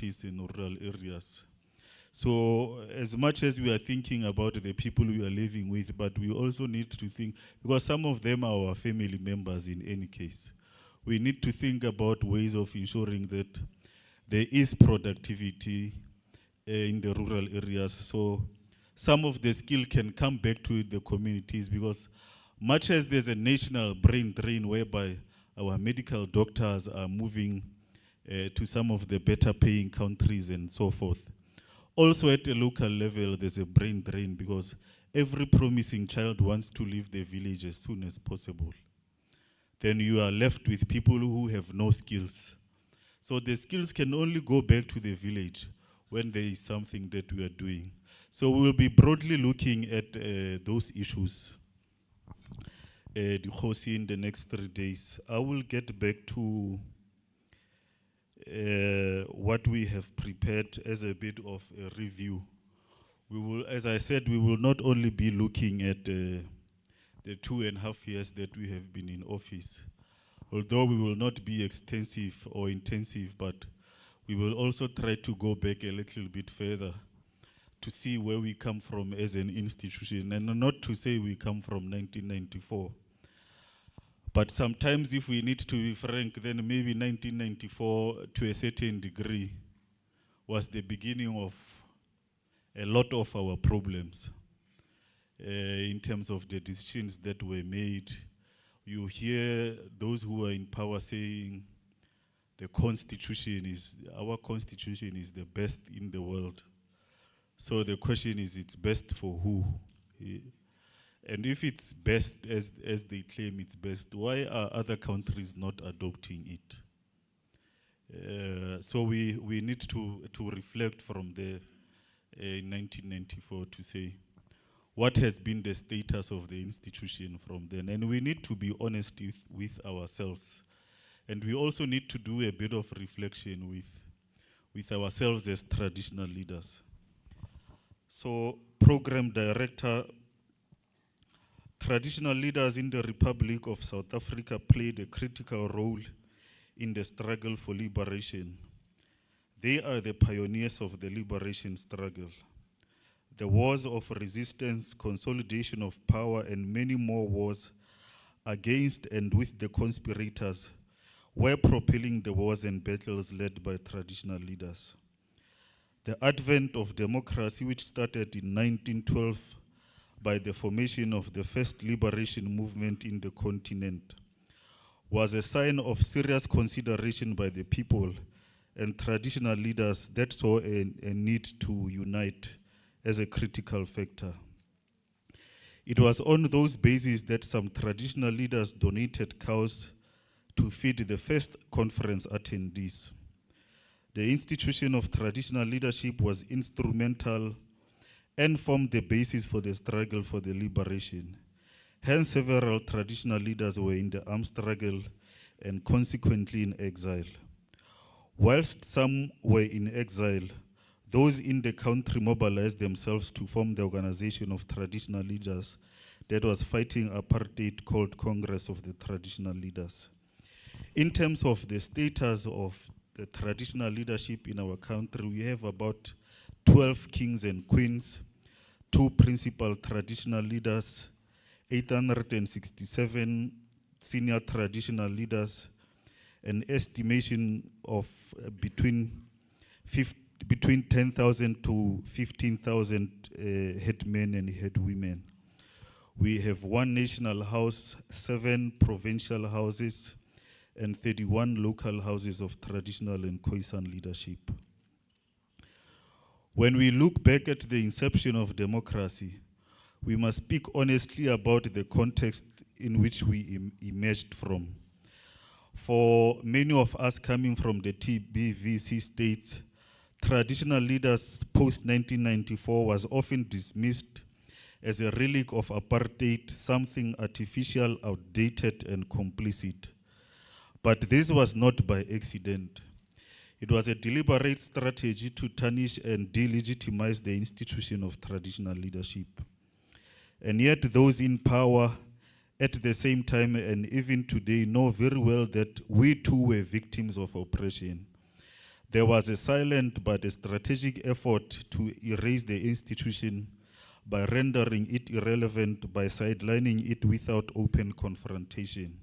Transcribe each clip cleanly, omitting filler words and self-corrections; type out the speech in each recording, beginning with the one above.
in rural areas. So as much as we are thinking about the people we are living with, but we also need to think, because some of them are our family members in any case. We need to think about ways of ensuring that there is productivity in the rural areas. So some of the skill can come back to the communities, because much as there's a national brain drain whereby our medical doctors are moving to some of the better paying countries and so forth. Also at a local level, there's a brain drain, because every promising child wants to leave the village as soon as possible. Then you are left with people who have no skills. So the skills can only go back to the village when there is something that we are doing. So we will be broadly looking at those issues, the Kgosi, in the next 3 days. I will get back to what we have prepared as a bit of a review. We will, as I said, we will not only be looking at the 2.5 years that we have been in office, although we will not be extensive or intensive, but we will also try to go back a little bit further to see where we come from as an institution, and not to say we come from 1994. But sometimes, if we need to be frank, then maybe 1994, to a certain degree, was the beginning of a lot of our problems in terms of the decisions that were made. You hear those who are in power saying our constitution is the best in the world. So the question is, it's best for who? And if it's best, as they claim it's best, why are other countries not adopting it? So we need to reflect from there in 1994 to say, what has been the status of the institution from then? And we need to be honest with ourselves. And we also need to do a bit of reflection with ourselves as traditional leaders. So, Program Director, traditional leaders in the Republic of South Africa played a critical role in the struggle for liberation. They are the pioneers of the liberation struggle. The wars of resistance, consolidation of power, and many more wars against and with the conspirators were propelling the wars and battles led by traditional leaders. The advent of democracy, which started in 1912 by the formation of the first liberation movement in the continent, was a sign of serious consideration by the people and traditional leaders that saw a need to unite as a critical factor. It was on those bases that some traditional leaders donated cows to feed the first conference attendees. The institution of traditional leadership was instrumental and formed the basis for the struggle for the liberation. Hence, several traditional leaders were in the armed struggle and consequently in exile. Whilst some were in exile, those in the country mobilized themselves to form the organization of traditional leaders that was fighting apartheid, called Congress of the Traditional Leaders. In terms of the status of the traditional leadership in our country, we have about 12 kings and queens, 2 principal traditional leaders, 867 senior traditional leaders, an estimation of between 10,000 to 15,000 headmen and headwomen. We have 1 national house, 7 provincial houses, and 31 local houses of traditional and Khoi-San leadership. When we look back at the inception of democracy, we must speak honestly about the context in which we emerged from. For many of us coming from the TBVC states, traditional leaders post-1994 was often dismissed as a relic of apartheid, something artificial, outdated, and complicit. But this was not by accident. It was a deliberate strategy to tarnish and delegitimize the institution of traditional leadership. And yet those in power at the same time and even today know very well that we too were victims of oppression. There was a silent but a strategic effort to erase the institution by rendering it irrelevant, by sidelining it without open confrontation.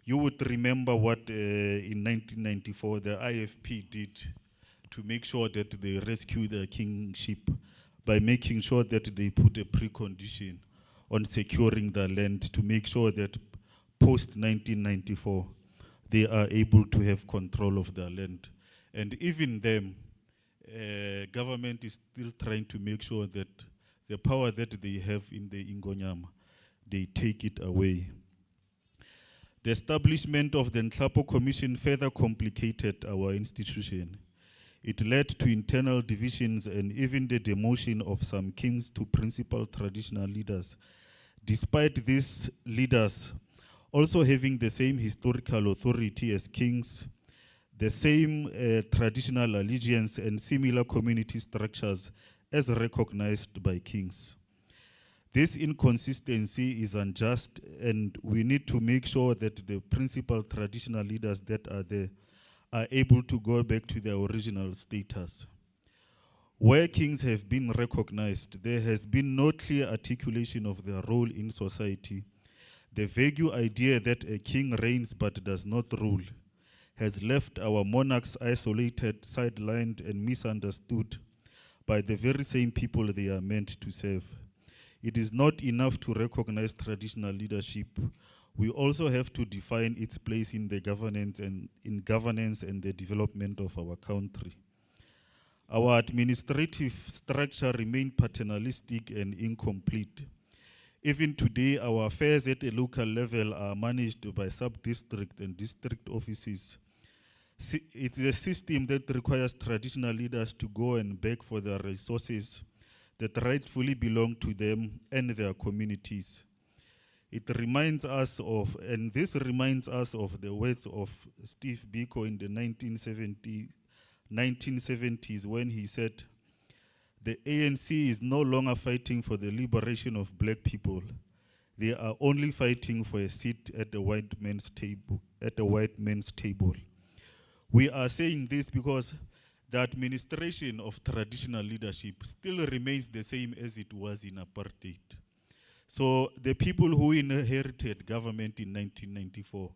You would remember what in 1994 the IFP did to make sure that they rescued the kingship by making sure that they put a precondition on securing the land to make sure that post-1994 they are able to have control of the land. And even them, government is still trying to make sure that the power that they have in the Ingonyama, they take it away. The establishment of the Nhlapo Commission further complicated our institution. It led to internal divisions and even the demotion of some kings to principal traditional leaders. Despite these leaders also having the same historical authority as kings, the same traditional allegiance and similar community structures as recognized by kings. This inconsistency is unjust, and we need to make sure that the principal traditional leaders that are there are able to go back to their original status. Where kings have been recognized, there has been no clear articulation of their role in society. The vague idea that a king reigns but does not rule has left our monarchs isolated, sidelined, and misunderstood by the very same people they are meant to serve. It is not enough to recognize traditional leadership. We also have to define its place in the governance and the development of our country. Our administrative structure remains paternalistic and incomplete. Even today, our affairs at a local level are managed by sub-district and district offices. It's a system that requires traditional leaders to go and beg for their resources that rightfully belong to them and their communities. It reminds us of, and this reminds us of the words of Steve Biko in the 1970s when he said, "The ANC is no longer fighting for the liberation of black people. They are only fighting for a seat at the white man's table. We are saying this because the administration of traditional leadership still remains the same as it was in apartheid. So the people who inherited government in 1994,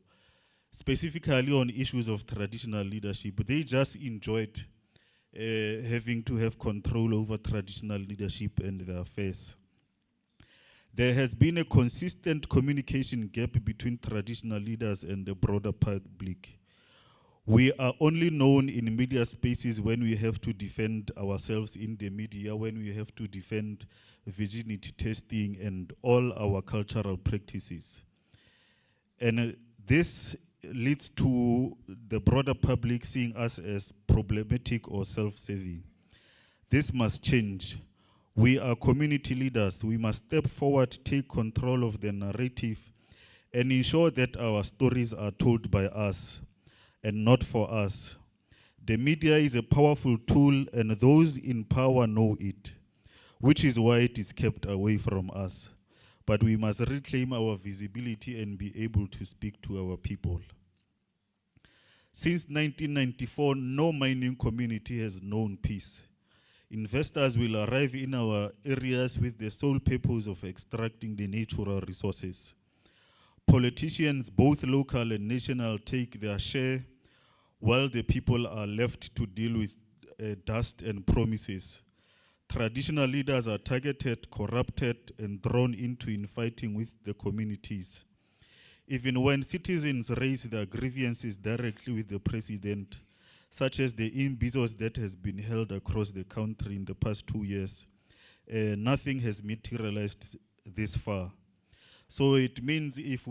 specifically on issues of traditional leadership, they just enjoyed having to have control over traditional leadership and their affairs. There has been a consistent communication gap between traditional leaders and the broader public. We are only known in media spaces when we have to defend ourselves in the media, when we have to defend virginity testing and all our cultural practices. And this leads to the broader public seeing us as problematic or self-serving. This must change. We are community leaders. We must step forward, take control of the narrative, and ensure that our stories are told by us and not for us. The media is a powerful tool, and those in power know it, which is why it is kept away from us. But we must reclaim our visibility and be able to speak to our people. Since 1994, no mining community has known peace. Investors will arrive in our areas with the sole purpose of extracting the natural resources. Politicians, both local and national, take their share, while the people are left to deal with dust and promises. Traditional leaders are targeted, corrupted, and drawn into infighting with the communities. Even when citizens raise their grievances directly with the president, such as the Imbizos that has been held across the country in the past 2 years, nothing has materialized this far. So it means if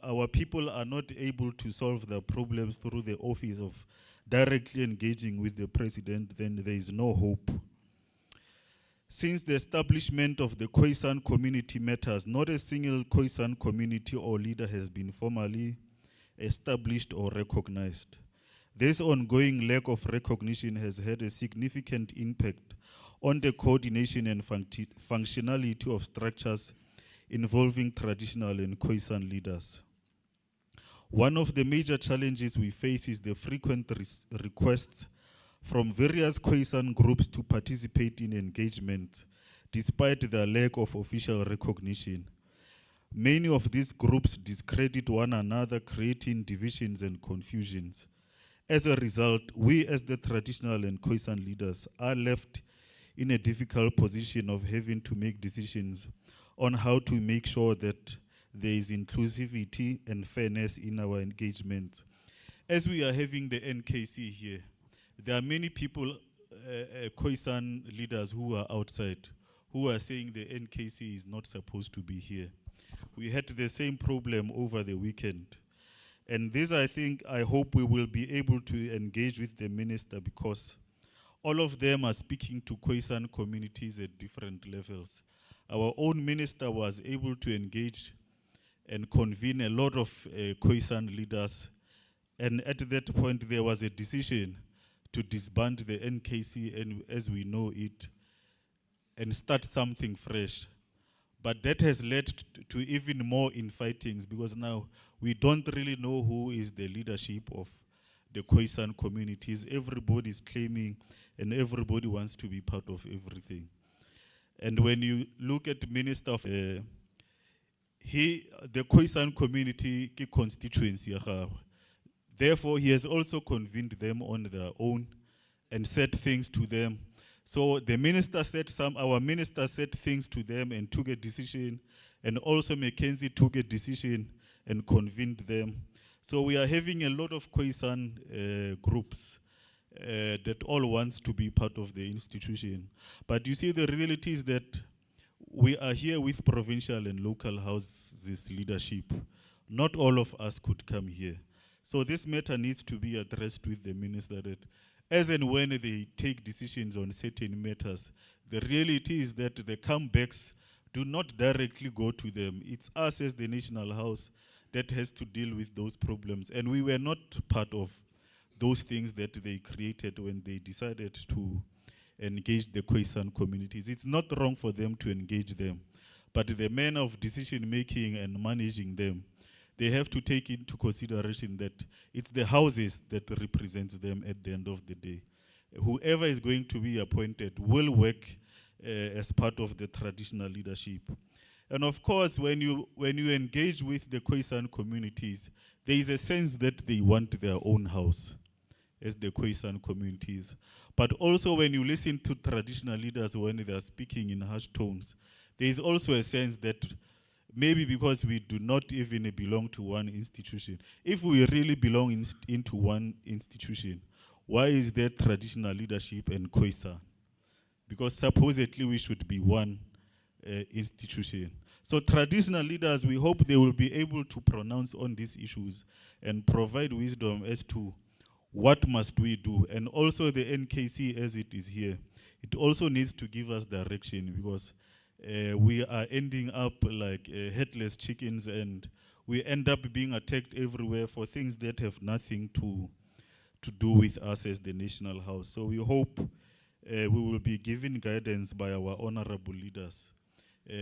our people are not able to solve their problems through the office of directly engaging with the president, then there is no hope. Since the establishment of the Khoi-San community matters, not a single Khoi-San community or leader has been formally established or recognized. This ongoing lack of recognition has had a significant impact on the coordination and functionality of structures involving traditional and Khoi-San leaders. One of the major challenges we face is the frequent requests from various Khoi-San groups to participate in engagement, despite their lack of official recognition. Many of these groups discredit one another, creating divisions and confusions. As a result, we as the traditional and Khoisan leaders are left in a difficult position of having to make decisions on how to make sure that there is inclusivity and fairness in our engagement. As we are having the NKC here, there are many people, Khoisan leaders who are outside, who are saying the NKC is not supposed to be here. We had the same problem over the weekend. And this, I hope we will be able to engage with the minister, because all of them are speaking to Khoisan communities at different levels. Our own minister was able to engage and convene a lot of Khoisan leaders. And at that point, there was a decision to disband the NKC, and as we know it, and start something fresh. But that has led to even more infightings, because now we don't really know who is the leadership of the Khoisan communities. Everybody is claiming and everybody wants to be part of everything. And when you look at Minister of, the Khoisan community constituency, therefore he has also convened them on their own and said things to them. So the minister said our minister said things to them and took a decision, and also Mackenzie took a decision and convened them. So we are having a lot of Khoisan groups that all wants to be part of the institution. But you see, the reality is that we are here with provincial and local houses leadership. Not all of us could come here. So this matter needs to be addressed with the minister, that as and when they take decisions on certain matters, the reality is that the comebacks do not directly go to them. It's us as the National House that has to deal with those problems. And we were not part of those things that they created when they decided to engage the Khoisan communities. It's not wrong for them to engage them, but the manner of decision making and managing them, they have to take into consideration that it's the houses that represents them at the end of the day. Whoever is going to be appointed will work as part of the traditional leadership. And of course, when you engage with the Khoisan communities, there is a sense that they want their own house as the Khoisan communities. But also when you listen to traditional leaders when they are speaking in harsh tones, there is also a sense that maybe because we do not even belong to one institution. If we really belong into one institution, why is there traditional leadership and Khoisan? Because supposedly we should be one institution. So traditional leaders, we hope they will be able to pronounce on these issues and provide wisdom as to what must we do. And also the NKC as it is here, it also needs to give us direction, because we are ending up like headless chickens, and we end up being attacked everywhere for things that have nothing to do with us as the National House. So we hope we will be given guidance by our honorable leaders,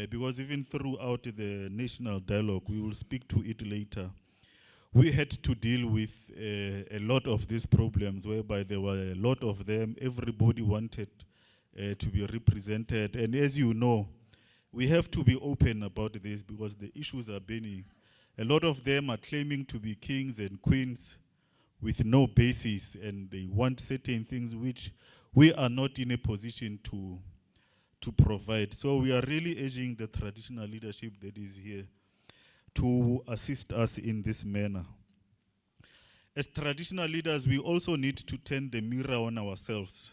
because even throughout the national dialogue, we will speak to it later, we had to deal with a lot of these problems whereby there were a lot of them. Everybody wanted to be represented, and as you know, we have to be open about this because the issues are burning. A lot of them are claiming to be kings and queens with no basis, and they want certain things which we are not in a position to provide. So we are really urging the traditional leadership that is here to assist us in this manner. As traditional leaders, we also need to turn the mirror on ourselves.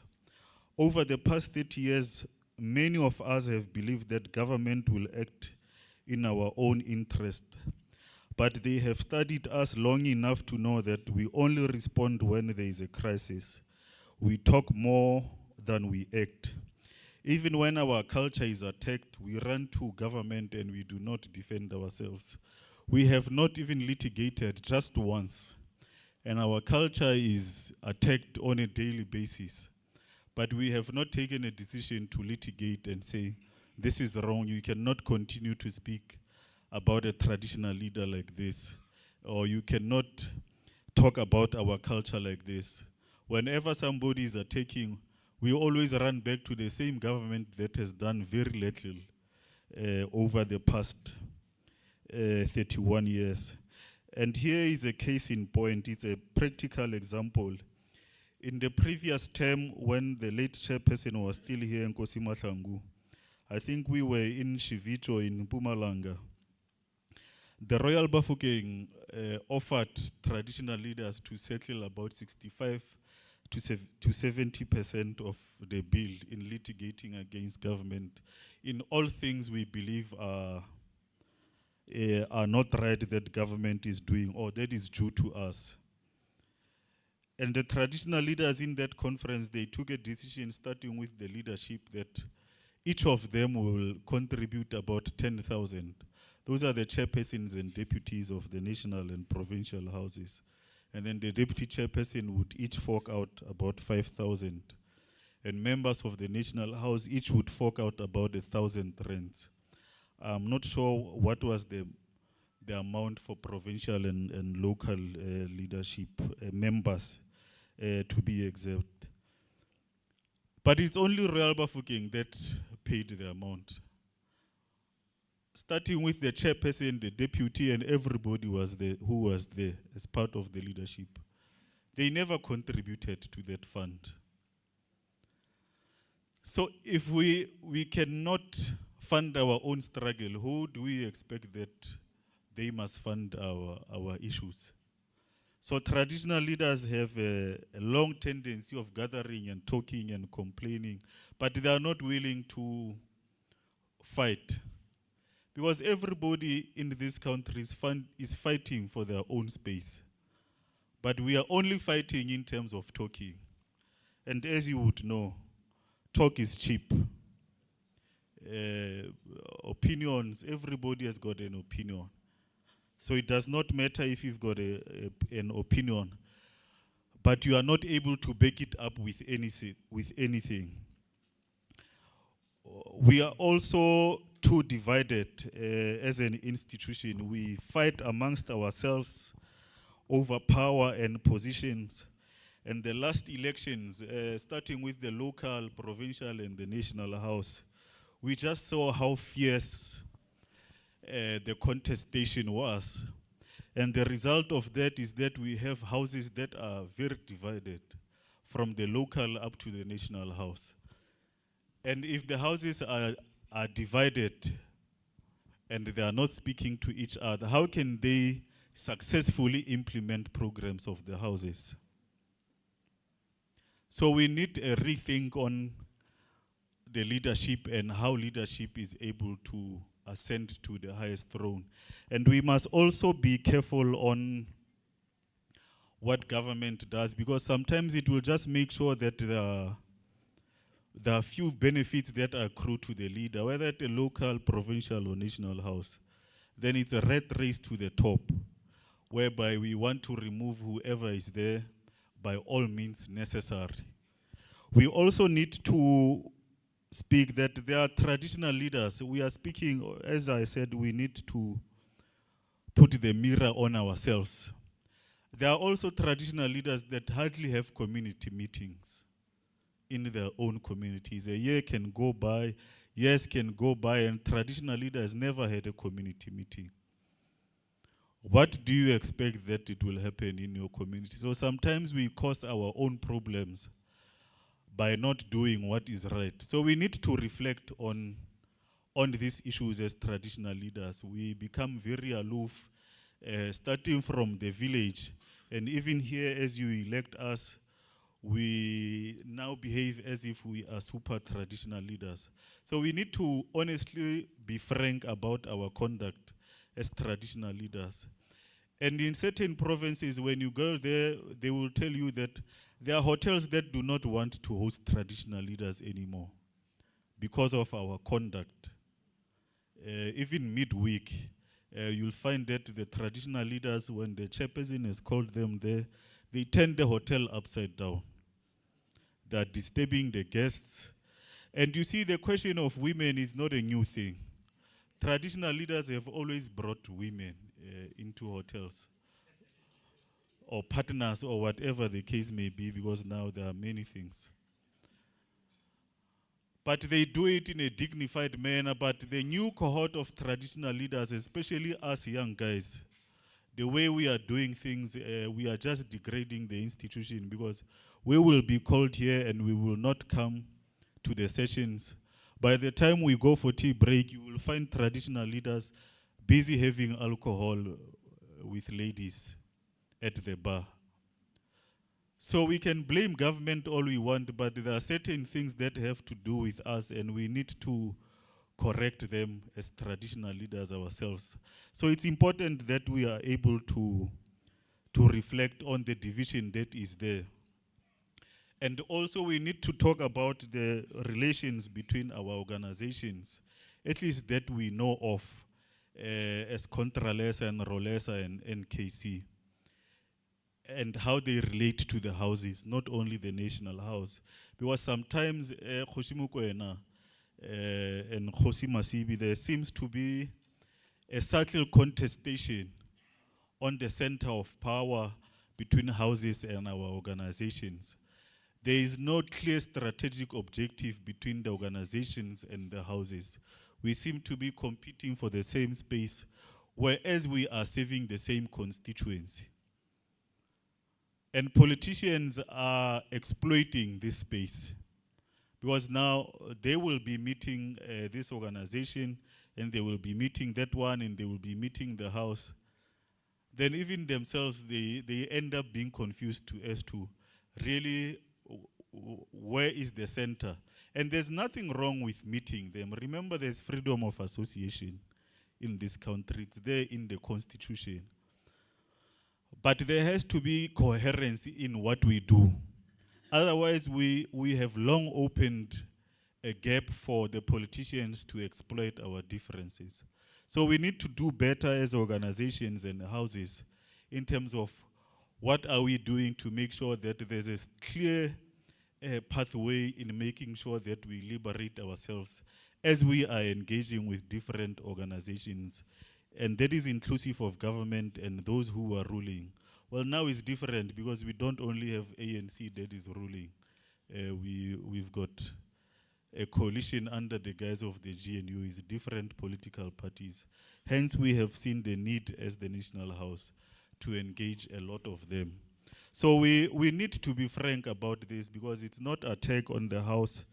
Over the past 30 years, many of us have believed that government will act in our own interest, but they have studied us long enough to know that we only respond when there is a crisis. We talk more than we act. Even when our culture is attacked, we run to government and we do not defend ourselves. We have not even litigated just once, and our culture is attacked on a daily basis. But we have not taken a decision to litigate and say, this is wrong, you cannot continue to speak about a traditional leader like this, or you cannot talk about our culture like this. whenever somebody is attacking, we always run back to the same government that has done very little over the past 31 years. And here is a case in point. It's a practical example. In the previous term, when the late chairperson was still here in Kgosi, I think we were in Shivicho in Mpumalanga. The Royal Bafokeng offered traditional leaders to settle about 65 to 70% of the bill in litigating against government. In all things we believe are not right that government is doing or that is due to us. And the traditional leaders in that conference, they took a decision starting with the leadership that each of them will contribute about 10,000. Those are the chairpersons and deputies of the national and provincial houses. And then the deputy chairperson would each fork out about 5,000. And members of the national house each would fork out about 1,000 rands. I'm not sure what was the amount for provincial and local leadership members to be exact. But it's only Royal Bafokeng that paid the amount. Starting with the chairperson, the deputy, and everybody who was there as part of the leadership. They never contributed to that fund. So if we cannot fund our own struggle, who do we expect that they must fund our issues? So traditional leaders have a long tendency of gathering and talking and complaining, but they are not willing to fight. Because everybody in this country is fighting for their own space. But we are only fighting in terms of talking. And as you would know, talk is cheap. Opinions, everybody has got an opinion. So it does not matter if you've got an opinion, but you are not able to back it up with anything. We are also too divided as an institution. We fight amongst ourselves over power and positions. And the last elections, starting with the local, provincial, and the national house, we just saw how fierce the contestation was. And the result of that is that we have houses that are very divided, from the local up to the national house. And if the houses are divided and they are not speaking to each other, how can they successfully implement programs of the houses? So we need a rethink on the leadership and how leadership is able to ascend to the highest throne. And we must also be careful on what government does, because sometimes it will just make sure that there are few benefits that accrue to the leader, whether at a local, provincial, or national house. Then it's a rat race to the top, whereby we want to remove whoever is there by all means necessary. We also need to speak that there are traditional leaders. We are speaking, as I said, we need to put the mirror on ourselves. There are also traditional leaders that hardly have community meetings in their own communities. A year can go by, years can go by, and traditional leaders never had a community meeting. What do you expect that it will happen in your community? So sometimes we cause our own problems by not doing what is right. So we need to reflect on these issues as traditional leaders. We become very aloof, starting from the village. And even here, as you elect us, we now behave as if we are super traditional leaders. So we need to honestly be frank about our conduct as traditional leaders. And in certain provinces, when you go there, they will tell you that there are hotels that do not want to host traditional leaders anymore because of our conduct. Even midweek, you'll find that the traditional leaders, when the chairperson has called them there, they turn the hotel upside down. They are disturbing the guests. And you see, the question of women is not a new thing. Traditional leaders have always brought women into hotels. or partners or whatever the case may be, because now there are many things. But they do it in a dignified manner. But the new cohort of traditional leaders, especially us young guys, the way we are doing things, we are just degrading the institution, because we will be called here and we will not come to the sessions. By the time we go for tea break, you will find traditional leaders busy having alcohol with ladies at the bar. So we can blame government all we want, but there are certain things that have to do with us, and we need to correct them as traditional leaders ourselves. So it's important that we are able to reflect on the division that is there. And also we need to talk about the relations between our organizations, at least that we know of, as Contralesa and Rolesa and NKC, and how they relate to the houses, not only the National House. Because sometimes Kgosi Mokoena and Kgosi Masibi, there seems to be a subtle contestation on the center of power between houses and our organizations. There is no clear strategic objective between the organizations and the houses. We seem to be competing for the same space, whereas we are serving the same constituency. And politicians are exploiting this space, because now they will be meeting this organization, and they will be meeting that one, and they will be meeting the house. Then even themselves, they end up being confused as to really where is the center. And there's nothing wrong with meeting them. Remember, there's freedom of association in this country. It's there in the Constitution. But there has to be coherence in what we do. Otherwise, we have long opened a gap for the politicians to exploit our differences. So we need to do better as organizations and houses in terms of what are we doing to make sure that there's a clear pathway in making sure that we liberate ourselves as we are engaging with different organizations. And that is inclusive of government and those who are ruling. Well, now it's different, because we don't only have ANC that is ruling. We've got a coalition under the guise of the GNU, is different political parties. Hence, we have seen the need as the National House to engage a lot of them. So we need to be frank about this, because it's not an attack on the house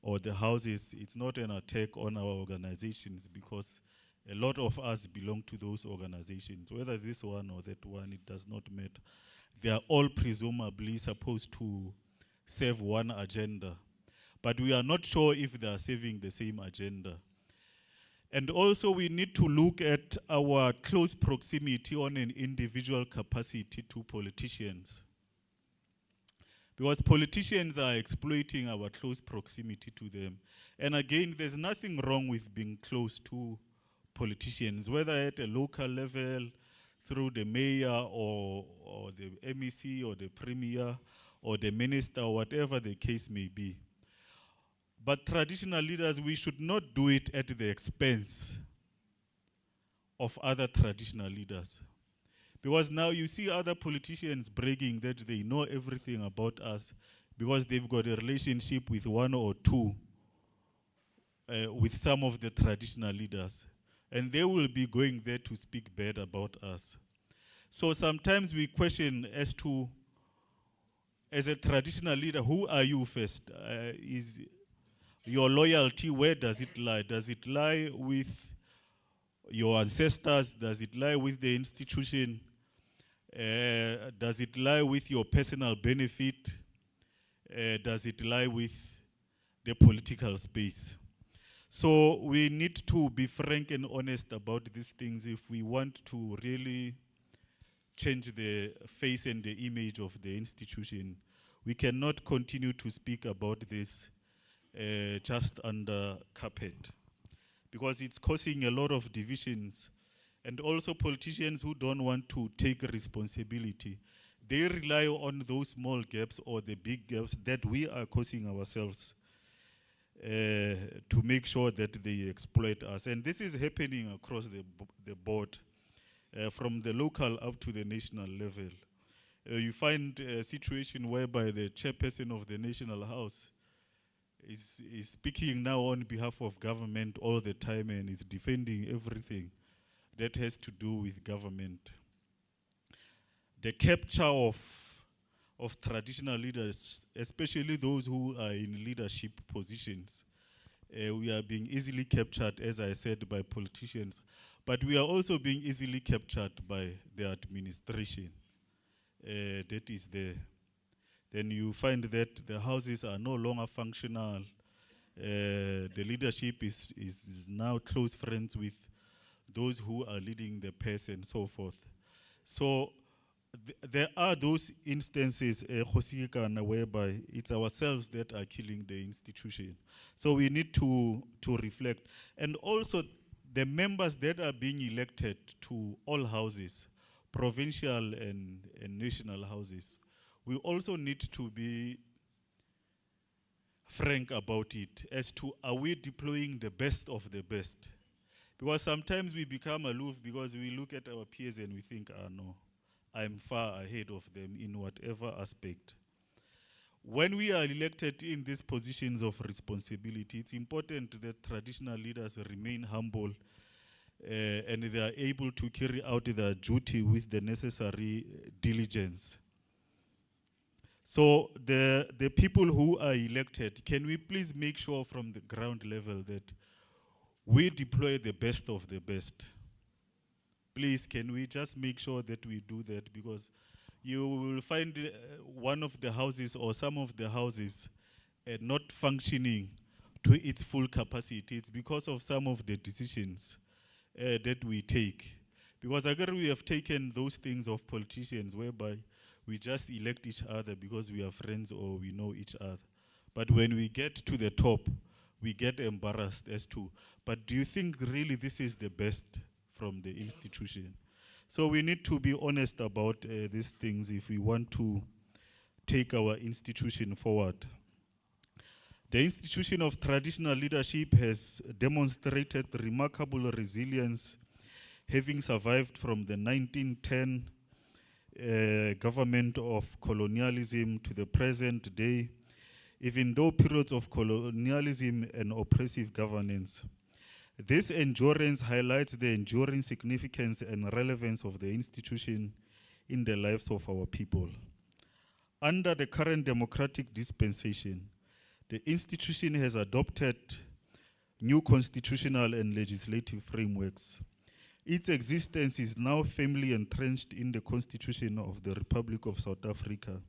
or the houses. It's not an attack on our organizations, because a lot of us belong to those organizations. Whether this one or that one, it does not matter. They are all presumably supposed to serve one agenda, but we are not sure if they are serving the same agenda. And also we need to look at our close proximity on an individual capacity to politicians. Because politicians are exploiting our close proximity to them. And again, there's nothing wrong with being close to politicians, whether at a local level, through the mayor or the MEC or the premier or the minister, or whatever the case may be. But traditional leaders, we should not do it at the expense of other traditional leaders. Because now you see other politicians bragging that they know everything about us because they've got a relationship with one or two, with some of the traditional leaders. And they will be going there to speak bad about us. So sometimes we question as to, as a traditional leader, who are you first? Is your loyalty, where does it lie? Does it lie with your ancestors? Does it lie with the institution? Does it lie with your personal benefit? Does it lie with the political space? So we need to be frank and honest about these things if we want to really change the face and the image of the institution. We cannot continue to speak about this just under carpet, because it's causing a lot of divisions. And also politicians who don't want to take responsibility, they rely on those small gaps or the big gaps that we are causing ourselves to make sure that they exploit us. And this is happening across the board, from the local up to the national level. You find a situation whereby the chairperson of the National House is speaking now on behalf of government all the time and is defending everything that has to do with government. The capture of traditional leaders, especially those who are in leadership positions, we are being easily captured, as I said, by politicians, but we are also being easily captured by the administration. That is there. Then you find that the houses are no longer functional. The leadership is now close friends with those who are leading the pairs and so forth. So there are those instances, Kgosi, whereby it's ourselves that are killing the institution. So we need to reflect. And also the members that are being elected to all houses, provincial and national houses, we also need to be frank about it as to, are we deploying the best of the best? Because sometimes we become aloof because we look at our peers and we think, no, I'm far ahead of them in whatever aspect. When we are elected in these positions of responsibility, it's important that traditional leaders remain humble and they are able to carry out their duty with the necessary diligence. So the people who are elected, can we please make sure from the ground level that we deploy the best of the best? Please, can we just make sure that we do that? Because you will find one of the houses or some of the houses not functioning to its full capacity. It's because of some of the decisions that we take. Because again, we have taken those things of politicians whereby we just elect each other because we are friends or we know each other. But when we get to the top, we get embarrassed as to, but do you think really this is the best from the institution? So we need to be honest about these things if we want to take our institution forward. The institution of traditional leadership has demonstrated remarkable resilience, having survived from the 1910 government of colonialism to the present day, even though periods of colonialism and oppressive governance. This endurance highlights the enduring significance and relevance of the institution in the lives of our people. Under the current democratic dispensation, the institution has adopted new constitutional and legislative frameworks. Its existence is now firmly entrenched in the Constitution of the Republic of South Africa,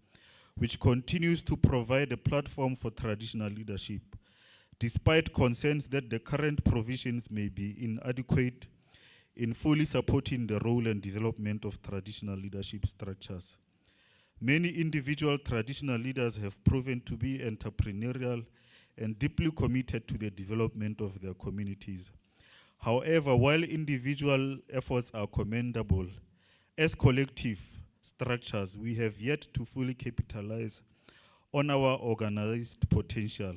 which continues to provide a platform for traditional leadership, despite concerns that the current provisions may be inadequate in fully supporting the role and development of traditional leadership structures. Many individual traditional leaders have proven to be entrepreneurial and deeply committed to the development of their communities. However, while individual efforts are commendable, as collective structures, we have yet to fully capitalize on our organized potential.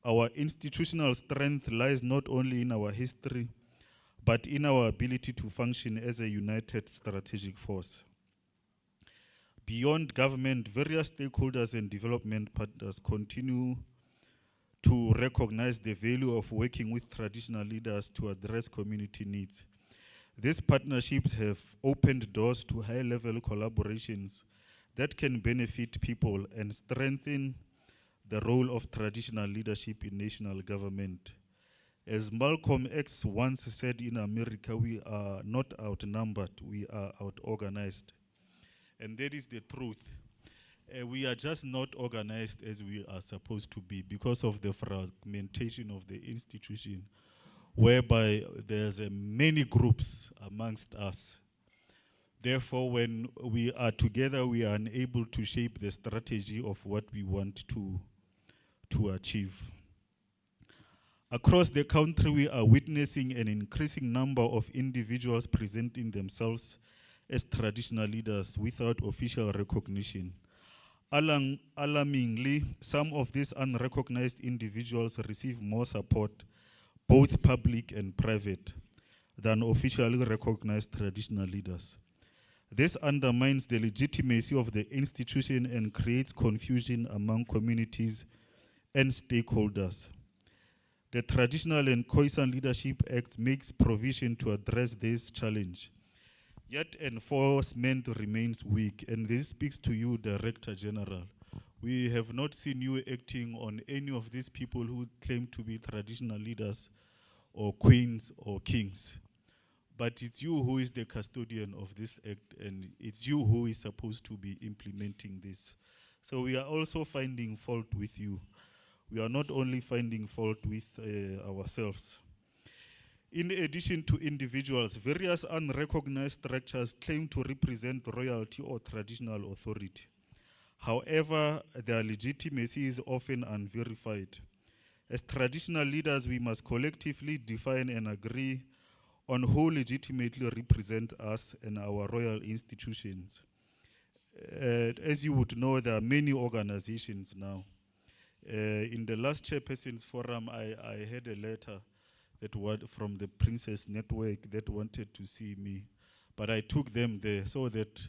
Our institutional strength lies not only in our history, but in our ability to function as a united strategic force. Beyond government, various stakeholders and development partners continue to recognize the value of working with traditional leaders to address community needs. These partnerships have opened doors to high-level collaborations that can benefit people and strengthen the role of traditional leadership in national government. As Malcolm X once said in America, we are not outnumbered, we are out-organized. And that is the truth. We are just not organized as we are supposed to be because of the fragmentation of the institution, whereby there's many groups amongst us. Therefore, when we are together, we are unable to shape the strategy of what we want to achieve. Across the country, we are witnessing an increasing number of individuals presenting themselves as traditional leaders without official recognition. Alarmingly, some of these unrecognized individuals receive more support, both public and private, than officially recognized traditional leaders. This undermines the legitimacy of the institution and creates confusion among communities and stakeholders. The Traditional and Koisan Leadership Act makes provision to address this challenge. Yet enforcement remains weak, and this speaks to you, Director General. We have not seen you acting on any of these people who claim to be traditional leaders or queens or kings. But it's you who is the custodian of this act, and it's you who is supposed to be implementing this. So we are also finding fault with you. We are not only finding fault with ourselves. In addition to individuals, various unrecognized structures claim to represent royalty or traditional authority. However, their legitimacy is often unverified. As traditional leaders, we must collectively define and agree on who legitimately represent us and our royal institutions. As you would know, there are many organizations now. In the last Chairperson's Forum, I had a letter from the Princess Network that wanted to see me, but I took them there so that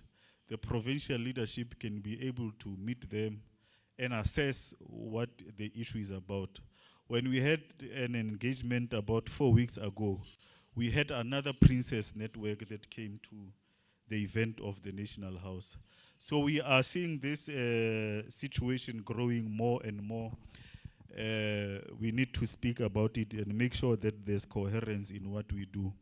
the provincial leadership can be able to meet them and assess what the issue is about. When we had an engagement about 4 weeks ago, we had another Princess Network that came to the event of the National House. So we are seeing this situation growing more and more. We need to speak about it and make sure that there's coherence in what we do.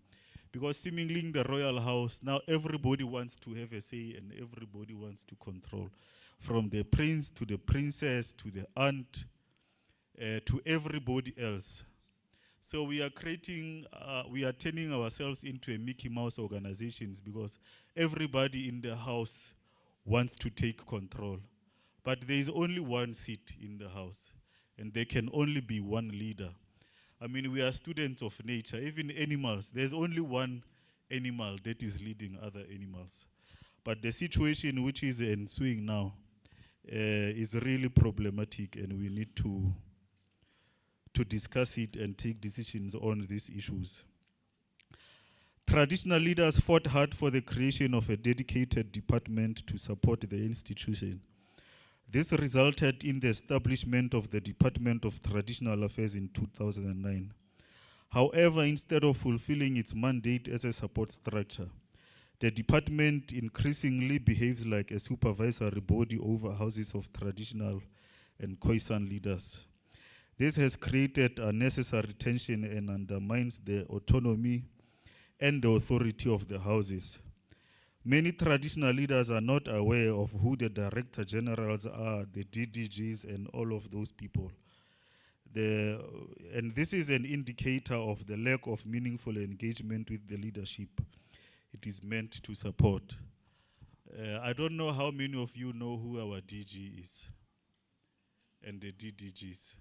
Because seemingly in the royal house, now everybody wants to have a say and everybody wants to control. From the prince to the princess to the aunt to everybody else. So we are we are turning ourselves into a Mickey Mouse organizations because everybody in the house wants to take control. But there is only one seat in the house, and there can only be one leader. I mean, we are students of nature, even animals. There's only one animal that is leading other animals. But the situation which is ensuing now is really problematic, and we need to discuss it and take decisions on these issues. Traditional leaders fought hard for the creation of a dedicated department to support the institution. This resulted in the establishment of the Department of Traditional Affairs in 2009. However, instead of fulfilling its mandate as a support structure, the department increasingly behaves like a supervisory body over houses of traditional and Khoi-San leaders. This has created unnecessary tension and undermines the autonomy and the authority of the houses. Many traditional leaders are not aware of who the director generals are, the DDGs, and all of those people. And this is an indicator of the lack of meaningful engagement with the leadership it is meant to support. I don't know how many of you know who our DG is and the DDGs.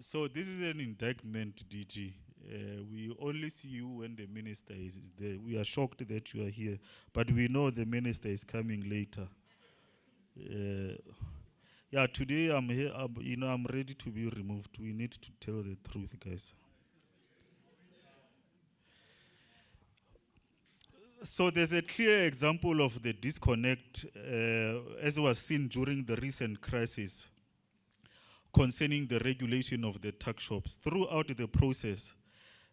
So this is an indictment, DG. We only see you when the minister is there. We are shocked that you are here, but we know the minister is coming later. Yeah, today I'm here. I'm ready to be removed. We need to tell the truth, guys. So there's a clear example of the disconnect, as was seen during the recent crisis concerning the regulation of the tuck shops. Throughout the process,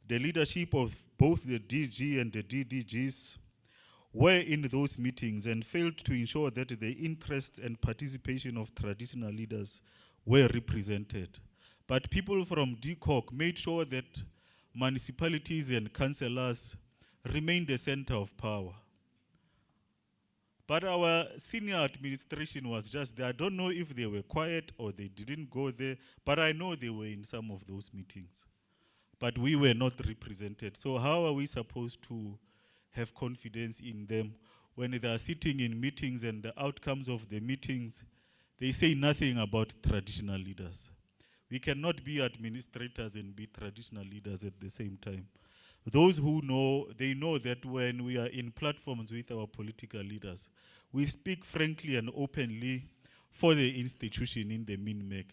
the leadership of both the DG and the DDGs were in those meetings and failed to ensure that the interests and participation of traditional leaders were represented. But people from DCOC made sure that municipalities and councillors remained the center of power. But our senior administration was just there. I don't know if they were quiet or they didn't go there, but I know they were in some of those meetings. But we were not represented. So how are we supposed to have confidence in them when they are sitting in meetings and the outcomes of the meetings, they say nothing about traditional leaders? We cannot be administrators and be traditional leaders at the same time. Those who know, they know that when we are in platforms with our political leaders, we speak frankly and openly for the institution in the MINMEC.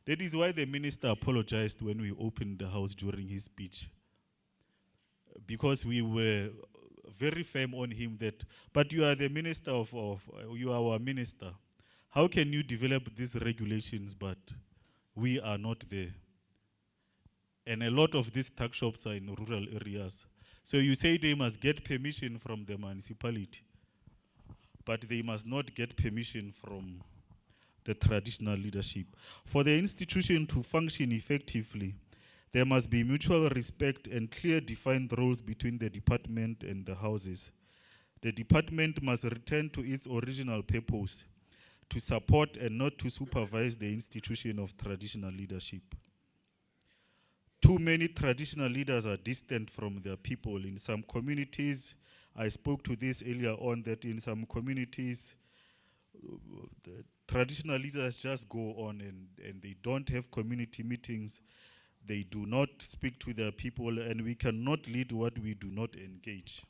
That is why the minister apologized when we opened the house during his speech. Because we were very firm on him that, but you are the minister you are our minister. How can you develop these regulations, but we are not there? And a lot of these tuck shops are in rural areas. So you say they must get permission from the municipality, but they must not get permission from the traditional leadership. For the institution to function effectively, there must be mutual respect and clear defined roles between the department and the houses. The department must return to its original purpose, to support and not to supervise the institution of traditional leadership. Too many traditional leaders are distant from their people. In some communities, I spoke to this earlier on, that in some communities, the traditional leaders just go on and they don't have community meetings. They do not speak to their people, and we cannot lead what we do not engage.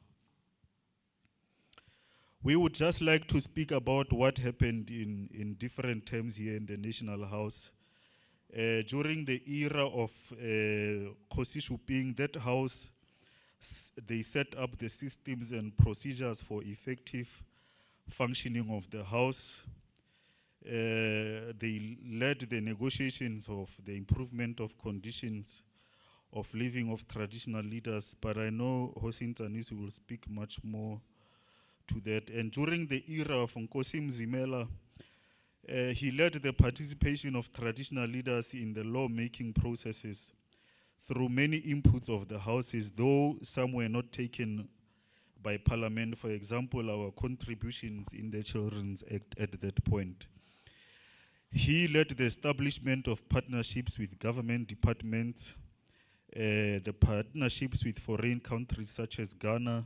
We would just like to speak about what happened in different terms here in the National House. During the era of Kgosi Shuping, that house, they set up the systems and procedures for effective functioning of the house. They led the negotiations of the improvement of conditions of living of traditional leaders, but I know Hosin Tanisi will speak much more to that. And during the era of Nkosi Mzimela, he led the participation of traditional leaders in the law-making processes through many inputs of the houses, though some were not taken by Parliament. For example, our contributions in the Children's Act at that point. He led the establishment of partnerships with government departments, the partnerships with foreign countries such as Ghana.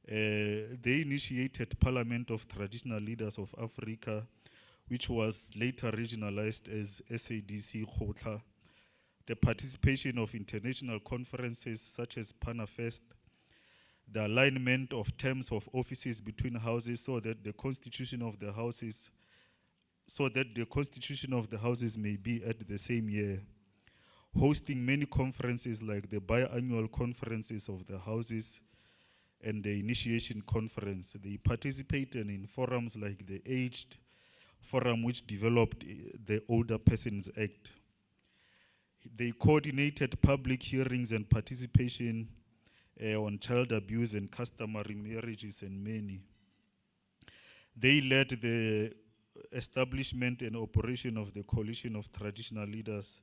They initiated Parliament of Traditional Leaders of Africa, which was later regionalized as SADC Khotla. The participation of international conferences such as PANAFEST, the alignment of terms of offices between houses so that the constitution of the houses may be at the same year, hosting many conferences like the biannual conferences of the houses and the initiation conference. They participated in forums like the Aged Forum, which developed the Older Persons Act. They coordinated public hearings and participation on child abuse and customary marriages and many. They led the establishment and operation of the Coalition of Traditional Leaders,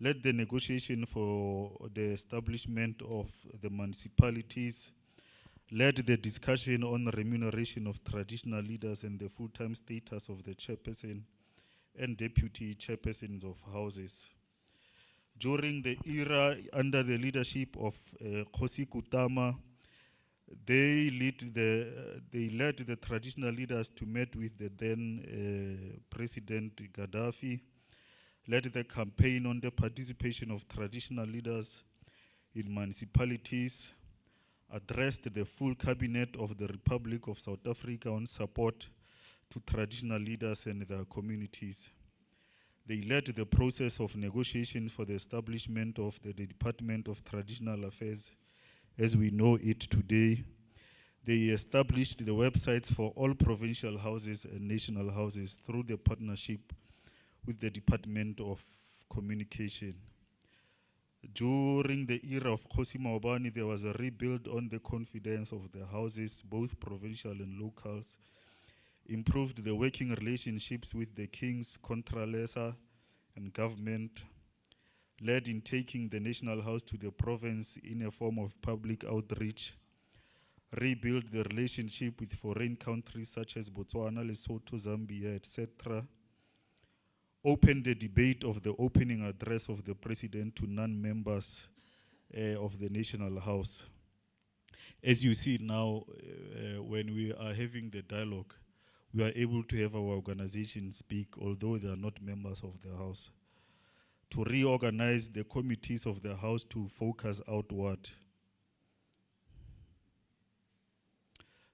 led the negotiation for the establishment of the municipalities, led the discussion on remuneration of traditional leaders and the full-time status of the chairperson and deputy chairpersons of houses. During the era under the leadership of Kgosi Kutama, they led the traditional leaders to meet with the then President Gaddafi, led the campaign on the participation of traditional leaders in municipalities, addressed the full cabinet of the Republic of South Africa on support to traditional leaders and their communities. They led the process of negotiations for the establishment of the Department of Traditional Affairs as we know it today. They established the websites for all provincial houses and national houses through the partnership with the Department of Communication. During the era of Kgosi Maobane, there was a rebuild on the confidence of the houses, both provincial and locals, improved the working relationships with the King's Contralesa and government, led in taking the National House to the province in a form of public outreach, rebuilt the relationship with foreign countries such as Botswana, Lesotho, Zambia, etc., opened the debate of the opening address of the president to non-members of the National House. As you see now, when we are having the dialogue, we are able to have our organization speak, although they are not members of the House, to reorganize the committees of the House to focus outward.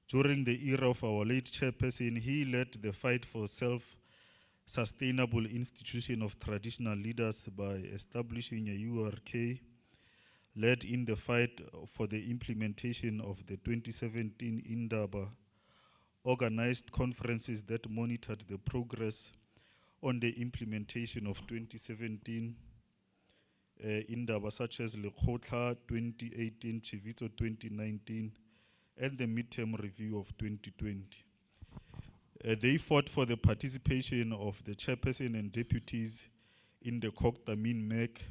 During the era of our late chairperson, he led the fight for self-sustainable institution of traditional leaders by establishing a URK, led in the fight for the implementation of the 2017 Indaba, organized conferences that monitored the progress on the implementation of 2017 Indaba, such as Lekgotla 2018, Chivito 2019, and the midterm review of 2020. They fought for the participation of the chairperson and deputies in the Koktamin MEC.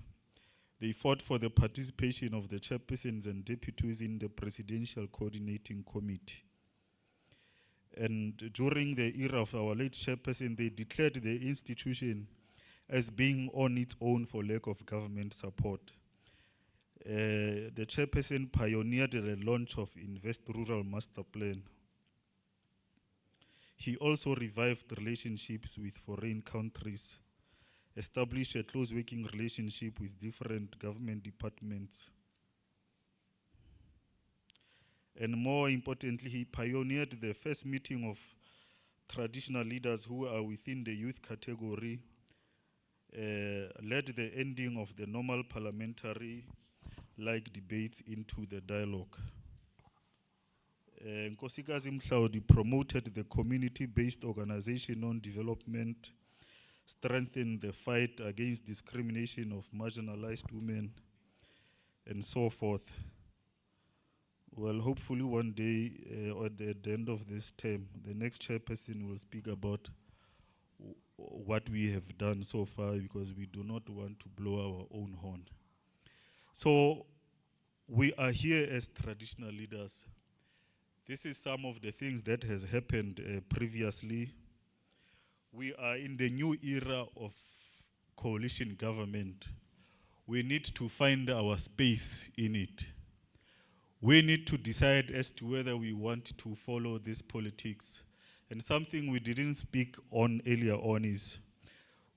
They fought for the participation of the chairpersons and deputies in the Presidential Coordinating Committee. And during the era of our late chairperson, they declared the institution as being on its own for lack of government support. The chairperson pioneered the launch of Invest Rural Master Plan. He also revived relationships with foreign countries, established a close working relationship with different government departments. And more importantly, he pioneered the first meeting of traditional leaders who are within the youth category, led the ending of the normal parliamentary-like debates into the dialogue. Nkosikazi Mhlaudi promoted the community-based organization on development, strengthened the fight against discrimination of marginalized women, and so forth. Well, hopefully one day, or at the end of this term, the next chairperson will speak about what we have done so far, because we do not want to blow our own horn. So we are here as traditional leaders. This is some of the things that has happened previously. We are in the new era of coalition government. We need to find our space in it. We need to decide as to whether we want to follow this politics. And something we didn't speak on earlier on is,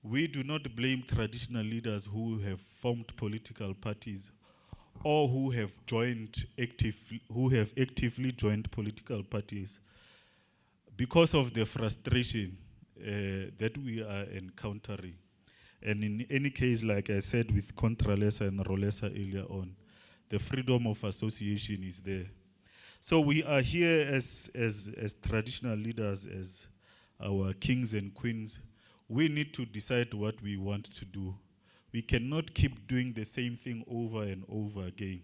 we do not blame traditional leaders who have formed political parties or who have actively joined political parties because of the frustration that we are encountering. And in any case, like I said with Contralesa and Rolesa earlier on, the freedom of association is there. So we are here as traditional leaders, as our kings and queens. We need to decide what we want to do. We cannot keep doing the same thing over and over again.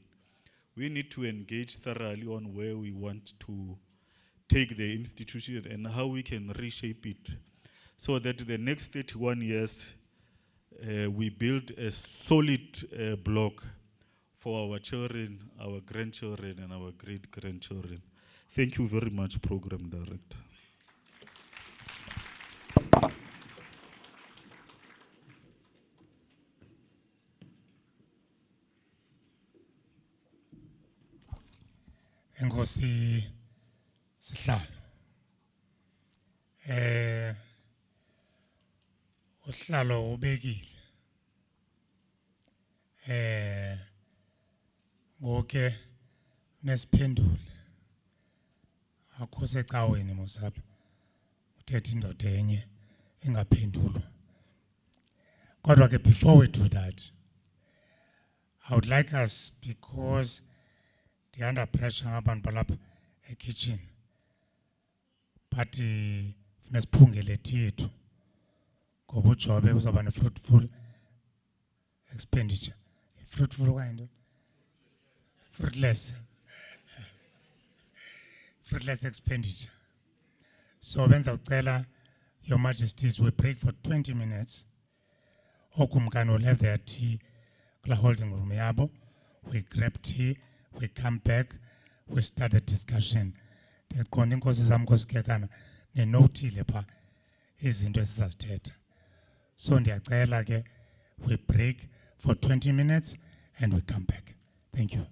We need to engage thoroughly on where we want to take the institution and how we can reshape it, so that the next 31 years, we build a solid block for our children, our grandchildren, and our great-grandchildren. Thank you very much, Program Director. Kgosi Seatlholo. Uhlalo ubekile. Ngoke nesiphendule. Akho secaweni mosapha. Uthethe indoda enye engaphendulwa. Kodwa ke before we do that, I would like us, because the under pressure abantu balapha kitchen, but funesiphungele thethu ngoba uJobe uzaba ne fruitful expenditure. Fruitful kind, fruitless expenditure. So benza ucela, Your Majesties, we break for 20 minutes. Okumkani will have their tea kula holding room yabo. We grab tea, we come back, we start the discussion. Khona inkosi zami Nkosikekana nenotile pha izinto esizazithetha. So ndiyacela ke, we break for 20 minutes and we come back. Thank you.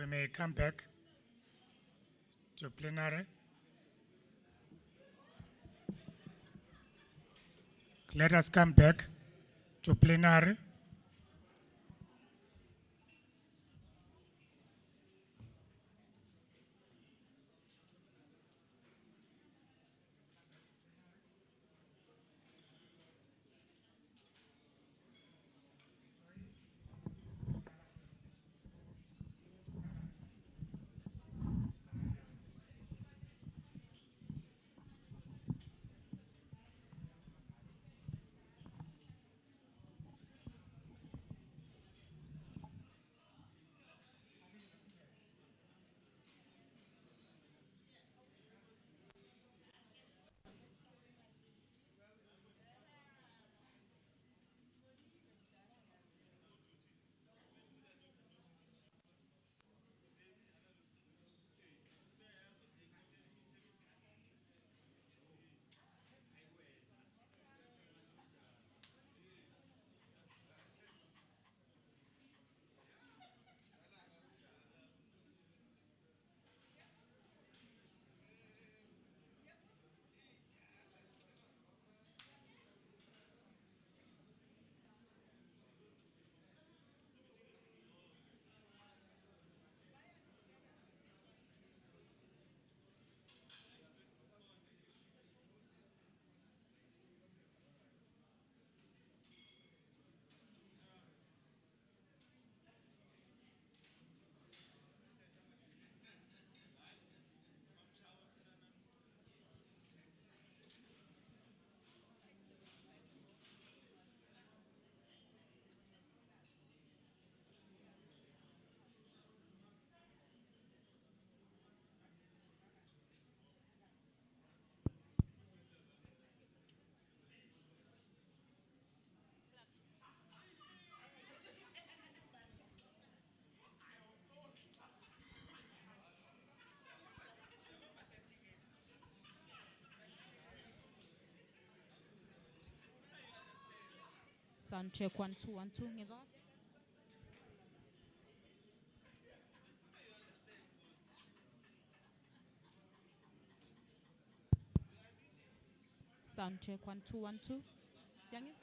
we may come back to plenary. Let us come back to plenary. Sound check 1 2 1 2 ngizwa. Sound check 1 2 1 2. Yangi?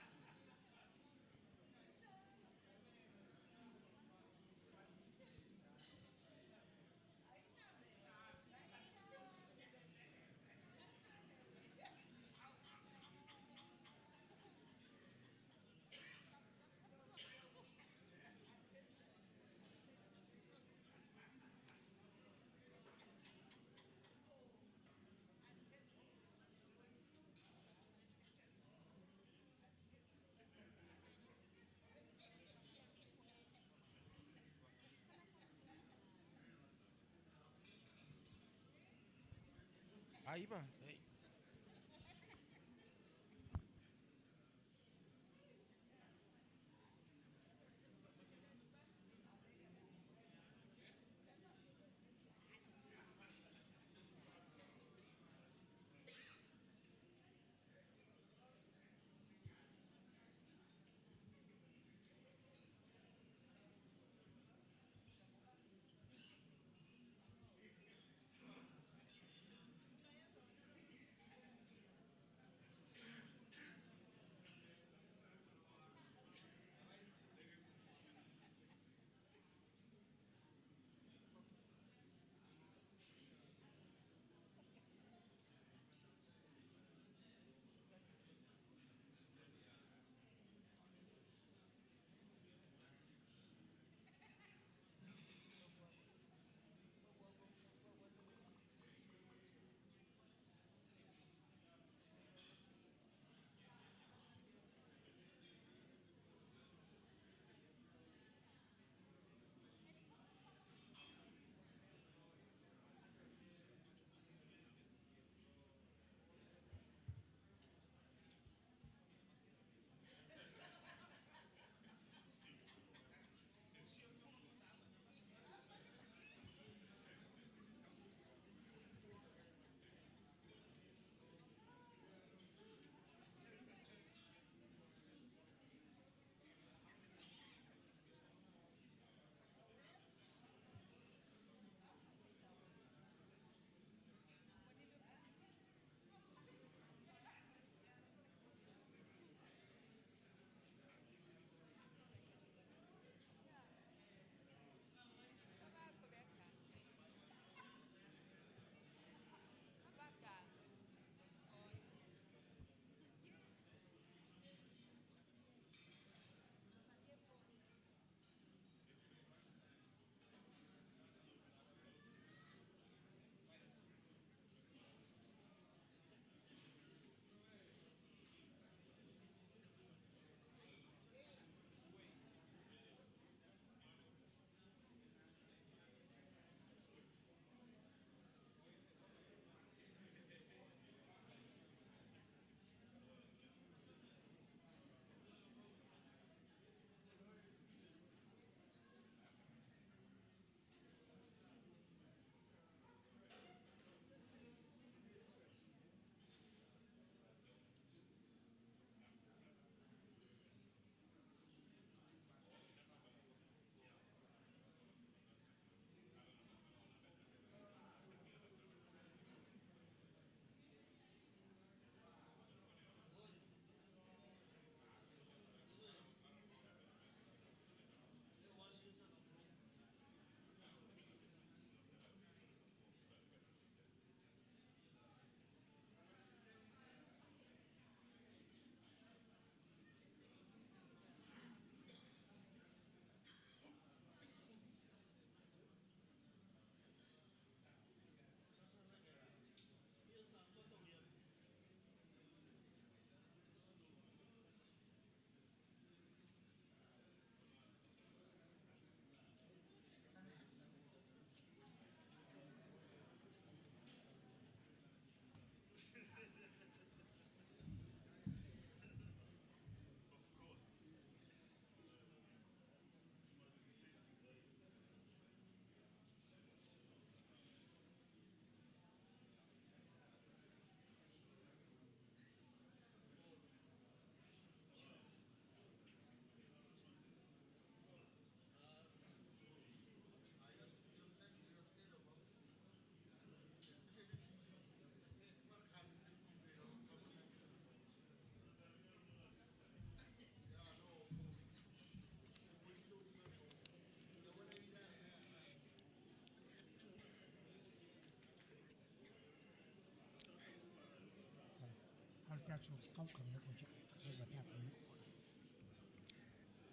Aiba.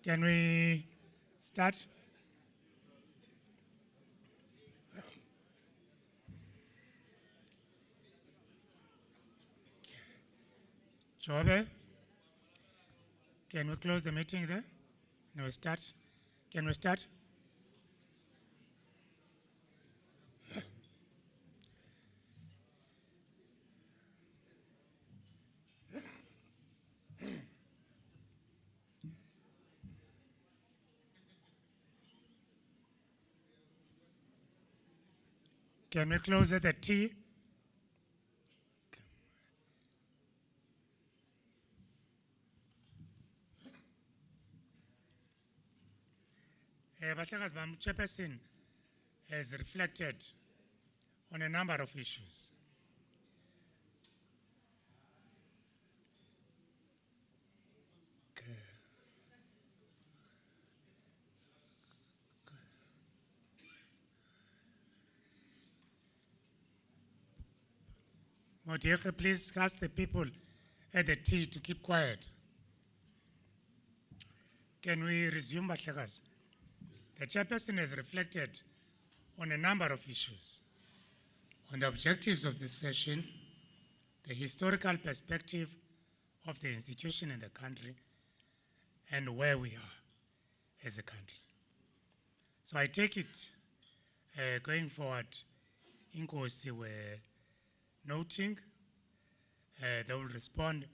Can we start? Jobe, can we close the meeting there? Can we start? Can we start? Can we close at the T? Bahlakazi bami, Chairperson has reflected on a number of issues. Modieke, please ask the people at the T to keep quiet. Can we resume, Bahlakazi? The Chairperson has reflected on a number of issues, on the objectives of this session, the historical perspective of the institution in the country, and where we are as a country. So I take it, going forward, Kgosi were noting, they will respond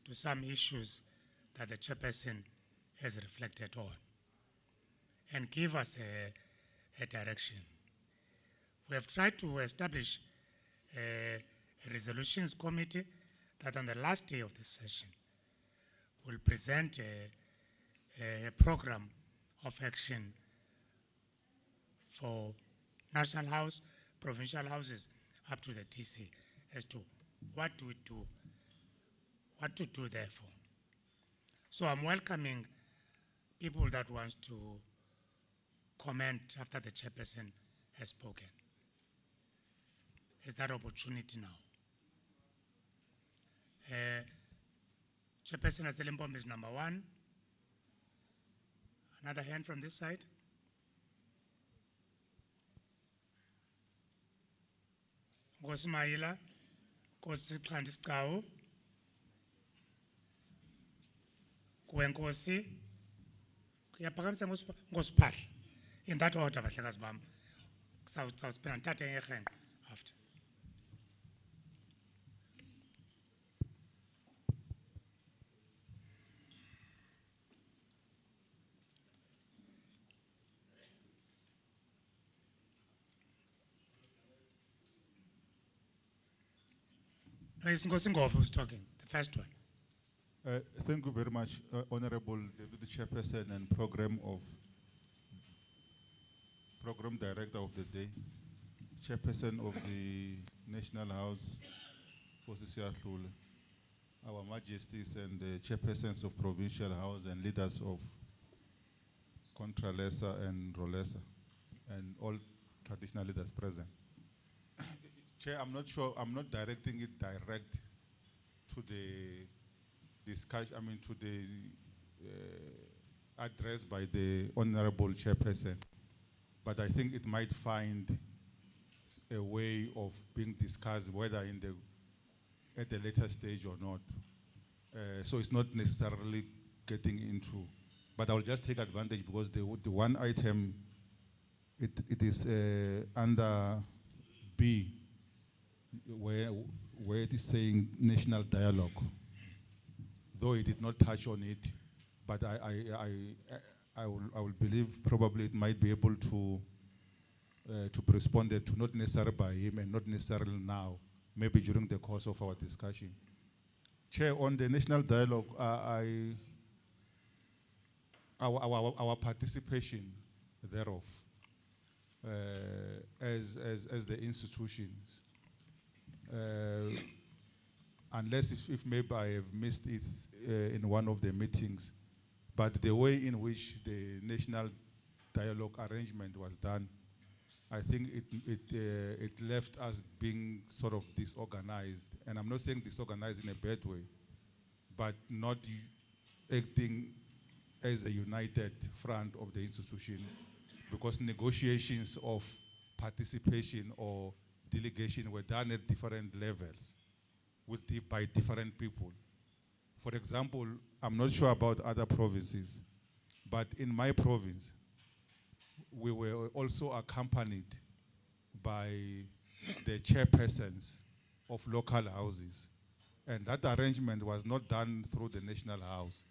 to some issues that the Chairperson has reflected on and give us a direction. We have tried to establish a resolutions committee that on the last day of this session will present a program of action for National House, provincial houses, up to the TC as to what do we do, what to do therefore. So I'm welcoming people that want to comment after the Chairperson has spoken. Is that opportunity now? Chairperson Aselim is number one. Another hand from this side. Kgosi Maila, Kgosi Khandiscawu, Kgosi, Kuyaphakamisa Ngosiphahla. In that order, Bahlakazi bami. Sawuspenda ngithathe ngehenqe after. No, it's Nkosi Ngova who's talking, the first one. Thank you very much, Honorable Deputy Chairperson and Program Director of the Day, Chairperson of the National House, Kgosi Seatlholo, our Majesties and the Chairpersons of Provincial House and leaders of Contralesa and Rolesa, and all traditional leaders present. Chair, I'm not sure, I'm not directing it direct to the discussion, to the address by the Honorable Chairperson, but I think it might find a way of being discussed, whether at a later stage or not. So it's not necessarily getting into, but I'll just take advantage because the one item, it is under B, where it is saying national dialogue. Though it did not touch on it, but I will believe probably it might be able to be responded to, not necessarily by him and not necessarily now, maybe during the course of our discussion. Chair, on the national dialogue, our participation thereof as the institutions, unless if maybe I have missed it in one of the meetings, but the way in which the national dialogue arrangement was done, I think it left us being sort of disorganized, and I'm not saying disorganized in a bad way, but not acting as a united front of the institution, because negotiations of participation or delegation were done at different levels by different people. For example, I'm not sure about other provinces, but in my province, we were also accompanied by the chairpersons of local houses. And that arrangement was not done through the National House.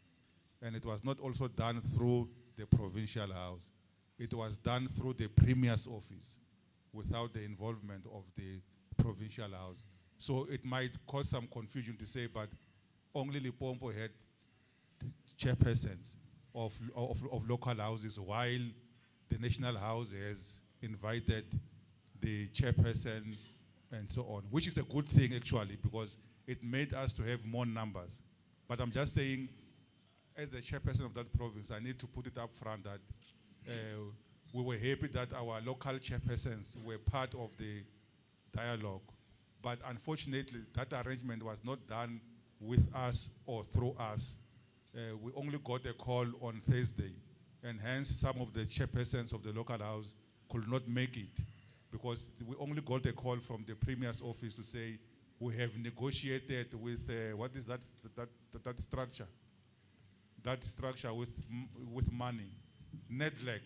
And it was not also done through the Provincial House. It was done through the Premier's office without the involvement of the Provincial House. So it might cause some confusion to say, but only Limpopo had chairpersons of local houses, while the National House has invited the chairperson and so on, which is a good thing actually, because it made us to have more numbers. But I'm just saying, as the chairperson of that province, I need to put it up front that we were happy that our local chairpersons were part of the dialogue. But unfortunately, that arrangement was not done with us or through us. We only got a call on Thursday, and hence some of the chairpersons of the local house could not make it, because we only got a call from the Premier's office to say, we have negotiated with, what is that structure? That structure with money, NEDLEC.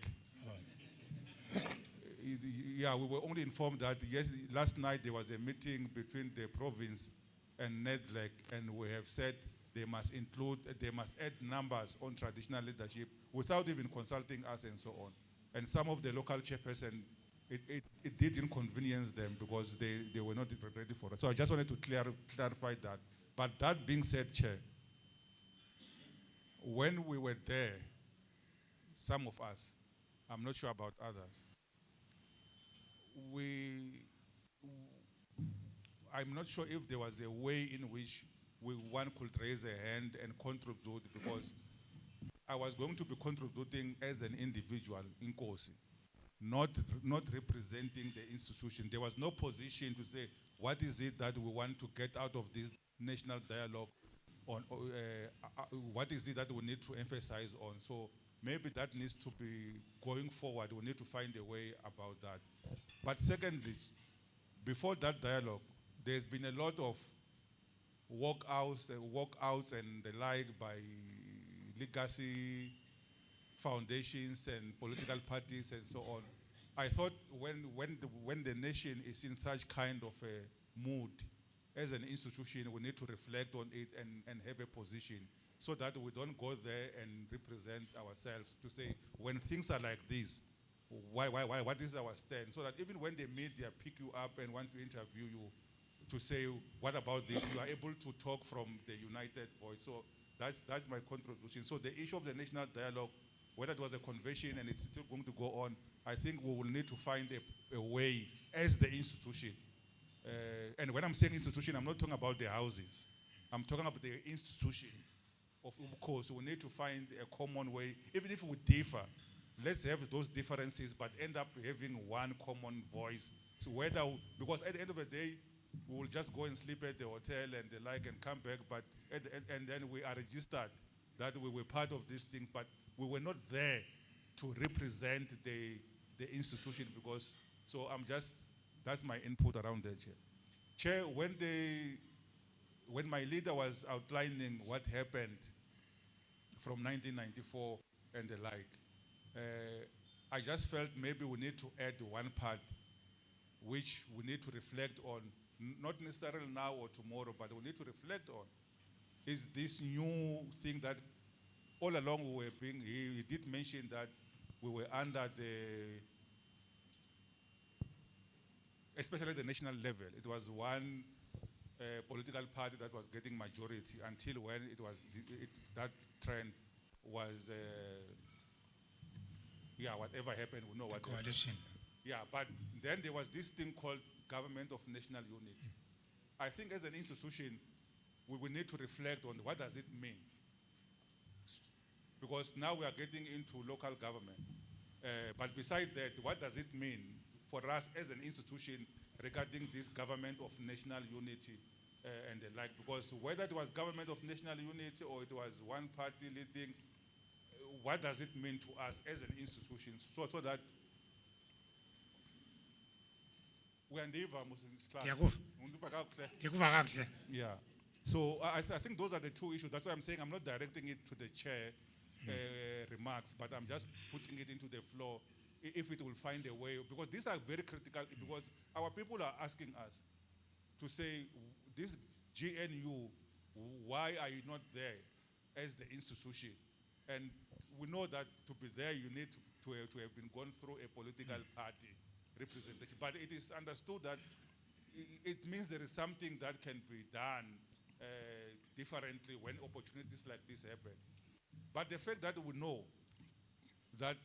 Yeah, we were only informed that yes, last night there was a meeting between the province and NEDLEC, and we have said they must add numbers on traditional leadership without even consulting us and so on. And some of the local chairperson, it did inconvenience them because they were not ready for it. So I just wanted to clarify that. But that being said, Chair, when we were there, some of us, I'm not sure about others, I'm not sure if there was a way in which one could raise a hand and contribute, because I was going to be contributing as an individual in Kgosi, not representing the institution. There was no position to say, what is it that we want to get out of this national dialogue? What is it that we need to emphasize on? So maybe that needs to be going forward. We need to find a way about that. But secondly, before that dialogue, there's been a lot of walkouts and the like by legacy foundations and political parties and so on. I thought when the nation is in such kind of a mood, as an institution, we need to reflect on it and have a position, so that we don't go there and represent ourselves to say, when things are like this, what is our stand? So that even when the media pick you up and want to interview you, to say, what about this? You are able to talk from the united voice. So that's my contribution. So the issue of the national dialogue, whether it was a convention and it's still going to go on, I think we will need to find a way as the institution. And when I'm saying institution, I'm not talking about the houses. I'm talking about the institution of Kgosi. We need to find a common way, even if we differ. Let's have those differences, but end up having one common voice. So because at the end of the day, we will just go and sleep at the hotel and the like and come back, but and then we are registered that we were part of these things, but we were not there to represent the institution, because, so that's my input around that, Chair. Chair, when my leader was outlining what happened from 1994 and the like, I just felt maybe we need to add one part which we need to reflect on, not necessarily now or tomorrow, but we need to reflect on, is this new thing that all along we were being, he did mention that we were under especially the national level. It was one political party that was getting majority until when that trend was, whatever happened, we know what coalition. Yeah, but then there was this thing called government of national unity. I think as an institution, we will need to reflect on what does it mean. Because now we are getting into local government. But besides that, what does it mean for us as an institution regarding this government of national unity and the like, because whether it was government of national unity or it was one party leading, what does it mean to us as an institution? So that Ndiyakuva. yeah. So I think those are the two issues. That's why I'm saying I'm not directing it to the chair remarks, but I'm just putting it into the floor if it will find a way, because these are very critical, because our people are asking us to say, this GNU, why are you not there as the institution? And we know that to be there, you need to have been gone through a political party representation. But it is understood that it means there is something that can be done differently when opportunities like this happen. But the fact that we know that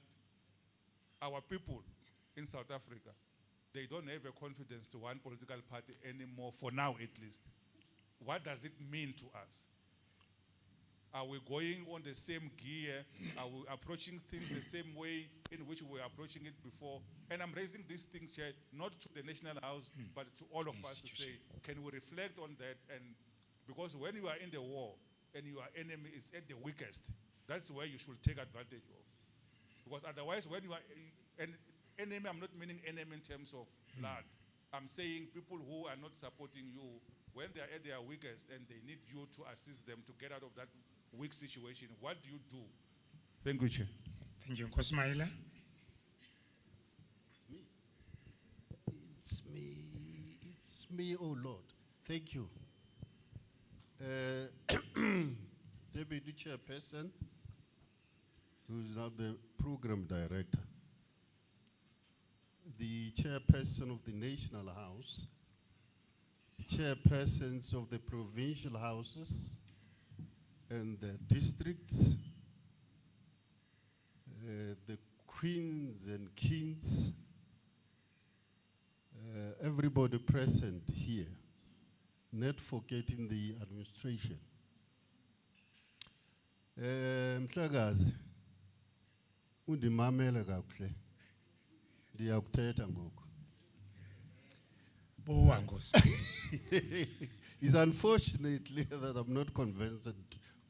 our people in South Africa, they don't have a confidence to one political party anymore, for now at least. What does it mean to us? Are we going on the same gear? Are we approaching things the same way in which we were approaching it before? And I'm raising these things here, not to the National House, but to all of us to say, can we reflect on that? And because when you are in the war and your enemy is at the weakest, that's where you should take advantage of. Because otherwise, when you are an enemy, I'm not meaning enemy in terms of blood. I'm saying people who are not supporting you, when they are at their weakest and they need you to assist them to get out of that weak situation, what do you do? Thank you, Chair. Thank you. Nkosmaila. It's me, oh Lord. Thank you. Deputy Chairperson, who is now the Program Director, the Chairperson of the National House, the Chairpersons of the Provincial Houses and the districts, the Queens and Kings, everybody present here, not forgetting the administration. Mhlakazi, undimamela kakuhle. Ndiyakuthetha ngoku. Buwa Nkosi. It's unfortunately that I'm not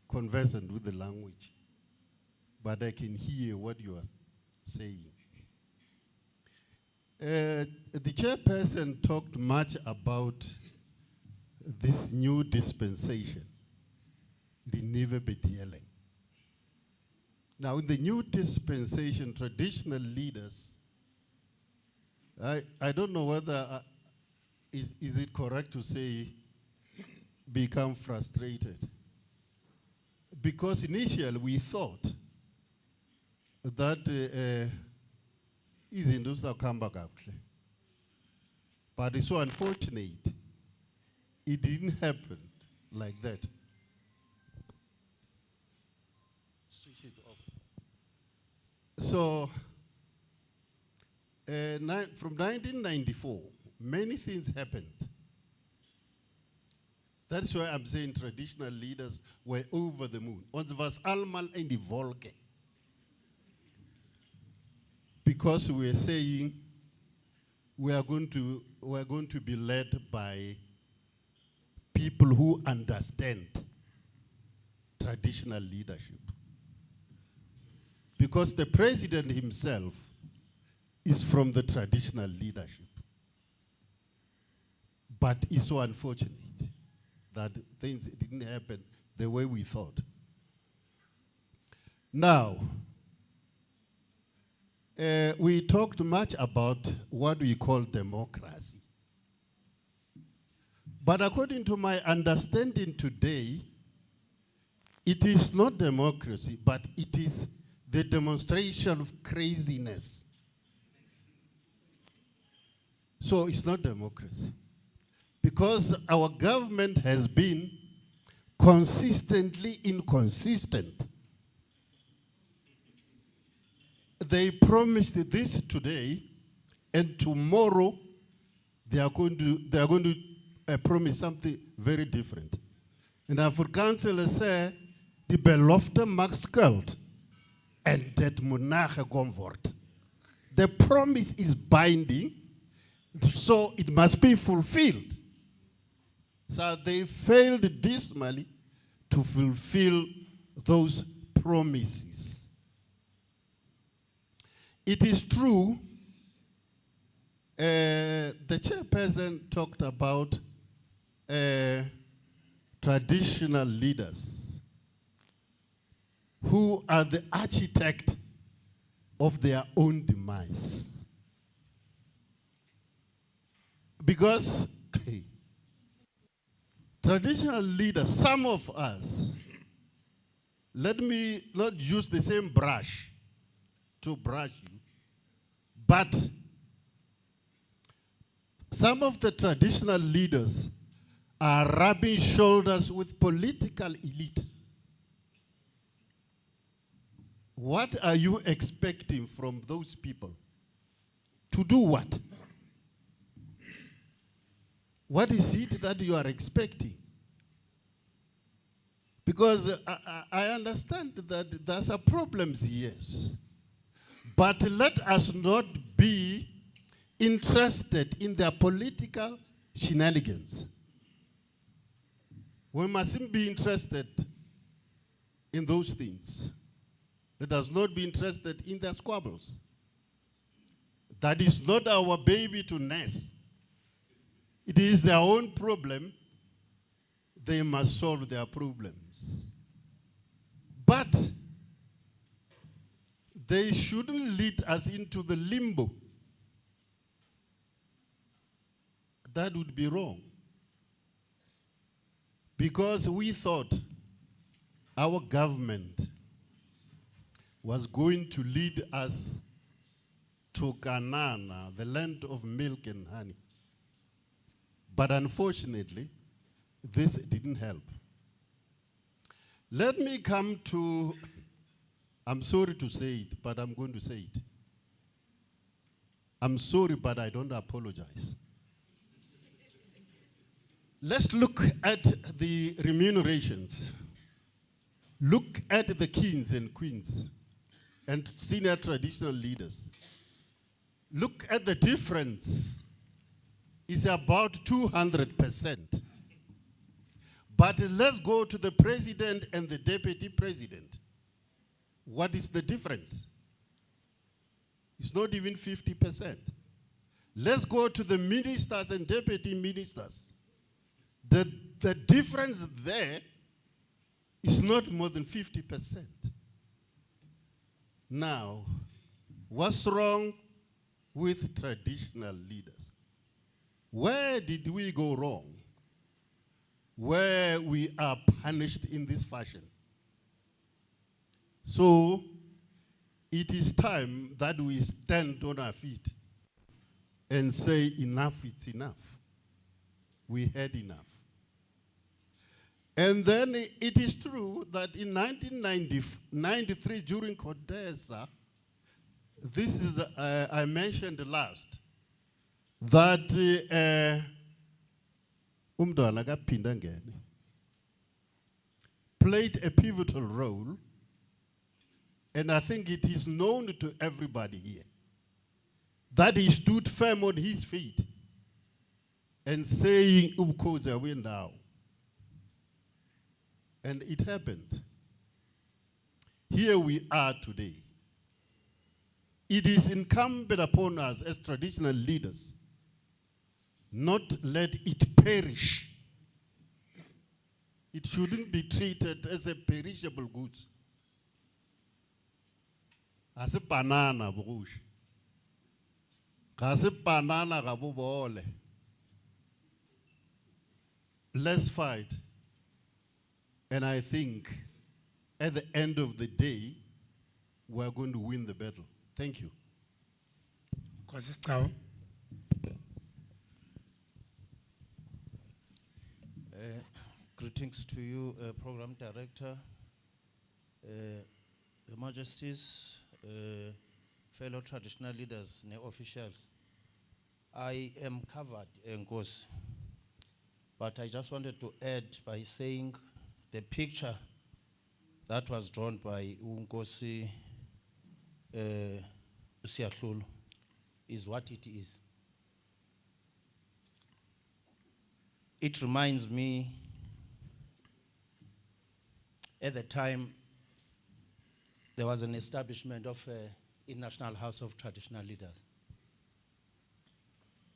conversant with the language, but I can hear what you are saying. The chairperson talked much about this new dispensation, the never be dealing. Now, in the new dispensation, traditional leaders, I don't know whether, is it correct to say, become frustrated? Because initially we thought that izinto zizawuhamba kakuhle. But it's so unfortunate, it didn't happen like that. Switch it off. So, from 1994, many things happened. That's why I'm saying traditional leaders were over the moon. Ons was allemaal in die wolke. Because we are saying we are going to be led by people who understand traditional leadership. Because the president himself is from the traditional leadership. But it's so unfortunate that things didn't happen the way we thought. Now, we talked much about what we call democracy. But according to my understanding today, it is not democracy, but it is the demonstration of craziness. So it's not democracy. Because our government has been consistently inconsistent. They promised this today, and tomorrow they are going to promise something very different. And Afrikaans say, die belofte mag skuld, and dat moet nagekom word. The promise is binding, so it must be fulfilled. So they failed dismally to fulfill those promises. It is true, the chairperson talked about traditional leaders who are the architect of their own demise. Because traditional leaders, some of us, let me not use the same brush to brush you, but some of the traditional leaders are rubbing shoulders with political elite. What are you expecting from those people? To do what? What is it that you are expecting? Because I understand that there's a problems, yes. But let us not be interested in their political shenanigans. We mustn't be interested in those things. Let us not be interested in their squabbles. That is not our baby to nurse. It is their own problem. They must solve their problems. But they shouldn't lead us into the limbo. That would be wrong. Because we thought our government was going to lead us to Canaan, the land of milk and honey. But unfortunately, this didn't help. Let me come to, I'm sorry to say it, but I'm going to say it. I'm sorry, but I don't apologize. Let's look at the remunerations. Look at the kings and queens and senior traditional leaders. Look at the difference. It's about 200%. But let's go to the president and the deputy president. What is the difference? It's not even 50%. Let's go to the ministers and deputy ministers. The difference there is not more than 50%. Now, what's wrong with traditional leaders? Where did we go wrong? Where we are punished in this fashion? So, it is time that we stand on our feet and say enough is enough. We had enough. And then it is true that in 1993, during Codessa, this is, I mentioned last, that played a pivotal role, and I think it is known to everybody here, that he stood firm on his feet and saying, Kgosi away now. And it happened. Here we are today. It is incumbent upon us as traditional leaders not let it perish. It shouldn't be treated as a perishable good. As a banana, as a banana, let's fight. And I think at the end of the day, we're going to win the battle. Thank you. Kgosi. Greetings to you, Program Director, Your Majesties, fellow traditional leaders and officials. I am covered in Kgosi, but I just wanted to add by saying the picture that was drawn by Kgosi Seatlholo is what it is. It reminds me, at the time, there was an establishment of a National House of Traditional Leaders,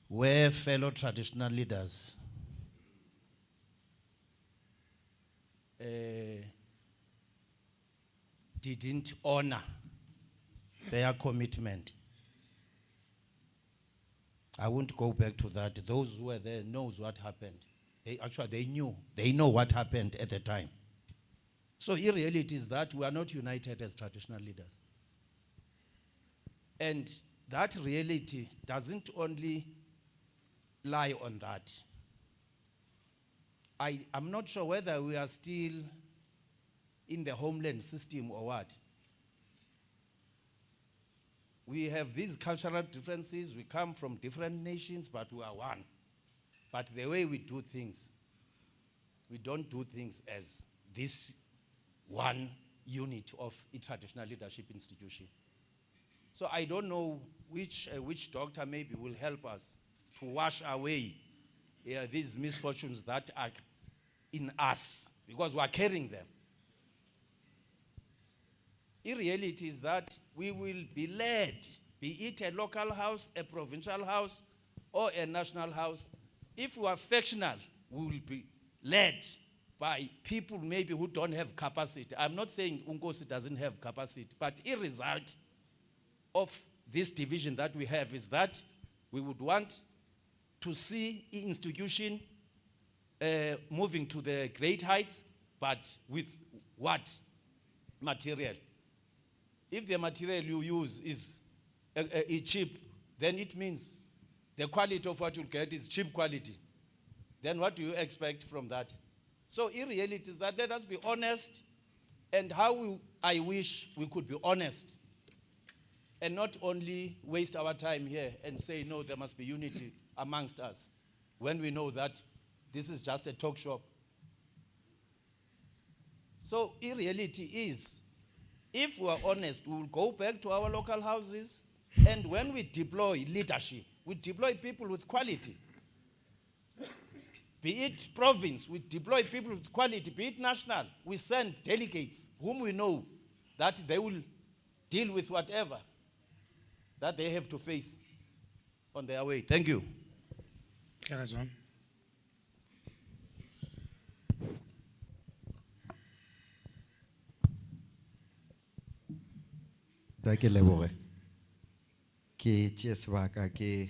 where fellow traditional leaders didn't honor their commitment. I won't go back to that. Those who were there knows what happened. They know what happened at the time. So in reality is that we are not united as traditional leaders. And that reality doesn't only lie on that. I'm not sure whether we are still in the homeland system or what. We have these cultural differences, we come from different nations, but we are one. But the way we do things, we don't do things as this one unit of a traditional leadership institution. So I don't know which doctor maybe will help us to wash away these misfortunes that are in us, because we are carrying them. In reality is that we will be led, be it a local house, a provincial house, or a national house. If we are factional, we will be led by people maybe who don't have capacity. I'm not saying Kgosi doesn't have capacity, but a result of this division that we have is that we would want to see the institution moving to the great heights, but with what material? If the material you use is cheap, then it means the quality of what you get is cheap quality. Then what do you expect from that? So in reality is that let us be honest, and I wish we could be honest and not only waste our time here and say, no, there must be unity amongst us, when we know that this is just a talk shop. So in reality is, if we are honest, we will go back to our local houses, and when we deploy leadership, we deploy people with quality. Be it province, we deploy people with quality. Be it national, we send delegates whom we know that they will deal with whatever that they have to face on their way. Thank you. Kgosi. Ke leboge ke tšea sebaka ke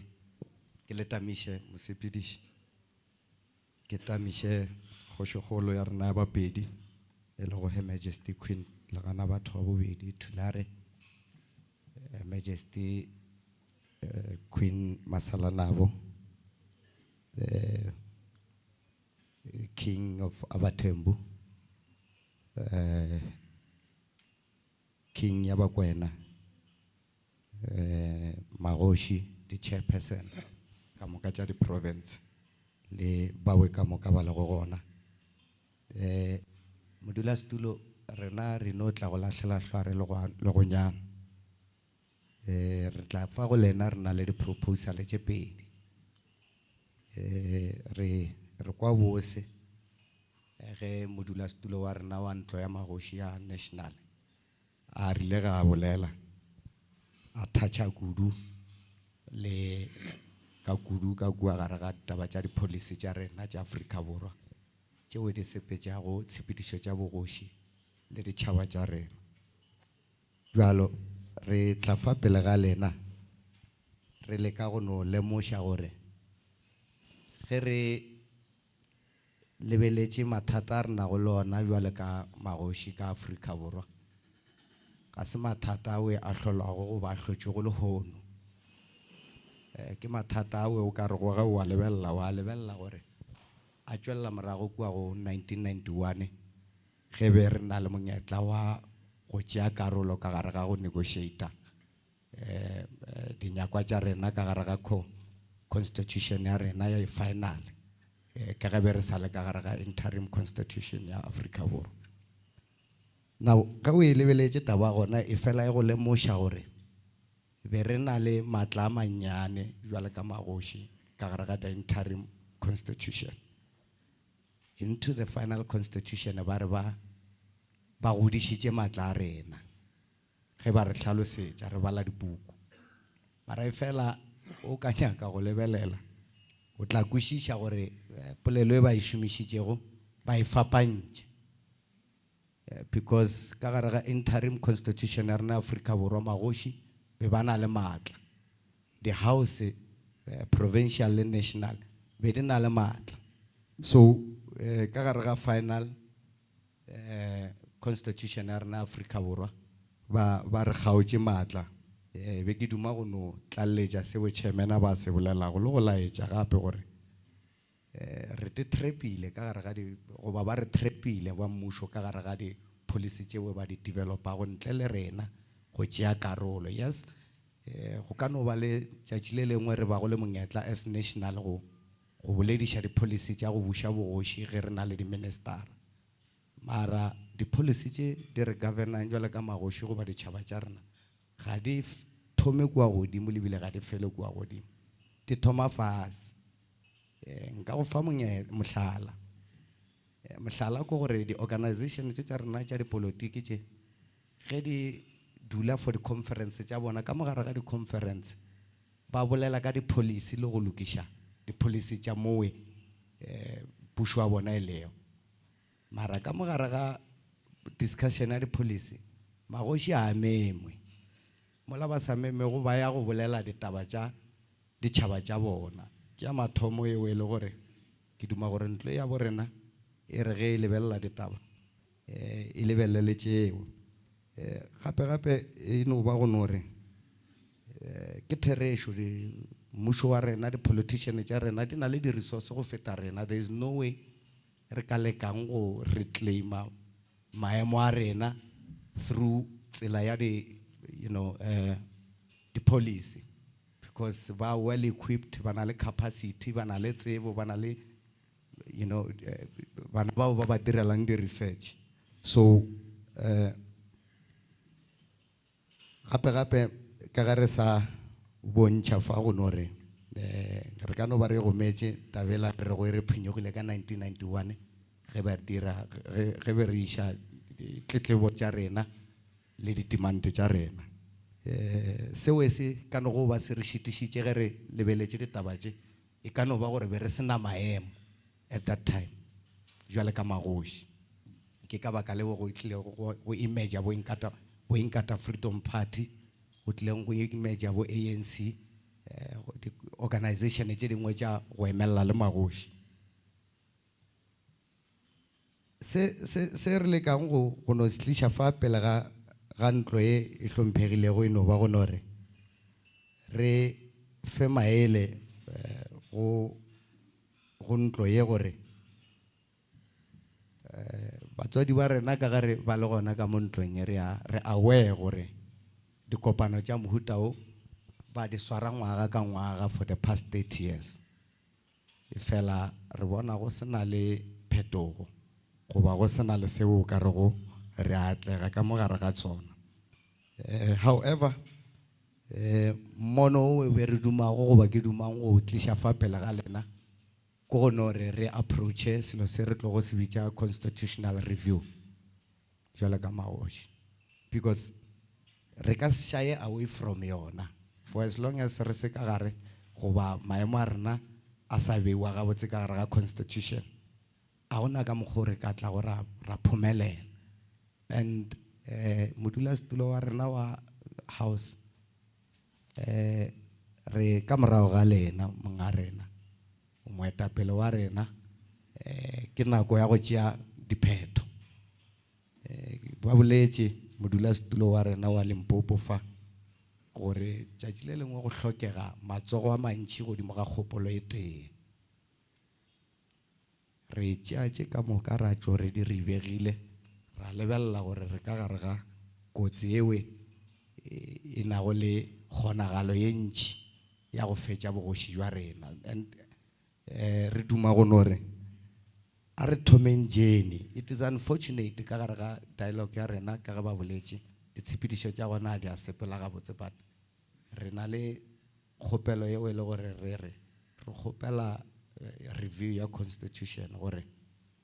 le tamiše mosepediši ke tamiše kgošikgolo ya rena ba pedi e le go Her Majesty Queen le gana batho ba bobedi Thulare Majesty Queen Masalanabo King of Abatembu King Yabakwena Kgosi, the Chairperson ka moka tša di-province le bawe ka moka ba le go gona modulasetulo rena re no tla go lahlela hlware le go nyana re tla fa go lena re na le di-proposal tše pedi re kwa bose ge modulasetulo wa rena wa ntlo ya Kgosi ya national a rile ga bolela a thatša kudu le ka kudu ka kua gare ga taba tša di-policy tša rena tša Afrika Borwa tšeo di sepetšago tshepedišo tša bogoši le ditšhaba tša rena. Bjalo re tla fa pele ga lena re leka go no lemoša gore ge re lebeletše mathata a rena go lona bjale ka Kgosi ka Afrika Borwa ga se mathata awe a hlolwago go ba hlotše go lehono ke mathata awe o ka re go ge wa lebelela gore a tšwelela morago kua go 1991 ge be re na le monyetla wa go tšea karolo ka gare ga go negotiata dinyakwa tša rena ka gare ga constitution ya rena ya final ka ge be re sa le ka gare ga interim constitution ya Afrika Borwa. Now ka o e lebeletše taba gona e fela e go lemoša gore be re na le maatla a mannyane jwale ka Kgosi ka gare ga the interim constitution into the final constitution ba re ba godišitše maatla a rena ge ba re hlalosetša re bala dipuku mara e fela o ka nyaka go lebelela o tla kwešiša gore polelo e ba e šomišitšego ba e fapantše because ka gare ga interim constitution ya rena Afrika Borwa magoši be ba na le maatla the house provincial le national be di na le maatla so ka gare ga final constitution ya rena Afrika Borwa ba re kgaotše maatla be ke duma go no tlalletša seo chairman ba se bolelago le go laetša gape gore re te trepile ka gare ga di goba ba re trepile ba mmušo ka gare ga di policy tšeo ba di developa go ntle le rena go tšea karolo yes go ka no ba le tšatši le lengwe re ba go le monyetla as national go bolediša di policy tša go buša bogoši ge re na le di minister mara di policy tše di re governang jwale ka magoši go ba ditšhaba tša rena ga di thome kwa godimo le bile ga di fele kwa godimo di thoma fase nka go fa mohlala mohlala ko gore di organization tša rena tša dipolotiki tše ge di dula for di conference tša bona ka mogare ga di conference ba bolela ka di policy le go lokiša di policy tša mowe pušo wa bona e leo mara ka mogare ga discussion ya di policy magoši a memwe mola ba sa meme go ba ya go bolela ditaba tša ditšhaba tša bona ke ya mathomo eo e le gore ke duma gore ntlo ya borena e re ge e lebelela ditaba e lebelele tšeo gape e no ba go no re ke theresho mmušo wa rena di politician tša rena di na le di resource go feta rena there is no way re ka lekang go reclaima maemo a rena through tsela ya di the policy because ba well equipped ba na le capacity ba na le tsebo ba na le bana bao ba direlang di research so gape ka gare sa bontšha fa go no re ka no ba re go metse tabela re go re phinyogile ka 1991 ge be re iša tletlebo tša rena le ditemante tša rena seo se ka no go ba se re šitišitše ge re lebeletše ditaba tše e ka no ba gore be re sena maemo at that time jwale ka magoši ke ka baka leo go itlile go image bo inkata Freedom Party go tlileng go image bo ANC di organization tše dingwe tša go emelela le magoši se re le kang go no tliša fa pele ga ntlo e hlomphegilego eno ba go no re fe maele go ntlo ye gore batswadi ba rena ka gare ba le gona ka mo ntlong re aware gore dikopano tša mohuta o ba di swara ngwaga ka ngwaga for the past 30 years e fela re bona go sena le phetogo goba go sena le seo ka rego re atlega ka mogare ga tsona however mono we re dumago goba ke dumang go tliša fa pele ga lena go no re approache selo se re tlo go se bitša constitutional review jwale ka magoši because re ka shy away from yona for as long as re se ka gare goba maemo a rena a sa beiwa gabotse ka gare ga constitution a gona ka mokgwa re ka tla go ra phumelela and modulasetulo wa rena wa house re ka morago ga lena monga rena moetapele wa rena ke nako ya go tšea dipheto ba boletše modulasetulo wa rena wa Limpopo fa gore tšatši le lengwe go hlokega matsogo a mantši godimo ga kgopolo e tee re tšeatše ka moka ra tšo re di rebegile ra lebelela gore re ka gare ga kotsi ewe e nago le kgonagalo ye ntši ya go fetša bogoši jwa rena and re duma go no re a re thomeng jene it is unfortunate ka gare ga dialogue ya rena ka ge ba boletše ditshepedišo tša gona di a sepela gabotse but re na le kgopelo yeo e le gore re kgopela review ya constitution gore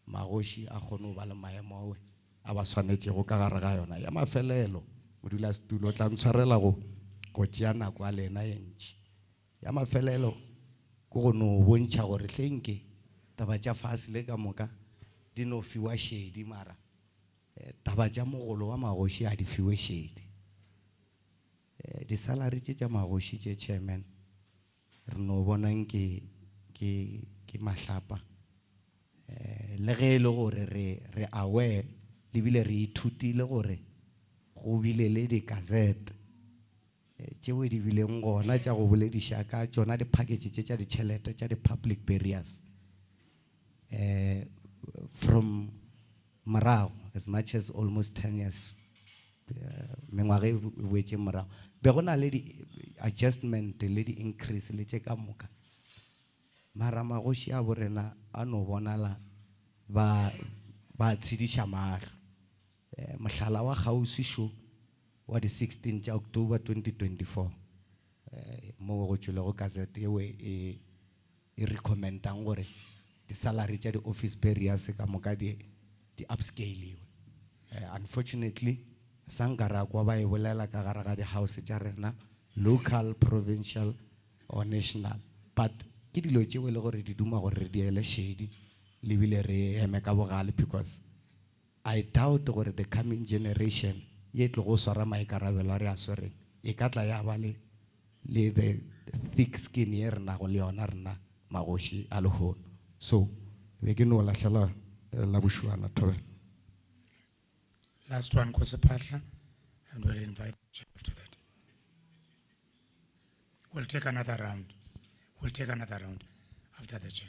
magoši a kgone ho ba le maemo ao a ba swanetšego ka gare ga yona ya mafelelo modulasetulo o tla ntshwarela go tšea nako a lena e ntši ya mafelelo ke go no bontšha gore hlenke taba tša fase le ka moka di no fiwa šedi mara taba tša mogolo wa magoši a di fiwe šedi di-salary tša magoši tše chairman re no bonang ke mahlapa le ge e le gore re aware le bile re ithutile gore go bile le di-gazette tšeo di bileng gona tša go bolediša ka tšona di-package tša ditšhelete tša di-public barriers from morago as much as almost 10 years mengwaga e boetše morago be go na le di-adjustment le di-increase le tše ka moka mara magoši a borena a no bonala ba tshediša maahlo mohlala wa Kgosi show wa di 16 tša October 2024 mo go tšwelego gazette eo e recommendang gore di-salary tša di-office barriers ka moka di upscale unfortunately sankara kwa ba e bolela ka gare ga di-house tša rena local, provincial or national but ke dilo tšeo le gore di duma gore re diele šedi le bile re eme ka bogale because I doubt gore the coming generation ye tlo go swara maikarabelo a re a swereng e ka tla ya ba le the thick skin ye re nago le yona rena magoši a lehono so be ke no lahlela la bošuana thobela. Last one, Kgosi Phahla, and we'll invite the chair after that. We'll take another round. We'll take another round after the chair.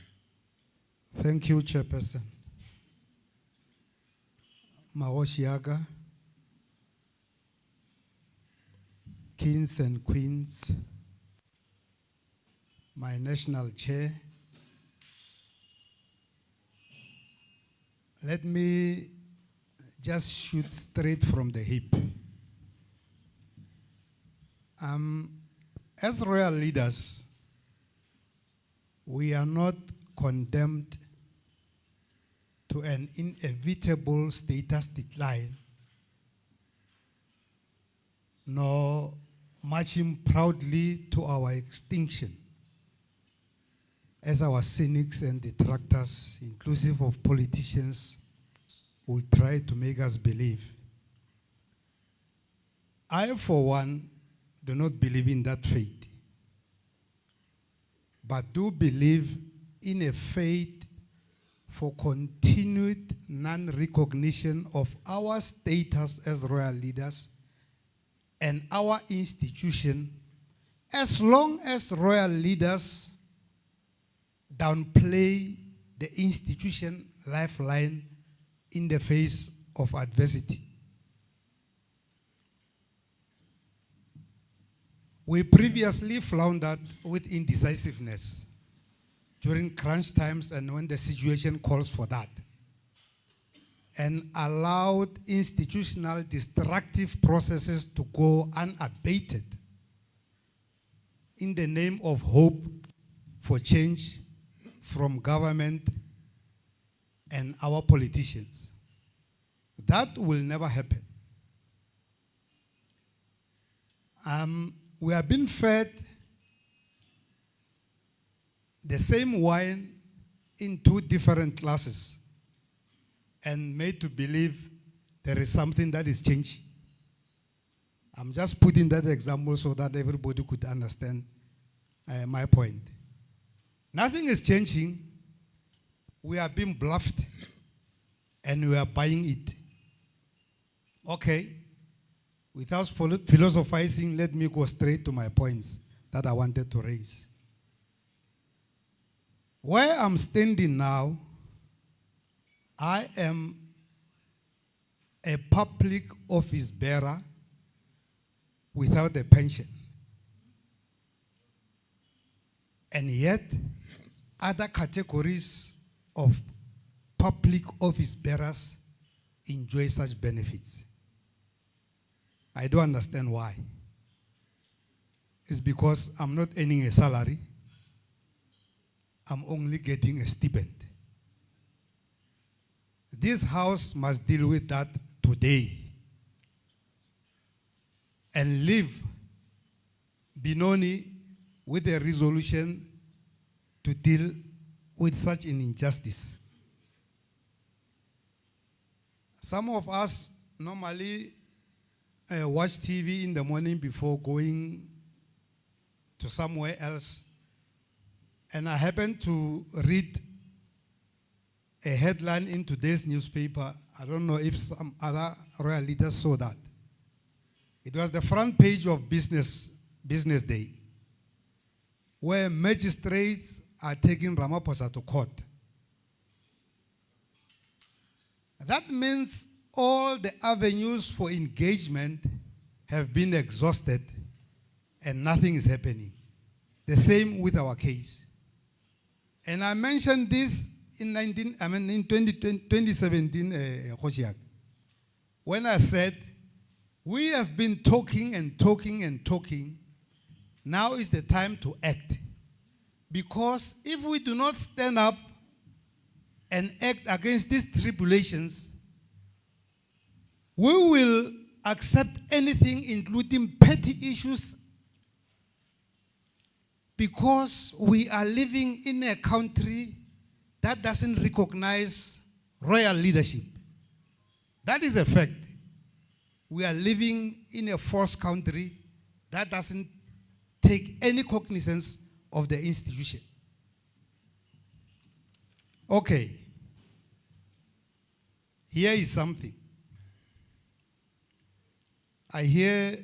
Thank you, Chairperson. Magoši yaga, kings and queens, my national chair, let me just shoot straight from the hip. As royal leaders, we are not condemned to an inevitable status decline, nor marching proudly to our extinction, as our cynics and detractors, inclusive of politicians, will try to make us believe. I, for one, do not believe in that fate, but do believe in a fate for continued non-recognition of our status as royal leaders and our institution, as long as royal leaders downplay the institution lifeline in the face of adversity. We previously floundered with indecisiveness during crunch times and when the situation calls for that, and allowed institutional destructive processes to go unabated in the name of hope for change from government and our politicians. That will never happen. We have been fed the same wine in two different classes and made to believe there is something that is changing. I'm just putting that example so that everybody could understand my point. Nothing is changing. We are being bluffed and we are buying it. Okay. Without philosophizing, let me go straight to my points that I wanted to raise. Where I'm standing now, I am a public office bearer without a pension. And yet, other categories of public office bearers enjoy such benefits. I don't understand why. It's because I'm not earning a salary. I'm only getting a stipend. this House must deal with that today and leave Benoni with a resolution to deal with such an injustice. Some of us normally watch TV in the morning before going to somewhere else, and I happened to read a headline in today's newspaper. I don't know if some other royal leaders saw that. It was the front page of Business Day, where magistrates are taking Ramaphosa to court. That means all the avenues for engagement have been exhausted and nothing is happening. The same with our case. And I mentioned this in 2017, Kgosi, when I said, we have been talking and talking and talking. Now is the time to act. Because if we do not stand up and act against these tribulations, we will accept anything, including petty issues, because we are living in a country that doesn't recognize royal leadership. That is a fact. We are living in a false country that doesn't take any cognizance of the institution. Okay. Here is something. I hear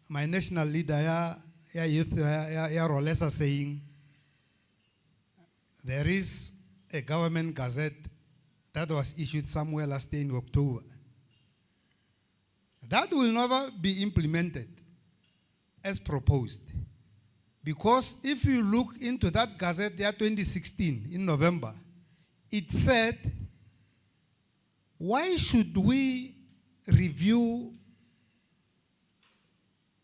my national leader, Rolesa, saying there is a government gazette that was issued somewhere last year in October. That will never be implemented as proposed. Because if you look into that gazette year 2016 in November, it said, why should we review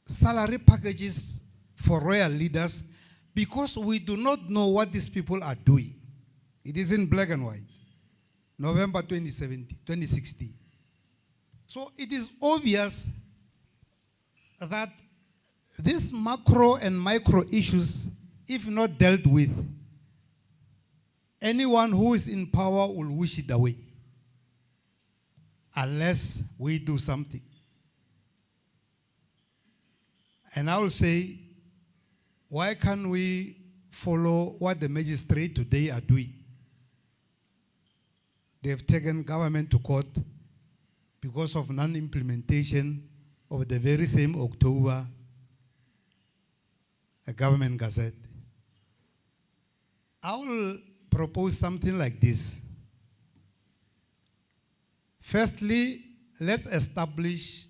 salary packages for royal leaders? Because we do not know what these people are doing. It is in black and white. November 2016. So it is obvious that these macro and micro issues, if not dealt with, anyone who is in power will wish it away unless we do something. And I will say, why can't we follow what the magistrates today are doing? They have taken government to court because of non-implementation of the very same October a government gazette. I will propose something like this. Firstly, let's establish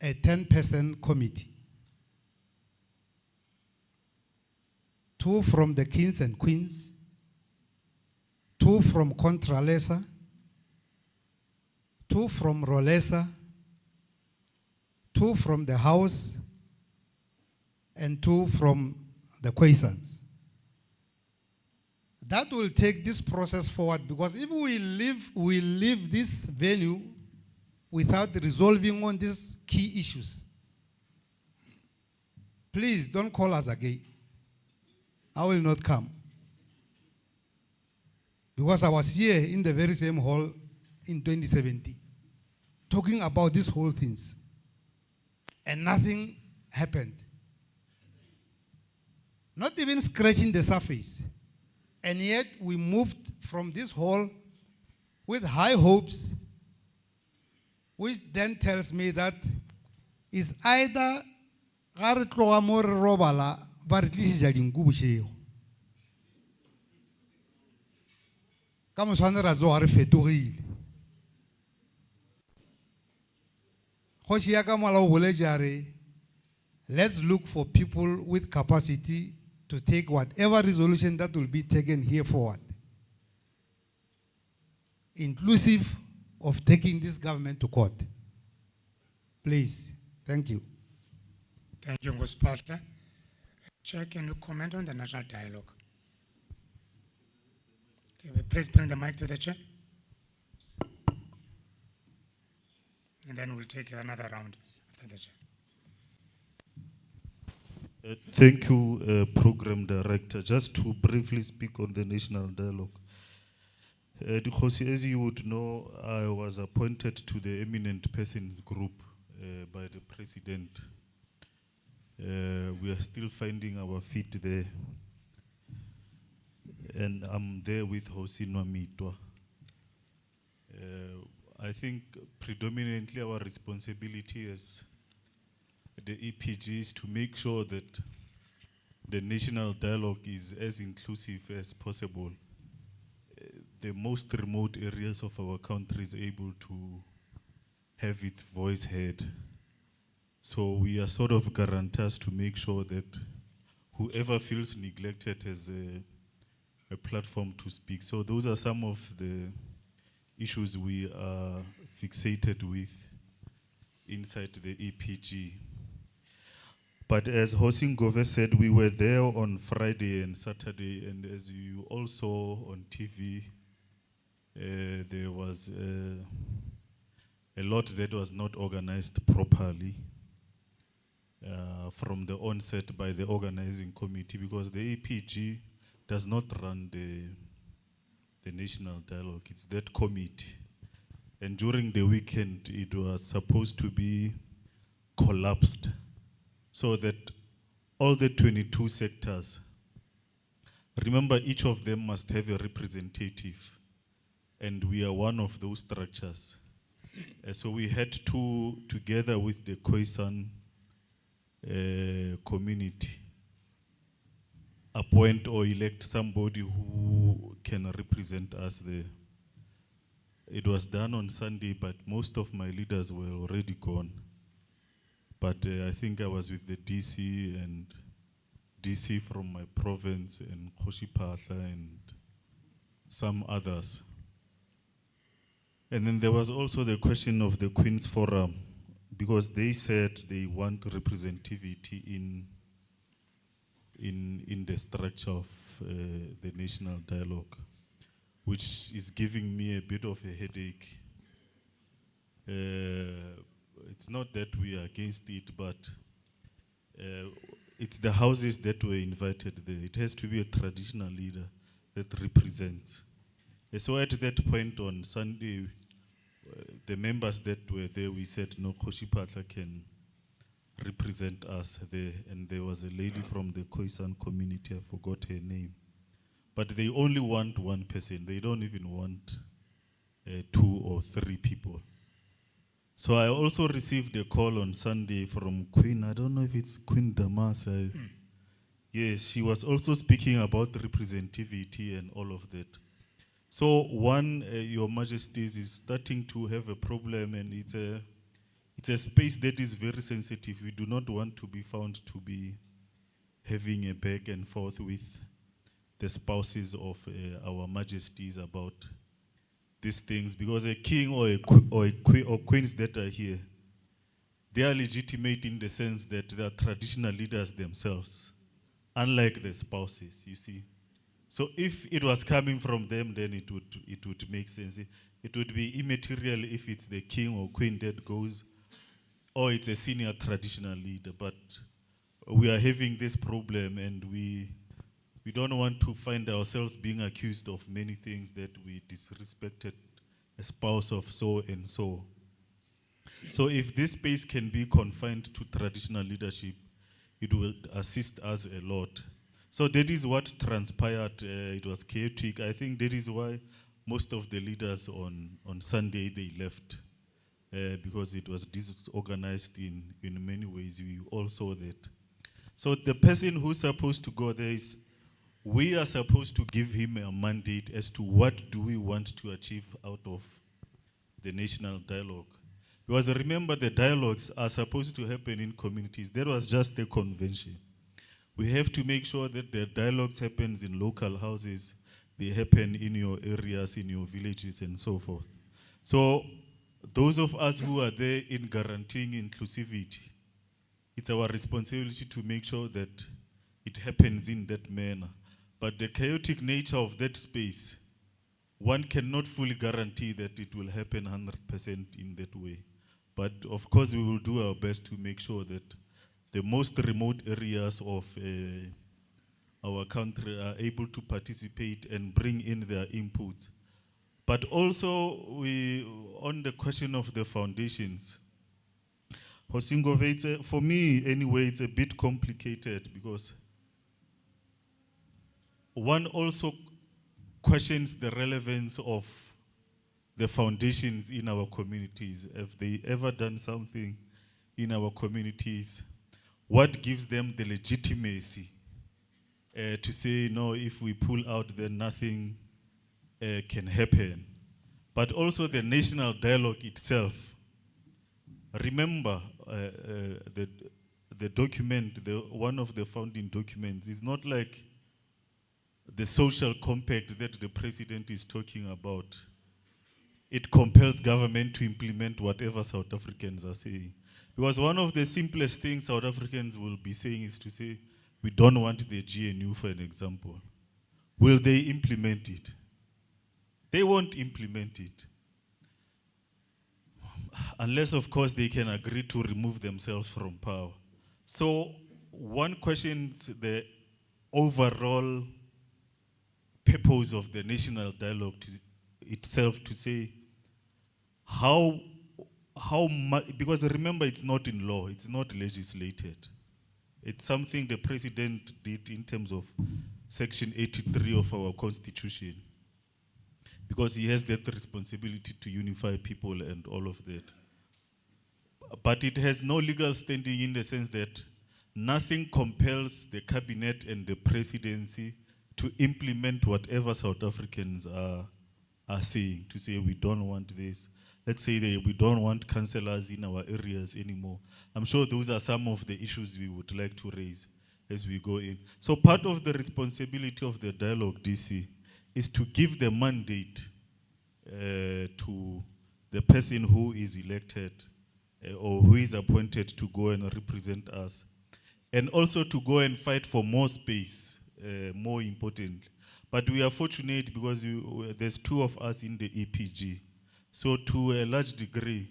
a 10-person committee. 2 from the kings and queens, 2 from Contralesa, 2 from Rolesa, 2 from the house, and 2 from the Khoi-Sans. That will take this process forward, because if we leave this venue without resolving on these key issues, please don't call us again. I will not come. Because I was here in the very same hall in 2017, talking about these whole things, and nothing happened. Not even scratching the surface. And yet we moved from this hall with high hopes, which then tells me that is either robala let's look for people with capacity to take whatever resolution that will be taken here forward, inclusive of taking this government to court. Please, thank you. Thank you, Mr. Pastor. Chair, can you comment on the national dialogue? Okay, please bring the mic to the chair. and then we'll take another round after the chair. Thank you, Program Director. Just to briefly speak on the national dialogue. Kgosi, as you would know, I was appointed to the eminent persons group by the President. We are still finding our feet there. And I'm there with Kgosi Nwamitwa. I think predominantly our responsibility as the EPG is to make sure that the national dialogue is as inclusive as possible. The most remote areas of our country is able to have its voice heard. So we are sort of guarantors to make sure that whoever feels neglected has a platform to speak. So those are some of the issues we are fixated with inside the EPG. But as Hosing Gove said, we were there on Friday and Saturday, and as you all saw on TV, there was a lot that was not organized properly from the onset by the organizing committee, because the EPG does not run the national dialogue. It's that committee. And during the weekend, it was supposed to be collapsed so that all the 22 sectors, remember each of them must have a representative, and we are one of those structures. So we had to, together with the Khoi-San community, appoint or elect somebody who can represent us there. It was done on Sunday, but most of my leaders were already gone. But I think I was with the DC and DC from my province and Kgosi Phahla and some others. And then there was also the question of the Queen's Forum, because they said they want representativity in the structure of the national dialogue, which is giving me a bit of a headache. It's not that we are against it, but it's the houses that were invited there. It has to be a traditional leader that represents. So at that point on Sunday, the members that were there, we said, no, Kgosi Phahla can represent us there. And there was a lady from the Khoisan community, I forgot her name. But they only want one person. They don't even want 2 or 3 people. So I also received a call on Sunday from Queen, I don't know if it's Queen Damasa. Yes, she was also speaking about representativity and all of that. So one, Your Majesties, is starting to have a problem, and it's a space that is very sensitive. We do not want to be found to be having a back and forth with the spouses of our Majesties about these things, because a king or queens that are here, they are legitimate in the sense that they are traditional leaders themselves, unlike the spouses, you see. So if it was coming from them, then it would make sense. It would be immaterial if it's the king or queen that goes, or it's a senior traditional leader. But we are having this problem, and we don't want to find ourselves being accused of many things that we disrespected a spouse of so and so. So if this space can be confined to traditional leadership, it will assist us a lot. So that is what transpired. It was chaotic. I think that is why most of the leaders on Sunday, they left, because it was disorganized in many ways. We all saw that. So the person who's supposed to go there is, we are supposed to give him a mandate as to what do we want to achieve out of the national dialogue. Because remember, the dialogues are supposed to happen in communities. That was just a convention. We have to make sure that the dialogues happens in local houses, they happen in your areas, in your villages, and so forth. So those of us who are there in guaranteeing inclusivity, it's our responsibility to make sure that it happens in that manner. But the chaotic nature of that space, one cannot fully guarantee that it will happen 100% in that way. But of course, we will do our best to make sure that the most remote areas of our country are able to participate and bring in their input. But also, on the question of the foundations, Hosingove, for me anyway, it's a bit complicated because one also questions the relevance of the foundations in our communities. Have they ever done something in our communities? What gives them the legitimacy to say, no, if we pull out, then nothing can happen? But also the national dialogue itself. Remember, the document, one of the founding documents, is not like the social compact that the president is talking about. It compels government to implement whatever South Africans are saying. Because one of the simplest things South Africans will be saying is to say, we don't want the GNU, for an example. Will they implement it? They won't implement it. Unless, of course, they can agree to remove themselves from power. So one questions the overall purpose of the national dialogue itself, to say how much, because remember, it's not in law, it's not legislated. It's something the president did in terms of Section 83 of our constitution, because he has that responsibility to unify people and all of that. But it has no legal standing in the sense that nothing compels the cabinet and the presidency to implement whatever South Africans are saying, to say we don't want this. Let's say we don't want councillors in our areas anymore. I'm sure those are some of the issues we would like to raise as we go in. So part of the responsibility of the dialogue, DC, is to give the mandate to the person who is elected or who is appointed to go and represent us, and also to go and fight for more space, more importantly. But we are fortunate because there's two of us in the EPG. So to a large degree,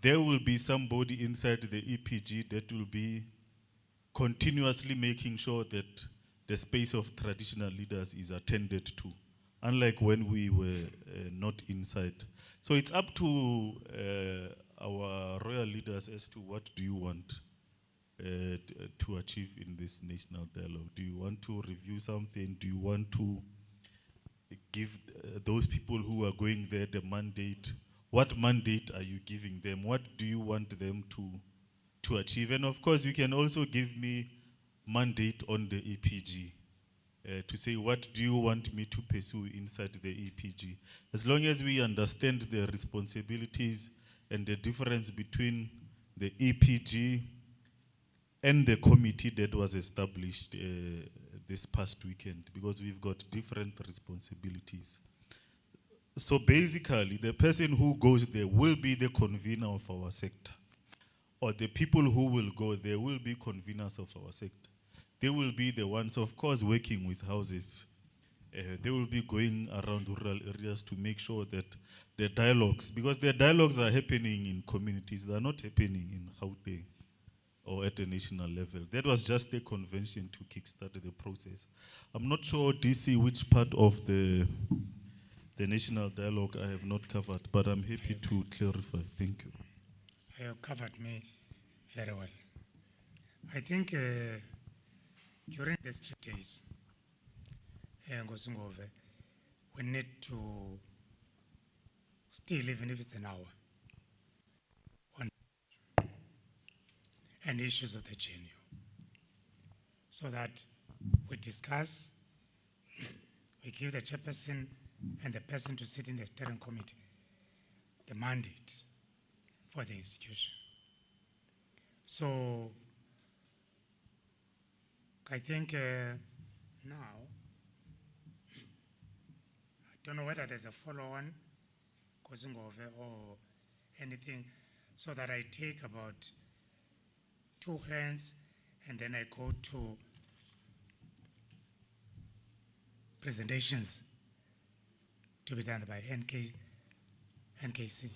there will be somebody inside the EPG that will be continuously making sure that the space of traditional leaders is attended to, unlike when we were not inside. So it's up to our royal leaders as to what do you want to achieve in this national dialogue. Do you want to review something? Do you want to give those people who are going there the mandate? What mandate are you giving them? What do you want them to achieve? And of course, you can also give me mandate on the EPG to say, what do you want me to pursue inside the EPG? As long as we understand the responsibilities and the difference between the EPG and the committee that was established this past weekend, because we've got different responsibilities. So basically, the person who goes there will be the convener of our sector, or the people who will go there will be conveners of our sector. They will be the ones, of course, working with houses. They will be going around rural areas to make sure that the dialogues, because the dialogues are happening in communities, they are not happening in Gauteng or at a national level. That was just a convention to kickstart the process. I'm not sure, DC, which part of the national dialogue I have not covered, but I'm happy to clarify. Thank you. You have covered me very well. I think during these 3 days, we need to still, even if it's an hour, on and issues of the GNU, so that we discuss, we give the chairperson and the person to sit in the steering committee the mandate for the institution. So I think now, I don't know whether there's a follow-on or anything, so that I take about 2 hands and then I go to presentations to be done by NKC,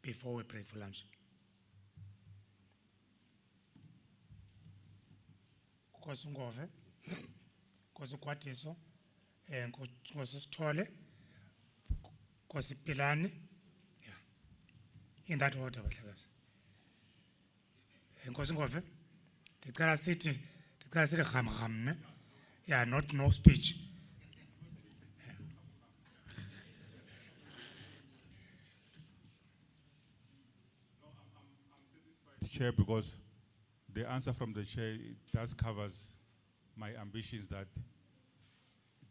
before we break for lunch. Kgosi Ngove, Kgosi Kwatiso, Kgosi Sithole, Kgosi Pilani. Yeah. In that order, bahlekazi. Kgosi Ngove, ndicela sithi ram ne? Yeah, not no speech. Chair, because the answer from the chair does covers my ambitions that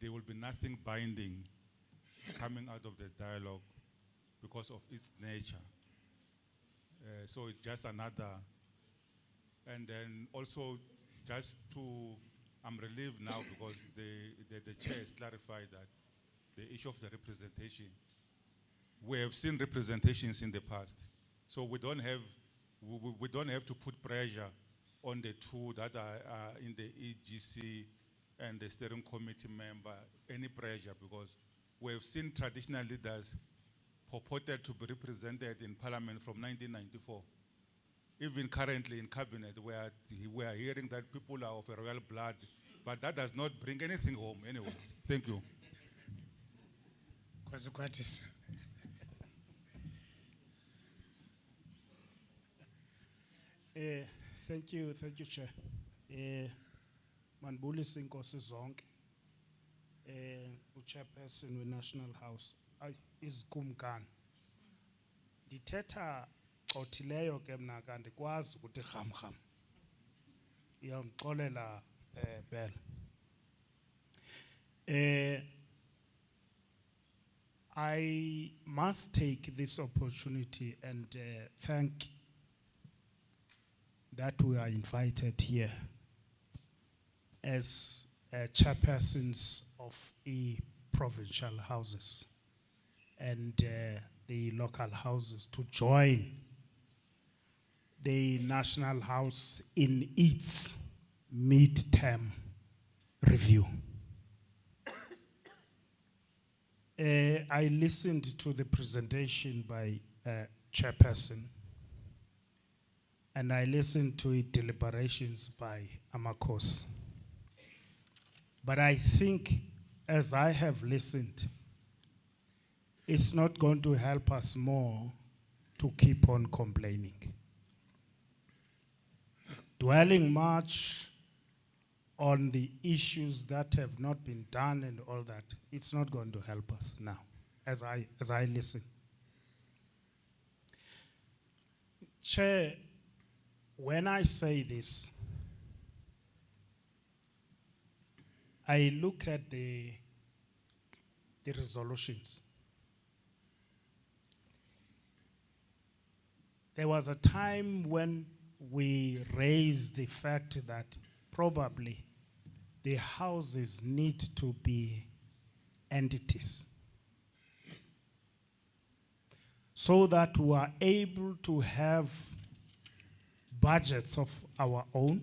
there will be nothing binding coming out of the dialogue because of its nature. So it's just another, and then also just to, I'm relieved now because the chair has clarified that the issue of the representation, we have seen representations in the past, so we don't have to put pressure on the two that are in the EGC and the steering committee member, any pressure, because we have seen traditional leaders purported to be represented in parliament from 1994. Even currently in cabinet, we are hearing that people are of a royal blood, but that does not bring anything home anyway. Thank you. Thank you, Chair. Manbulisi Nkosi zonke. Chairperson with National House is Kumkan. Dithetha xotileyo ke mna kanti kwazi ukuthi kham. Iyangixolela Bella. I must take this opportunity and thank that we are invited here as chairpersons of provincial houses and the local houses to join the National House in its mid-term review. I listened to the presentation by Chairperson, and I listened to it deliberations by Amakos. But I think, as I have listened, it's not going to help us more to keep on complaining. Dwelling much on the issues that have not been done and all that, it's not going to help us now, as I listen. Chair, when I say this, I look at the resolutions. There was a time when we raised the fact that probably the houses need to be entities so that we are able to have budgets of our own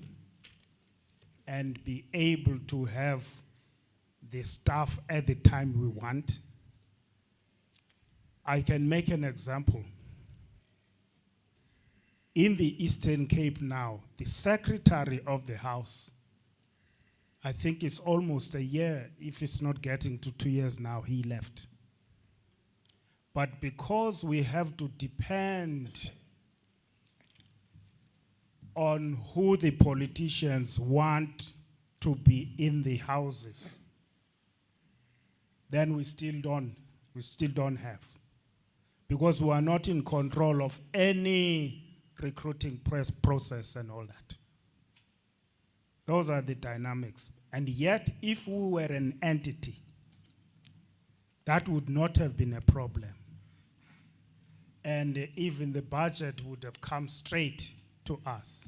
and be able to have the staff at the time we want. I can make an example. In the Eastern Cape now, the Secretary of the House, I think it's almost a year, if it's not getting to 2 years now, he left. But because we have to depend on who the politicians want to be in the houses, then we still don't have. Because we are not in control of any recruiting process and all that. Those are the dynamics. And yet, if we were an entity, that would not have been a problem. And even the budget would have come straight to us,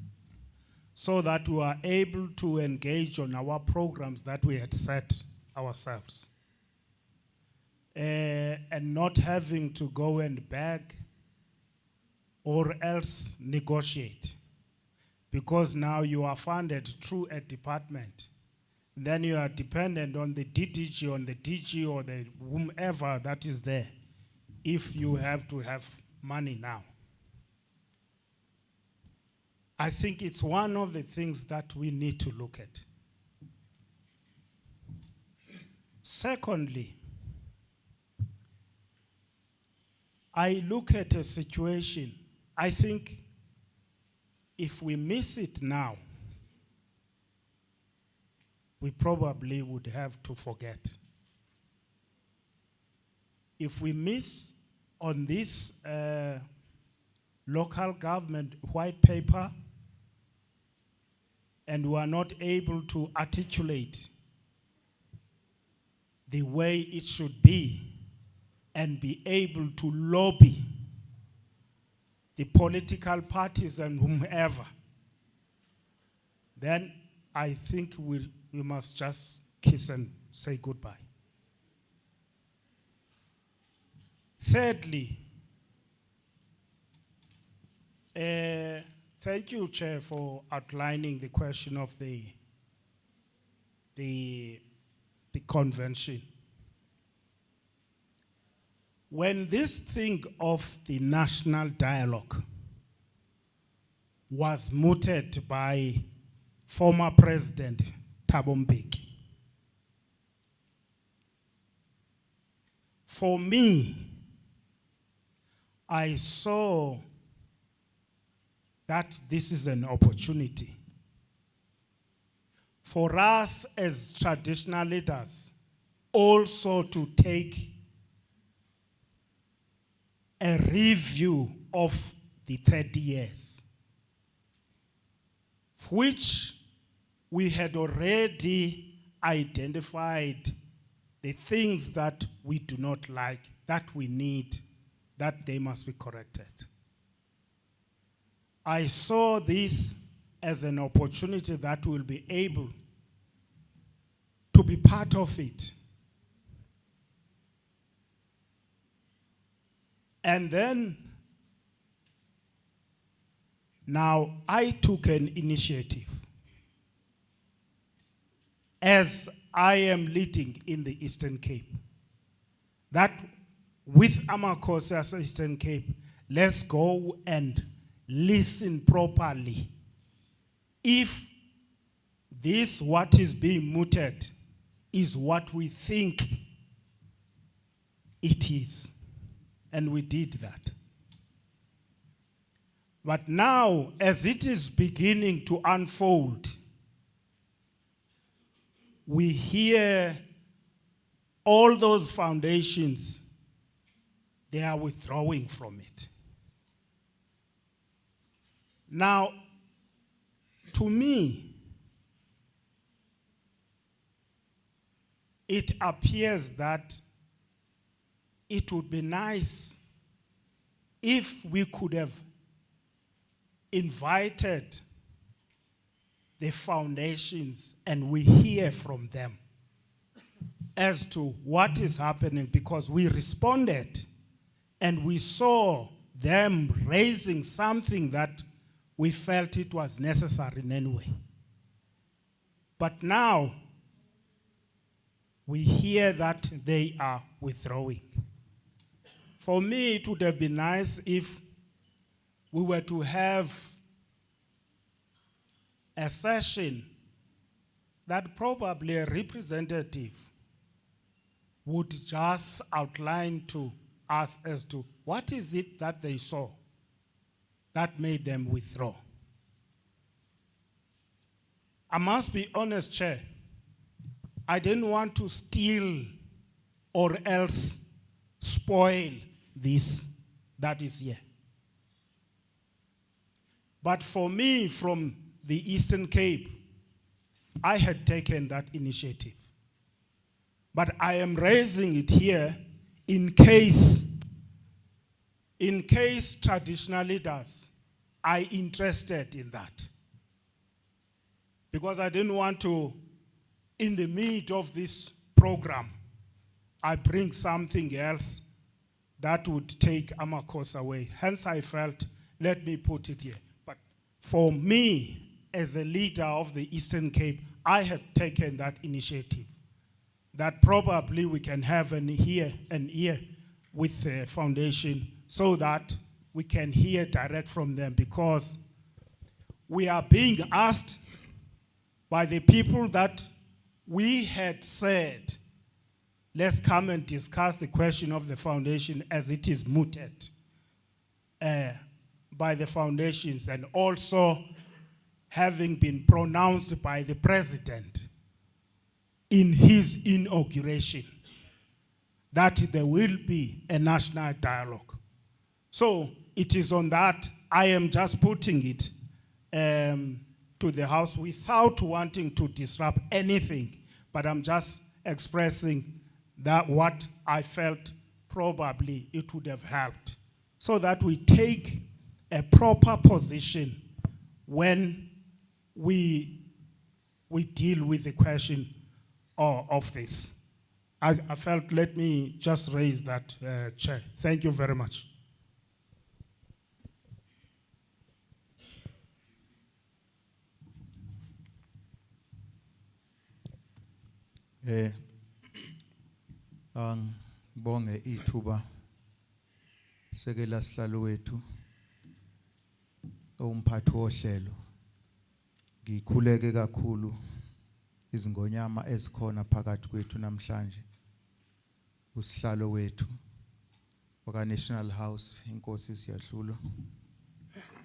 so that we are able to engage on our programs that we had set ourselves. And not having to go and beg or else negotiate. Because now you are funded through a department. Then you are dependent on the DDG, on the DG, or the whomever that is there, if you have to have money now. I think it's one of the things that we need to look at. Secondly, I look at a situation, I think if we miss it now, we probably would have to forget. If we miss on this local government white paper and we are not able to articulate the way it should be and be able to lobby the political parties and whomever, then I think we must just kiss and say goodbye. Thirdly, thank you, Chair, for outlining the question of the convention. When this thing of the national dialogue was mooted by former President Thabo, for me, I saw that this is an opportunity for us as traditional leaders also to take a review of the 30 years, which we had already identified the things that we do not like, that we need, that they must be corrected. I saw this as an opportunity that we'll be able to be part of it. And then, now I took an initiative as I am leading in the Eastern Cape, that with Amakhosi as Eastern Cape, let's go and listen properly. If this, what is being mooted, is what we think it is. And we did that. But now, as it is beginning to unfold, we hear all those foundations, they are withdrawing from it. Now, to me, it appears that it would be nice if we could have invited the foundations and we hear from them as to what is happening, because we responded and we saw them raising something that we felt it was necessary in any way. But now we hear that they are withdrawing. For me, it would have been nice if we were to have a session that probably a representative would just outline to us as to what is it that they saw that made them withdraw. I must be honest, Chair, I didn't want to steal or else spoil this that is here. But for me, from the Eastern Cape, I had taken that initiative. But I am raising it here in case traditional leaders are interested in that. Because I didn't want to, in the meat of this program, I bring something else that would take Amakhosi away. Hence I felt, let me put it here. But for me, as a leader of the Eastern Cape, I had taken that initiative. That probably we can have an ear with the foundation so that we can hear direct from them, because we are being asked by the people that we had said, let's come and discuss the question of the foundation as it is mooted by the foundations, and also having been pronounced by the president in his inauguration that there will be a national dialogue. So it is on that I am just putting it to the House without wanting to disrupt anything, but I'm just expressing that what I felt probably it would have helped, so that we take a proper position when we deal with the question of this. I felt, let me just raise that, Chair. Thank you very much. Bonge ithuba sekela sihlalo wethu umphathi wohlelo. Ngikhuleke kakhulu izingonyama ezikhona phakathi kwethu namhlanje. Usihlalo wethu waka National House inkosi Seatlholo,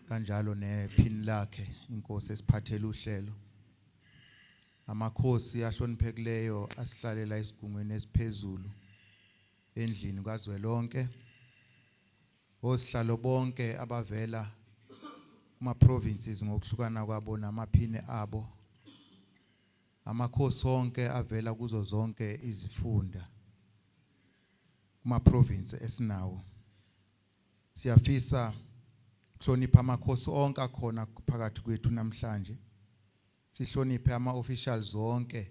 kanjalo nephini lakhe inkosi esiphathele uhlelo. Amakhosi ahloniphekileyo asihlalela isigungweni esiphezulu endlini kaZwelonke, osihlalo bonke abavela kuma provinces ngokuhlukana kwabo namaphini abo, amakhosi onke avela kuzo zonke izifunda kuma province esinawo. Siyafisa hlonipha amakhosi onke akhona phakathi kwethu namhlanje. Sihloniphe ama officials zonke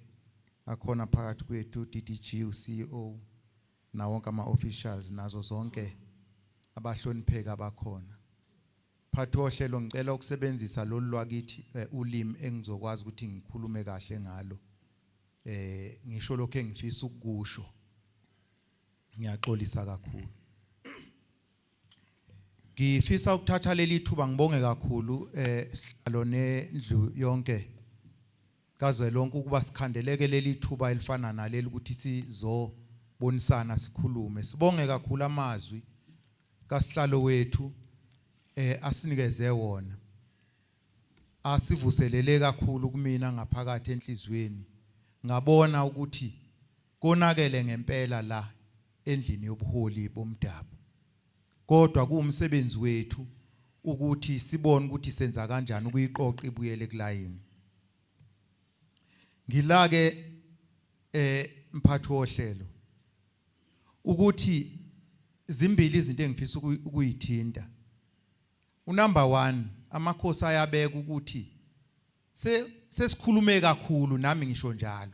akhona phakathi kwethu, DDG, uCEO na wonke ama officials nazo zonke abahlonipheka abakhona. Phathi wohlelo ngicela ukusebenzisa lolu lwakithi ulimi engizokwazi ukuthi ngikhulume kahle ngalo. Ngisho lokho engifisa ukukusho. Ngiyaxolisa kakhulu. Ngifisa ukuthatha leli thuba ngibonge kakhulu sihlalo nendlu yonke kaZwelonke ukuba sikhandeleke leli thuba elifana naleli ukuthi sizobonisana sikhulume. Sibonge kakhulu amazwi kaSihlalo wethu asinikeze wona. Asivuselele kakhulu kumina ngaphakathi enhlizweni. Ngabona ukuthi konakele ngempela la endlini yobuholi bomdabu. Kodwa kuumsebenzi wethu ukuthi sibone ukuthi senza kanjani ukuyiqoqa ibuyele kulayini. Ngilake mphathi wohlelo ukuthi zimbili izinto engifisa ukuyithinta. Number 1, amakhosi ayabeka ukuthi sesikhulume kakhulu, nami ngisho njalo.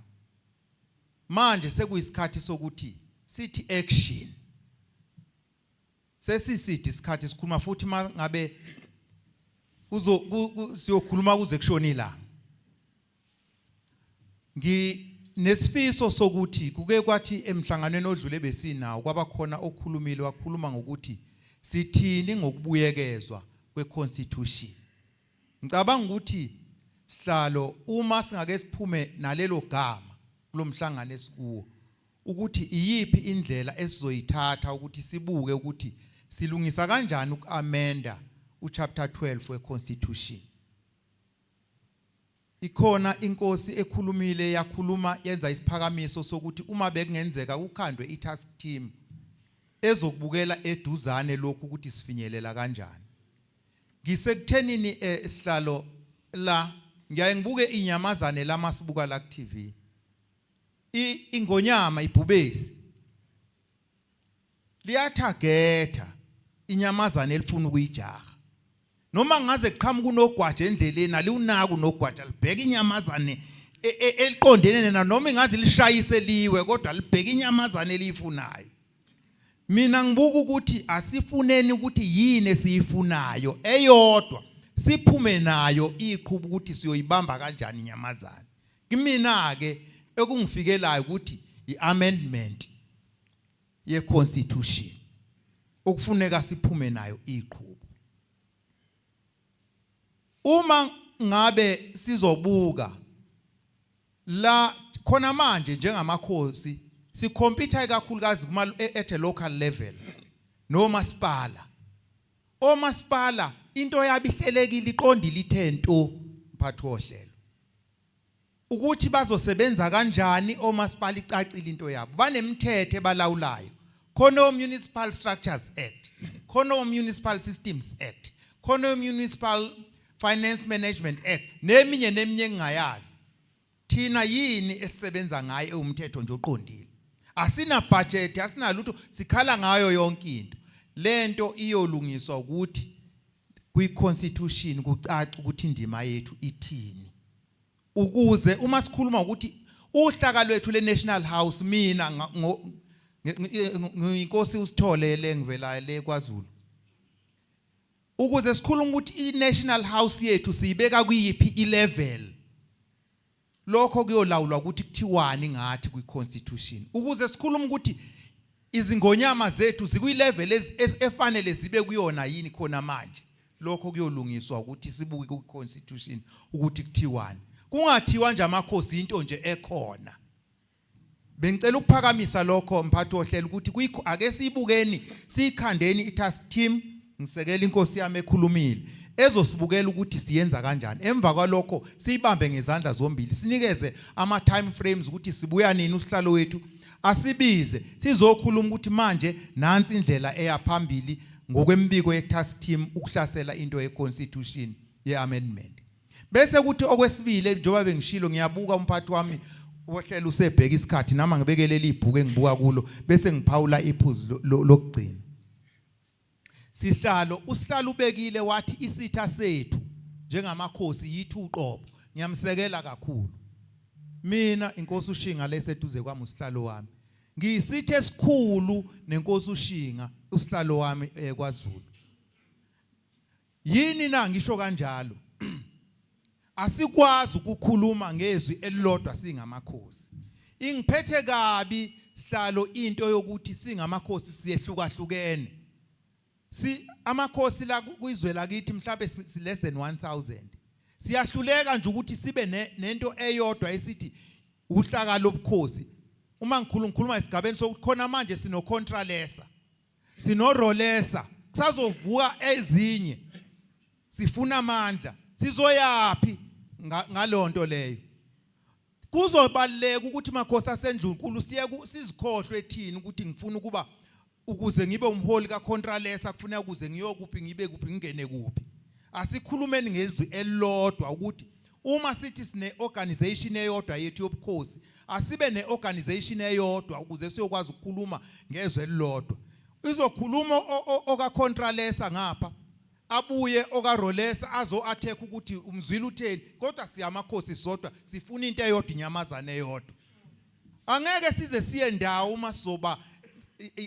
Manje sekuyisikhathi sokuthi sithi action. Sesisithi isikhathi sikhuluma futhi mangabe siyokhuluma kuze kushona ilanga. Nesifiso sokuthi kuke kwathi emhlanganweni odlule besinawo kwabakhona okukhulumile wakhuluma ngokuthi sithini ngokubuyekezwa kweconstitution. Ngicabanga ukuthi sihlalo uma singake siphume nalelo gama kulomhlangano esikuwo ukuthi iyipi indlela esizoyithatha ukuthi sibuke ukuthi silungisa kanjani ukuamenda uchapter 12 weconstitution. Ikhona inkosi ekhulumile yakhuluma yenza isiphakamiso sokuthi uma bekungenzeka ukhandwe itask team ezokubukela eduzane lokhu ukuthi sifinyelela kanjani. Ngisekuthenini sihlalo la ngiyaye ngibuke inyamazane lama sibuka la ku TV. Ingonyama ibhubesi liyathageta inyamazane elifuna ukuyijaha. Noma ngaze kuqhamuka unogwaja endleleni aliwunaka unogwaja libheka inyamazane eliqondene na noma ingazi lishayise liwe kodwa libheka inyamazane eliyifunayo. Mina ngibuka ukuthi asifuneni ukuthi yini esiyifunayo eyodwa siphume nayo iqhubu ukuthi siyoyibamba kanjani inyamazane. Kimina ke ekungifikelayo ukuthi iamendment yeconstitution okufuneka siphume nayo iqhubu. Uma ngabe sizobuka la khona manje njengamakhosi sikompyutha kakhulukazi at a local level no masipala omasipala into yabihlelekile iqondile ithento mphathi wohlelo ukuthi bazosebenza kanjani omasipala icacile into yabo banemthetho balawulayo khona Municipal Structures Act khona Municipal Systems Act khona Municipal Finance Management Act neminye engayazi thina yini esisebenza ngaye umthetho nje oqondile asina budget asina lutho sikhala ngayo yonke into lento iyolungiswa ukuthi kwi constitution kucaca ukuthi indima yethu ithini ukuze uma sikhuluma ukuthi uhlaka lwethu le National House mina ngiyinkosi uSithole lengivela le kwaZulu ukuze sikhuluma ukuthi iNational House yethu siyibeka kuyiphi ilevel lokho kuyolawulwa ukuthi kuthiwani ngathi kwi-constitution ukuze sikhuluma ukuthi izingonyama zethu zikuyilevel efanele zibe kuyona yini khona manje lokho kuyolungiswa ukuthi sibuke kwi-constitution ukuthi kuthiwani kungathiwa nje amakhosi into nje ekhona bengicela ukuphakamisa lokho mphathi wohlelo ukuthi ake siyibukeni sikhandeni i-task team ngisekela inkosi yami ekhulumile ezosibukela ukuthi siyenza kanjani emva kwalokho siyibambe ngezandla zombili sinikeze ama time frames ukuthi sibuya nini usihlalo wethu asibize sizokhuluma ukuthi manje nansi indlela eyaphambili ngokwembiko ye-task team ukuhlasela into ye-constitution ye-amendment bese kuthi okwesibili njengoba bengishilo ngiyabuka umphathi wami wohlelo usebheka isikhathi nama ngibekelele ibhuku engibuka kulo bese ngiphawula iphuzu lokugcina sihlalo usihlalo ubekile wathi isitha sethu njengamakhosi yithi uqobo ngiyamsekela kakhulu mina inkosi uShinga leseduze kwami usihlalo wami ngiyisithe esikhulu nenkosi uShinga usihlalo wami kwaZulu yini na ngisho kanjalo asikwazi ukukhuluma ngezwi elilodwa singamakhosi ingiphethe kabi sihlalo into yokuthi singamakhosi siyehlukahlukene amakhosi la kwizwe lakithi mhlawumbe si less than 1000 siyahluleka nje ukuthi sibe nento eyodwa esithi uhlaka lobukhosi uma ngikhuluma isigabeni sokuthi khona manje sino contralesa sino rolesa kusazovuka ezinye sifuna amandla sizoyapi ngalonto leyo kuzobaleka ukuthi makhosi asendlunkulu sizikhohlwe ethini ukuthi ngifuna ukuba ukuze ngibe umholi kaContralesa kufuneka ukuze ngiyokuphi ngibe kuphi ngingene kuphi asikhulumeni ngezwi elilodwa ukuthi uma sithi sine organization eyodwa yethu yobukhosi asibe neorganization eyodwa ukuze siyokwazi ukukhuluma ngezwi elilodwa izokhuluma okaContralesa ngapha abuye okaRolesa azo-attack ukuthi umzwili utheni kodwa siyamakhosi sodwa sifuna into eyodwa inyamazane eyodwa angeke size siye ndawo uma soba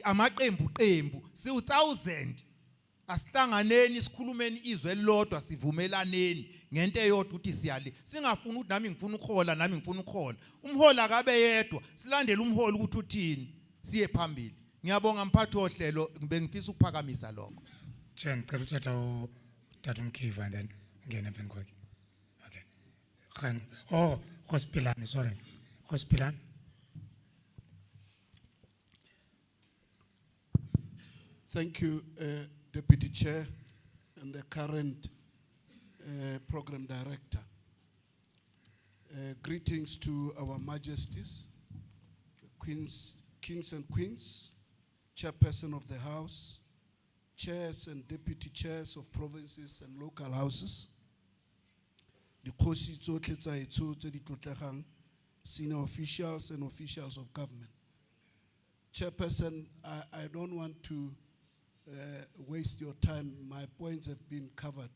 amaqembu si-1000 asihlanganeni sikhulumeni izwe elilodwa sivumelaneni ngento eyodwa ukuthi siyali singafuni ukuthi nami ngifuna ukhola nami ngifuna ukhola umholi akabe yedwa silandele umholi ukuthi uthini siye phambili ngiyabonga mphathi wohlelo bengifisa ukuphakamisa lokho Chen ngicela uthatha uthatha umkhiva and then ngene emveni kwakhe okay khan hospital sorry hospital Thank you, Deputy Chair and the current Program Director. Greetings to our Majesties, Kings and Queens, Chairperson of the House, Chairs and Deputy Chairs of provinces and local houses, the Kgosi tsotlhe tsa hetso tse di tlotlegang, senior officials and officials of government. Chairperson, I don't want to waste your time. My points have been covered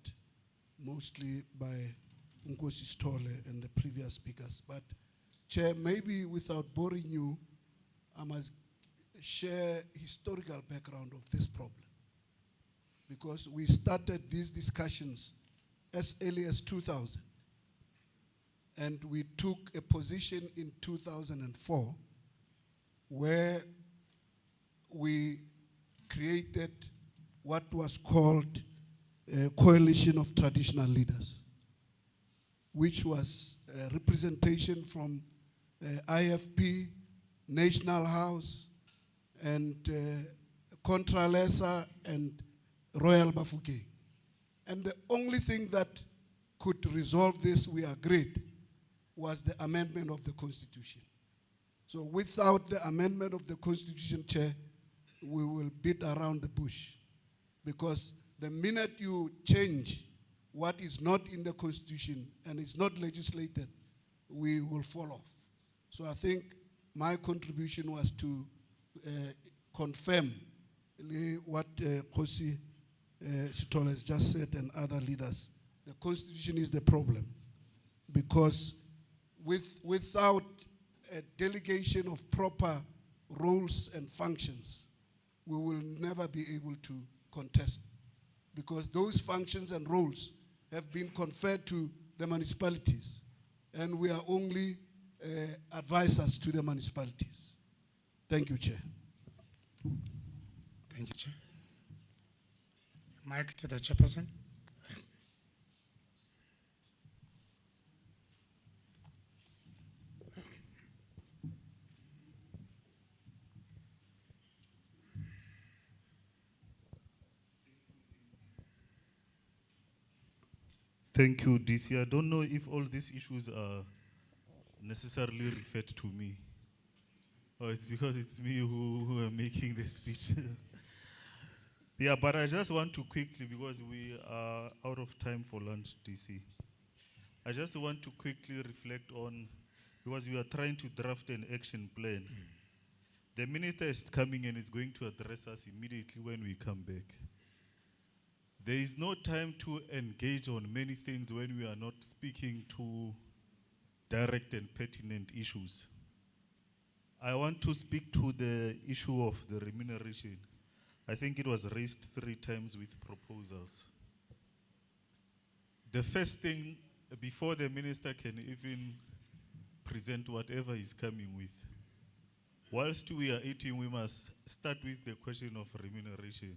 mostly by Nkosi Sithole and the previous speakers. But Chair, maybe without boring you, I must share historical background of this problem. Because we started these discussions as early as 2000. And we took a position in 2004 where we created what was called a coalition of traditional leaders. which was representation from IFP, National House, and Contralesa and Royal Bafokeng. And the only thing that could resolve this, we agreed, was the amendment of the Constitution. So without the amendment of the Constitution, Chair, we will beat around the bush. Because the minute you change what is not in the Constitution and is not legislated, we will fall off. So I think my contribution was to confirm what Kgosi Seatlholo has just said and other leaders. The Constitution is the problem, because without a delegation of proper roles and functions, we will never be able to contest, because those functions and roles have been conferred to the municipalities, and we are only advisors to the municipalities. Thank you, Chair. Thank you, Chair. Mic to the Chairperson. Thank you, DC. I don't know if all these issues are necessarily referred to me, or it's because it's me who am making the speech. Yeah, but I just want to quickly, because we are out of time for lunch, DC. I just want to quickly reflect on, because we are trying to draft an action plan. The minister is coming and is going to address us immediately when we come back. There is no time to engage on many things when we are not speaking to direct and pertinent issues. I want to speak to the issue of the remuneration. I think it was raised 3 times with proposals. The first thing, before the minister can even present whatever he's coming with, whilst we are eating, we must start with the question of remuneration.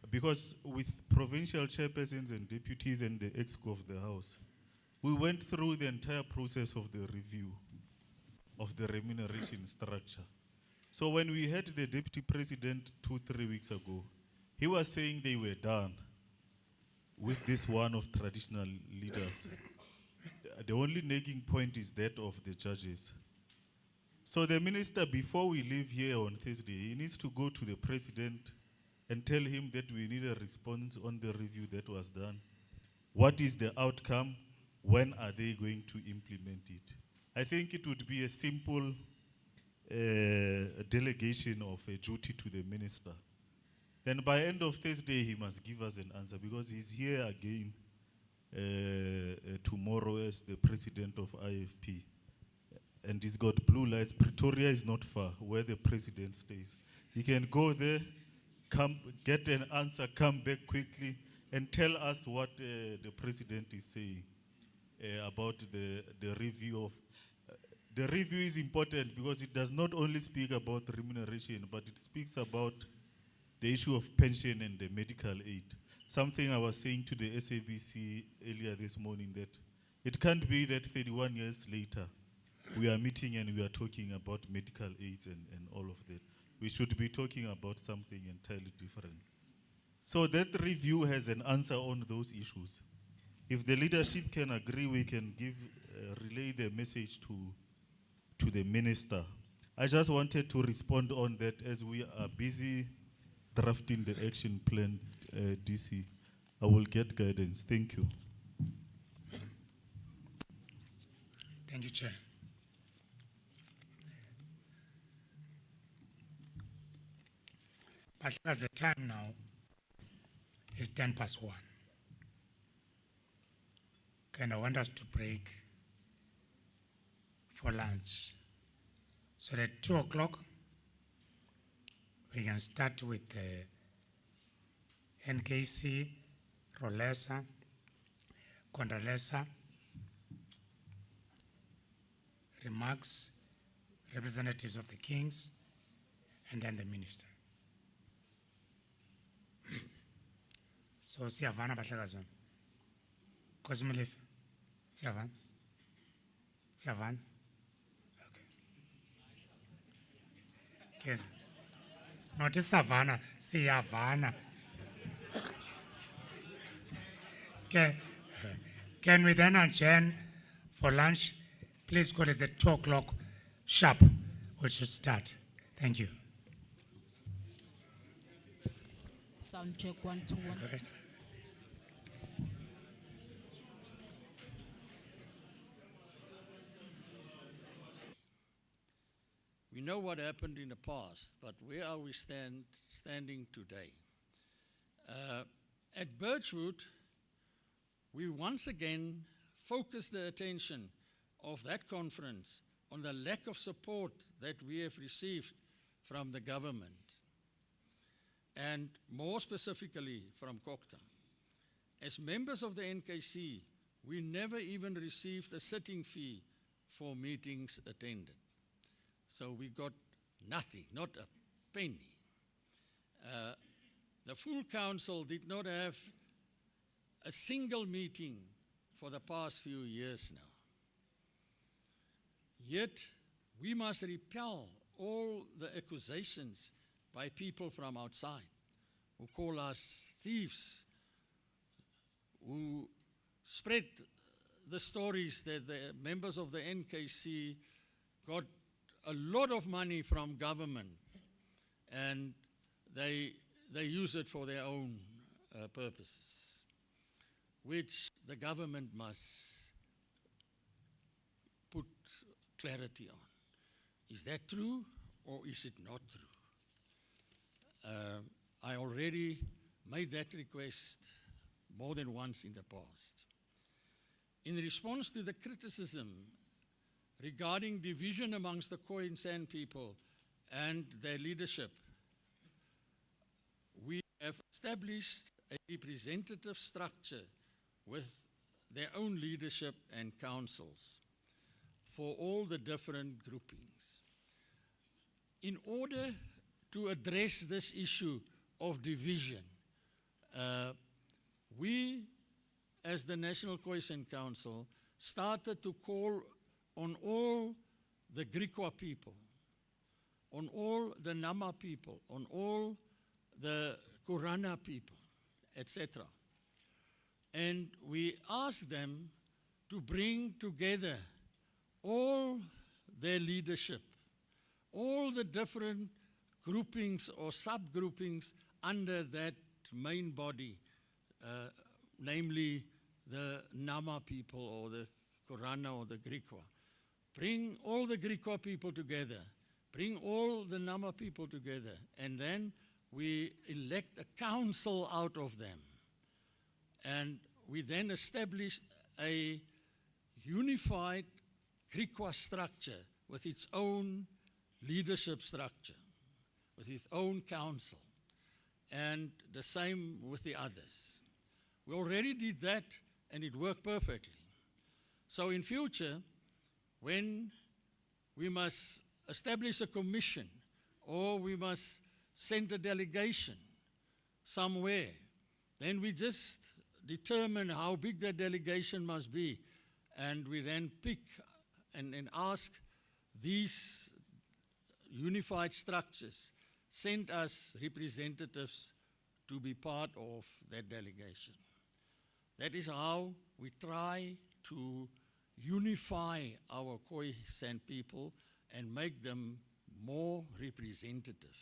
Because with provincial chairpersons and deputies and the exco of the House, we went through the entire process of the review of the remuneration structure. So when we had the deputy president 2-3 weeks ago, he was saying they were done with this one of traditional leaders. The only nagging point is that of the judges. So the minister, before we leave here on Thursday, he needs to go to the president and tell him that we need a response on the review that was done. What is the outcome? When are they going to implement it? I think it would be a simple delegation of a duty to the minister. Then by end of Thursday, he must give us an answer, because he's here again tomorrow as the president of IFP. And he's got blue lights. Pretoria is not far, where the president stays. He can go there, come get an answer, come back quickly, and tell us what the president is saying about the review of. The review is important because it does not only speak about remuneration, but it speaks about the issue of pension and the medical aid. Something I was saying to the SABC earlier this morning, that it can't be that 31 years later we are meeting and we are talking about medical aids and all of that. We should be talking about something entirely different. So that review has an answer on those issues. If the leadership can agree, we can relay the message to the minister. I just wanted to respond on that as we are busy drafting the action plan, DC. I will get guidance. Thank you. Thank you, Chair. But as the time now is 1:10. And I want us to break for lunch. So at 2 o'clock, we can start with the NKC, Rolesa, Condalesa, remarks, representatives of the kings, and then the minister. So siyavana bahlakazana. Kgosi Molefe. Siyavan? Siyavan? Okay. Not a savannah, Siyavana. Okay. Can we then adjourn for lunch? Please call us at 2 o'clock sharp. We should start. Thank you. Sound check 1 2 1. Okay. We know what happened in the past, but where are we standing today? At Birchwood, we once again focused the attention of that conference on the lack of support that we have received from the government, and more specifically from Kokta. As members of the NKC, we never even received a sitting fee for meetings attended. So we got nothing, not a penny. The full council did not have a single meeting for the past few years now. Yet, we must repel all the accusations by people from outside who call us thieves, who spread the stories that the members of the NKC got a lot of money from government and they use it for their own purposes, which the government must put clarity on. Is that true or is it not true? I already made that request more than once in the past. In response to the criticism regarding division amongst the Khoi-San people and their leadership, we have established a representative structure with their own leadership and councils for all the different groupings. In order to address this issue of division, we, as the National Koisan Council, started to call on all the Griqua people, on all the Nama people, on all the Kurana people, etc. And we asked them to bring together all their leadership, all the different groupings or subgroupings under that main body, namely the Nama people or the Kurana or the Griqua. Bring all the Griqua people together, bring all the Nama people together, and then we elect a council out of them. And we then established a unified Griqua structure with its own leadership structure, with its own council, and the same with the others. We already did that and it worked perfectly. So in future, when we must establish a commission or we must send a delegation somewhere, then we just determine how big that delegation must be, and we then pick and ask these unified structures, send us representatives to be part of that delegation. That is how we try to unify our Khoi-San people and make them more representative.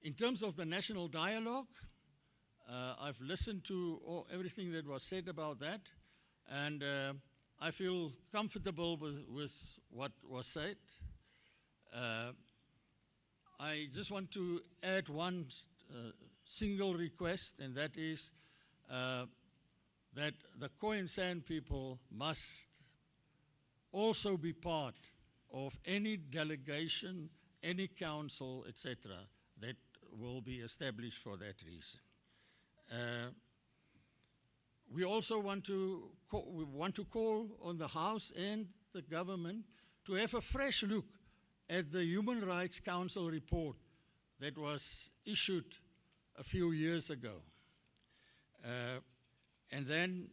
In terms of the national dialogue, I've listened to everything that was said about that, and I feel comfortable with what was said. I just want to add one single request, and that is that the Khoi-San people must also be part of any delegation, any council, etc., that will be established for that reason. We also want to call on the House and the government to have a fresh look at the Human Rights Council report that was issued a few years ago. And then,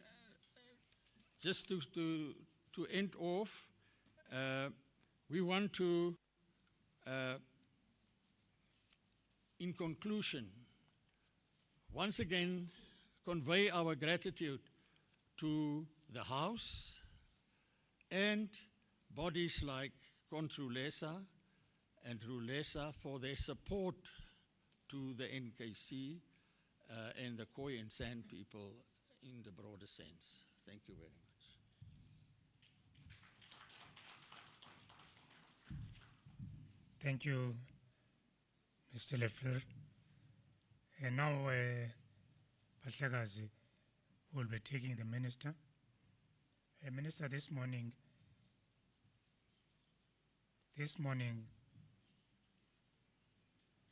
just to end off, we want to, in conclusion, once again convey our gratitude to the House and bodies like Controlesa and Rulesa for their support to the NKC and the Khoi and San people in the broader sense. Thank you very much. Thank you, Mr. Lefleur. And now, Pahlakazi will be taking the minister. Minister, this morning,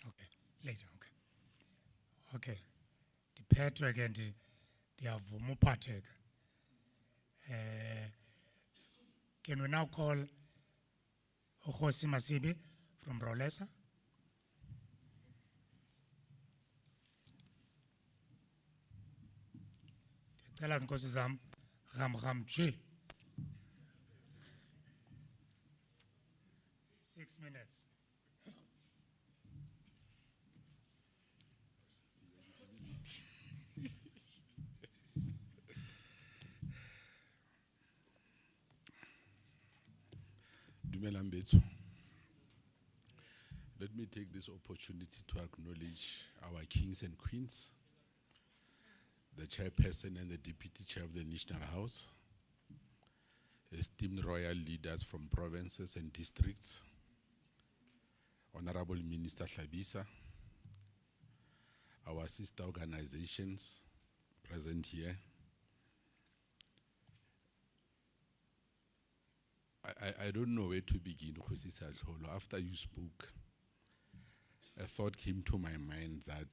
okay, later, okay. Okay, diphetwe again, ndiyavuma uphatheka. Can we now call Kgosi Masibi from Rolesa? Tell us, Nkosi zam, ram nje. 6 minutes. Dumelang bethu. Let me take this opportunity to acknowledge our kings and queens, the chairperson and the deputy chair of the National House, esteemed royal leaders from provinces and districts, Honorable Minister Thabisa, our sister organizations present here. I don't know where to begin, Kgosi Seatlholo. After you spoke, a thought came to my mind that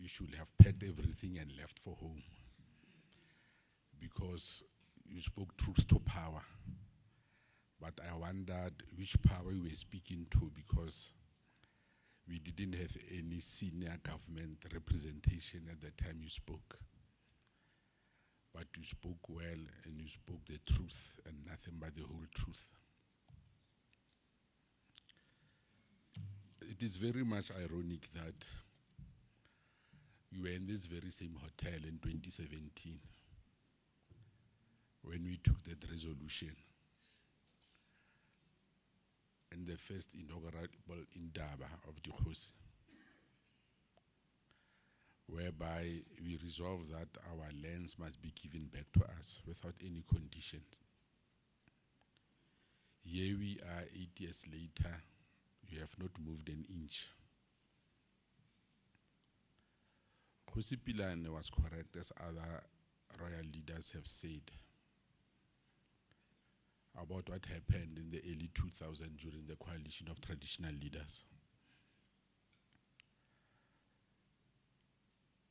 we should have packed everything and left for home, because you spoke truth to power. But I wondered which power we were speaking to, because we didn't have any senior government representation at the time you spoke. But you spoke well, and you spoke the truth and nothing but the whole truth. It is very much ironic that we were in this very same hotel in 2017 when we took that resolution, and the first inaugural Indaba of the Kgosi, whereby we resolved that our lands must be given back to us without any conditions. Here we are 8 years later, we have not moved an inch. Kgosi Pilane was correct, as other royal leaders have said, about what happened in the early 2000s during the coalition of traditional leaders.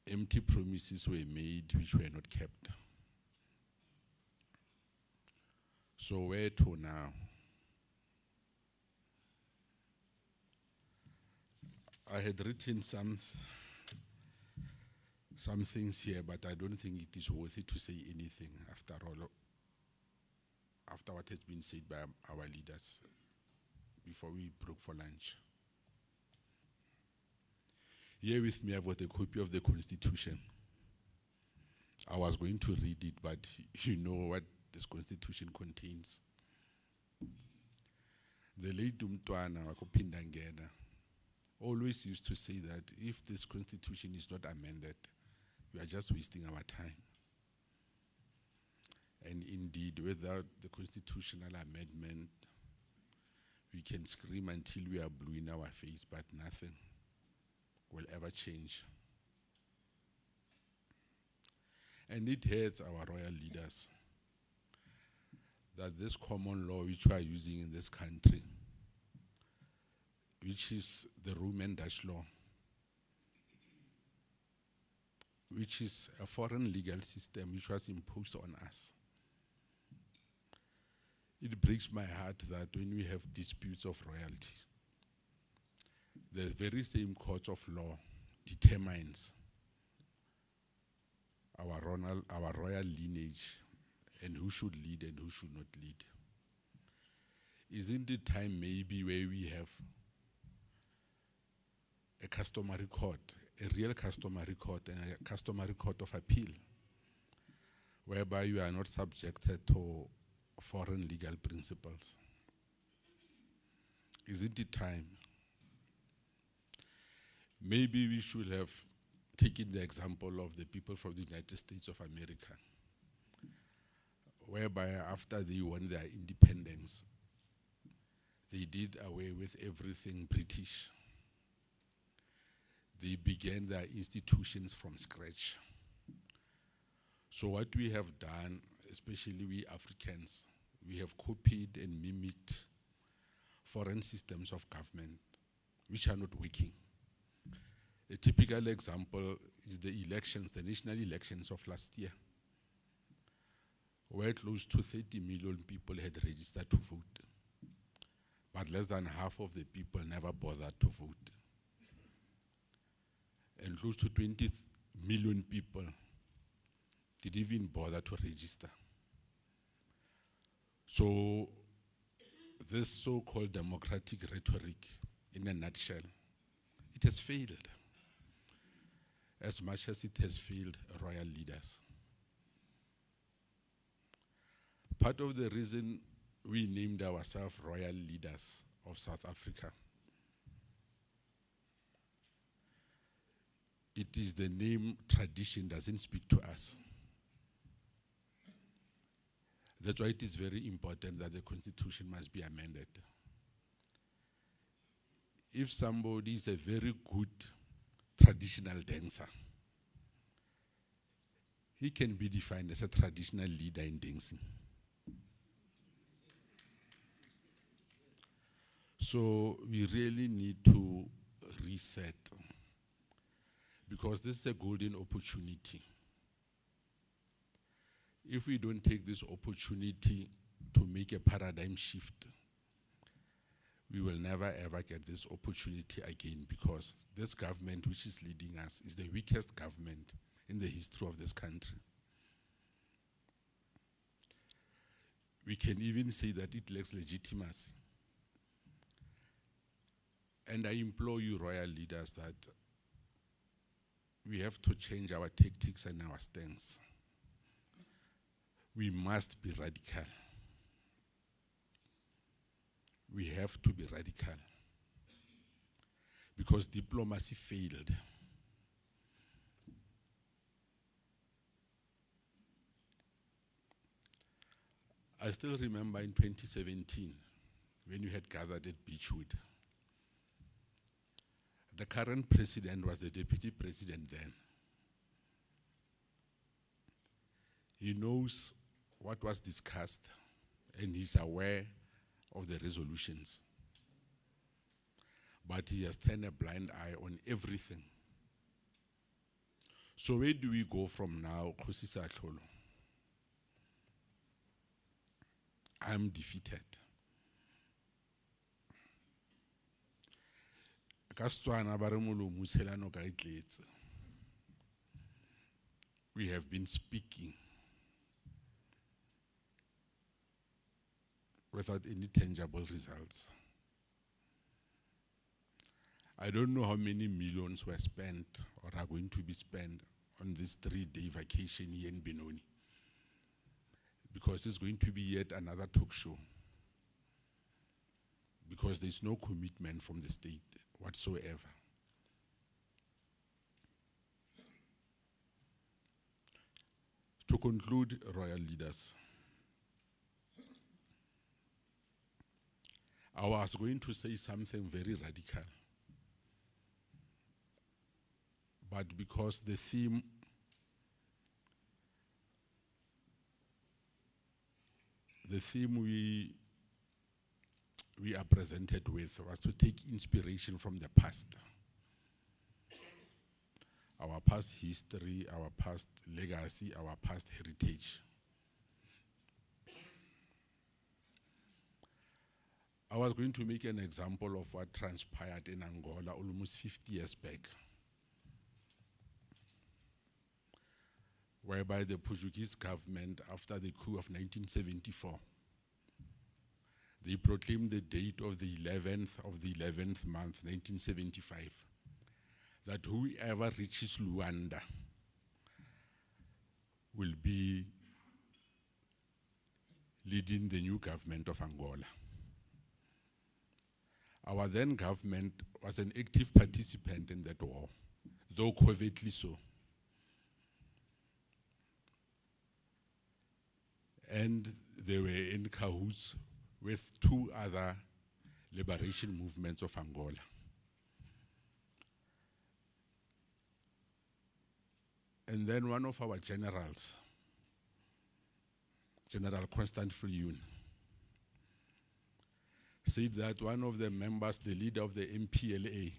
Empty promises were made which were not kept. So where to now? I had written some things here, but I don't think it is worth it to say anything after all, after what has been said by our leaders before we broke for lunch. Here with me, I've got a copy of the Constitution. I was going to read it, but you know what this Constitution contains. The late Umtwana Wakopindangena always used to say that if this Constitution is not amended, we are just wasting our time. And indeed, without the constitutional amendment, we can scream until we are blue in our face, but nothing will ever change. And it hurts our royal leaders that this common law which we are using in this country, which is the Roman Dutch law, which is a foreign legal system which was imposed on us. It breaks my heart that when we have disputes of royalty, the very same court of law determines our our royal lineage and who should lead and who should not lead. Isn't it time maybe where we have a customary court, a real customary court and a customary court of appeal, whereby you are not subjected to foreign legal principles? Isn't it time? Maybe we should have taken the example of the people from the United States of America, whereby after they won their independence, they did away with everything British. They began their institutions from scratch. So what we have done, especially we Africans, we have copied and mimicked foreign systems of government which are not working. A typical example is the elections, the national elections of last year, where close to 30 million people had registered to vote, but less than half of the people never bothered to vote. And close to 20 million people didn't even bother to register. So this so-called democratic rhetoric, in a nutshell, it has failed, as much as it has failed royal leaders. Part of the reason we named ourselves royal leaders of South Africa, it is the name tradition doesn't speak to us. That's why it is very important that the constitution must be amended. If somebody is a very good traditional dancer, he can be defined as a traditional leader in dancing. So we really need to reset, because this is a golden opportunity. If we don't take this opportunity to make a paradigm shift, we will never ever get this opportunity again, because this government which is leading us is the weakest government in the history of this country. We can even say that it lacks legitimacy. And I implore you, royal leaders, that we have to change our tactics and our stance. We must be radical. We have to be radical, because diplomacy failed. I still remember in 2017, when we had gathered at Beechwood, the current president was the deputy president then. He knows what was discussed and he's aware of the resolutions. But he has turned a blind eye on everything. So where do we go from now, Kgosi Seatlholo? I'm defeated. We have been speaking without any tangible results. I don't know how many millions were spent or are going to be spent on this 3-day vacation here in Benoni, because it's going to be yet another talk show, because there's no commitment from the state whatsoever. To conclude, royal leaders, I was going to say something very radical, but because the theme we are presented with was to take inspiration from the past. Our past history, our past legacy, our past heritage. I was going to make an example of what transpired in Angola almost 50 years back, whereby the Portuguese government, after the coup of 1974, they proclaimed the date of the 11th month, 1975, that whoever reaches Luanda will be leading the new government of Angola. Our then government was an active participant in that war, though covertly so. And they were in cahoots with two other liberation movements of Angola. And then one of our generals, General Constant Viljoen, said that one of the members, the leader of the MPLA,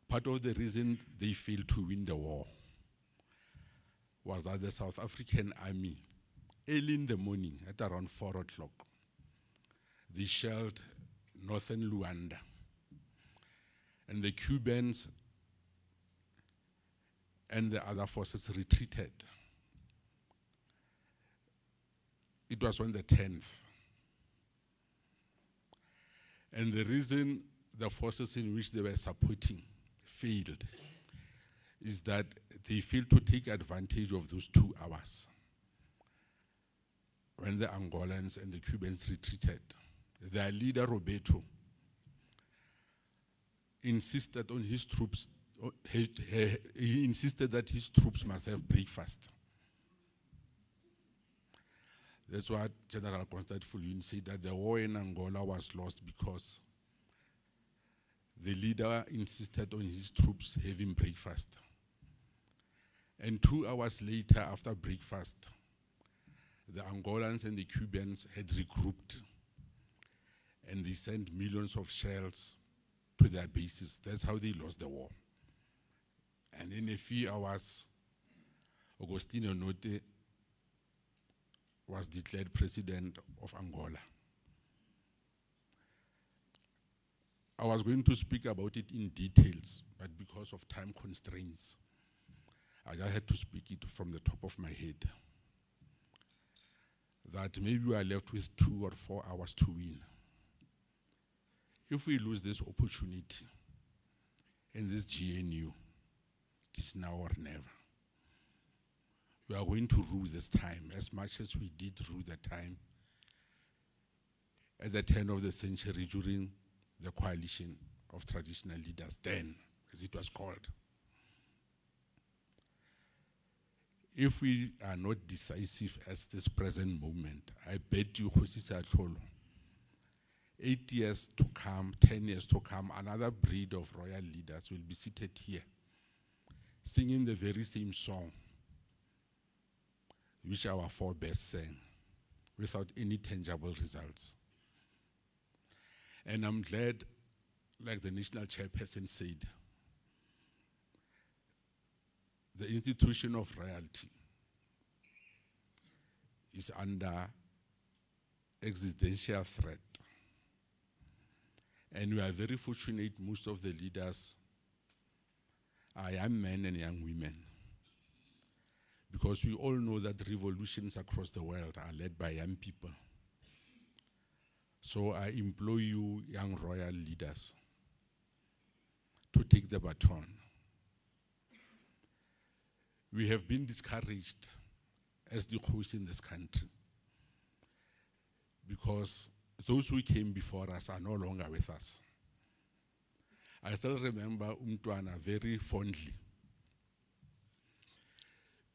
part of the reason they failed to win the war was that the South African army, early in the morning at around 4 o'clock, they shelled northern Luanda. And the Cubans and the other forces retreated. It was on the 10th. And the reason the forces in which they were supporting failed is that they failed to take advantage of those 2 hours when the Angolans and the Cubans retreated. Their leader, Roberto, insisted on his troops, he insisted that his troops must have breakfast. That's what General Constant Viljoen said, that the war in Angola was lost because the leader insisted on his troops having breakfast. And 2 hours later, after breakfast, the Angolans and the Cubans had regrouped and they sent millions of shells to their bases. That's how they lost the war. And in a few hours, Agostinho Note was declared president of Angola. I was going to speak about it in details, but because of time constraints, I just had to speak it from the top of my head. That maybe we are left with 2 or 4 hours to win. If we lose this opportunity in this GNU, it is now or never. We are going to rue this time as much as we did rue the time at the turn of the century during the coalition of traditional leaders then, as it was called. If we are not decisive as this present moment, I bet you, Kgosi Seatlholo, 8 years to come, 10 years to come, another breed of royal leaders will be seated here, singing the very same song which our forebears sang, without any tangible results. And I'm glad, like the national chairperson said, the institution of royalty is under existential threat. And we are very fortunate, most of the leaders are young men and young women, because we all know that revolutions across the world are led by young people. So I implore you, young royal leaders, to take the baton. We have been discouraged as the Kgosi in this country because those who came before us are no longer with us. I still remember Umtwana very fondly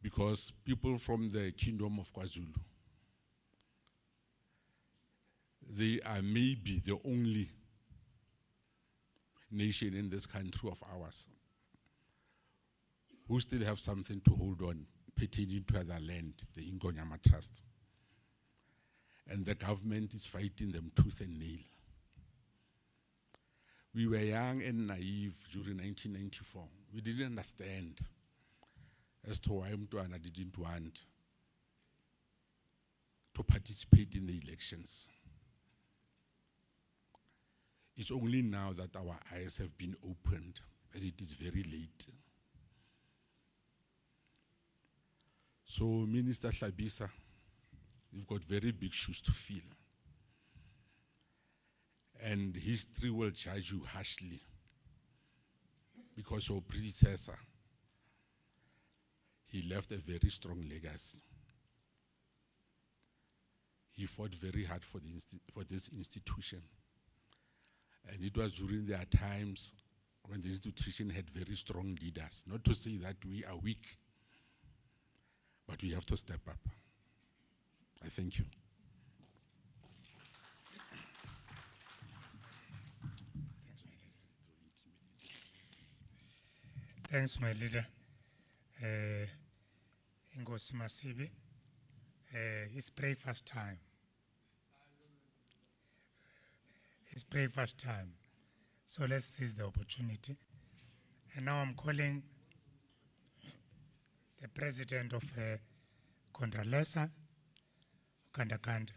because people from the Kingdom of KwaZulu, they are maybe the only nation in this country of ours who still have something to hold on pertaining to other land, the Ingonyama Trust. And the government is fighting them tooth and nail. We were young and naive during 1994. We didn't understand as to why Mtwana didn't want to participate in the elections. It's only now that our eyes have been opened, and it is very late. So, Minister Hlabisa, you've got very big shoes to fill. And history will judge you harshly because your predecessor, he left a very strong legacy. He fought very hard for this institution. And it was during their times when the institution had very strong leaders. Not to say that we are weak, but we have to step up. I thank you. Thanks, my leader. Kgosi Masibi. It's breakfast time. It's breakfast time. So let's seize the opportunity. And now I'm calling the president of Codessa, Kandakanda.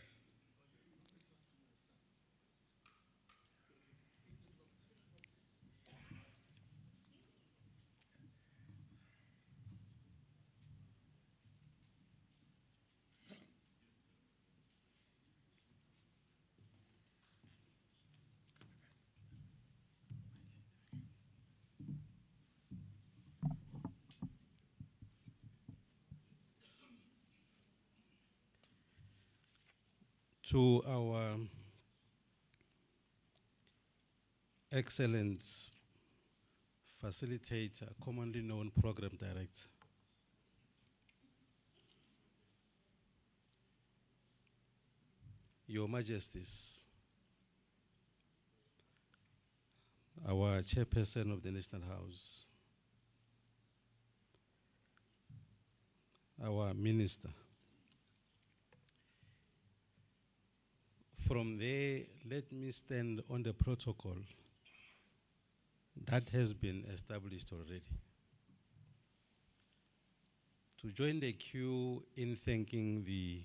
To our excellent facilitator, commonly known program director, Your Majesties, our Chairperson of the National House, our Minister. From there, let me stand on the protocol that has been established already. To join the queue in thanking the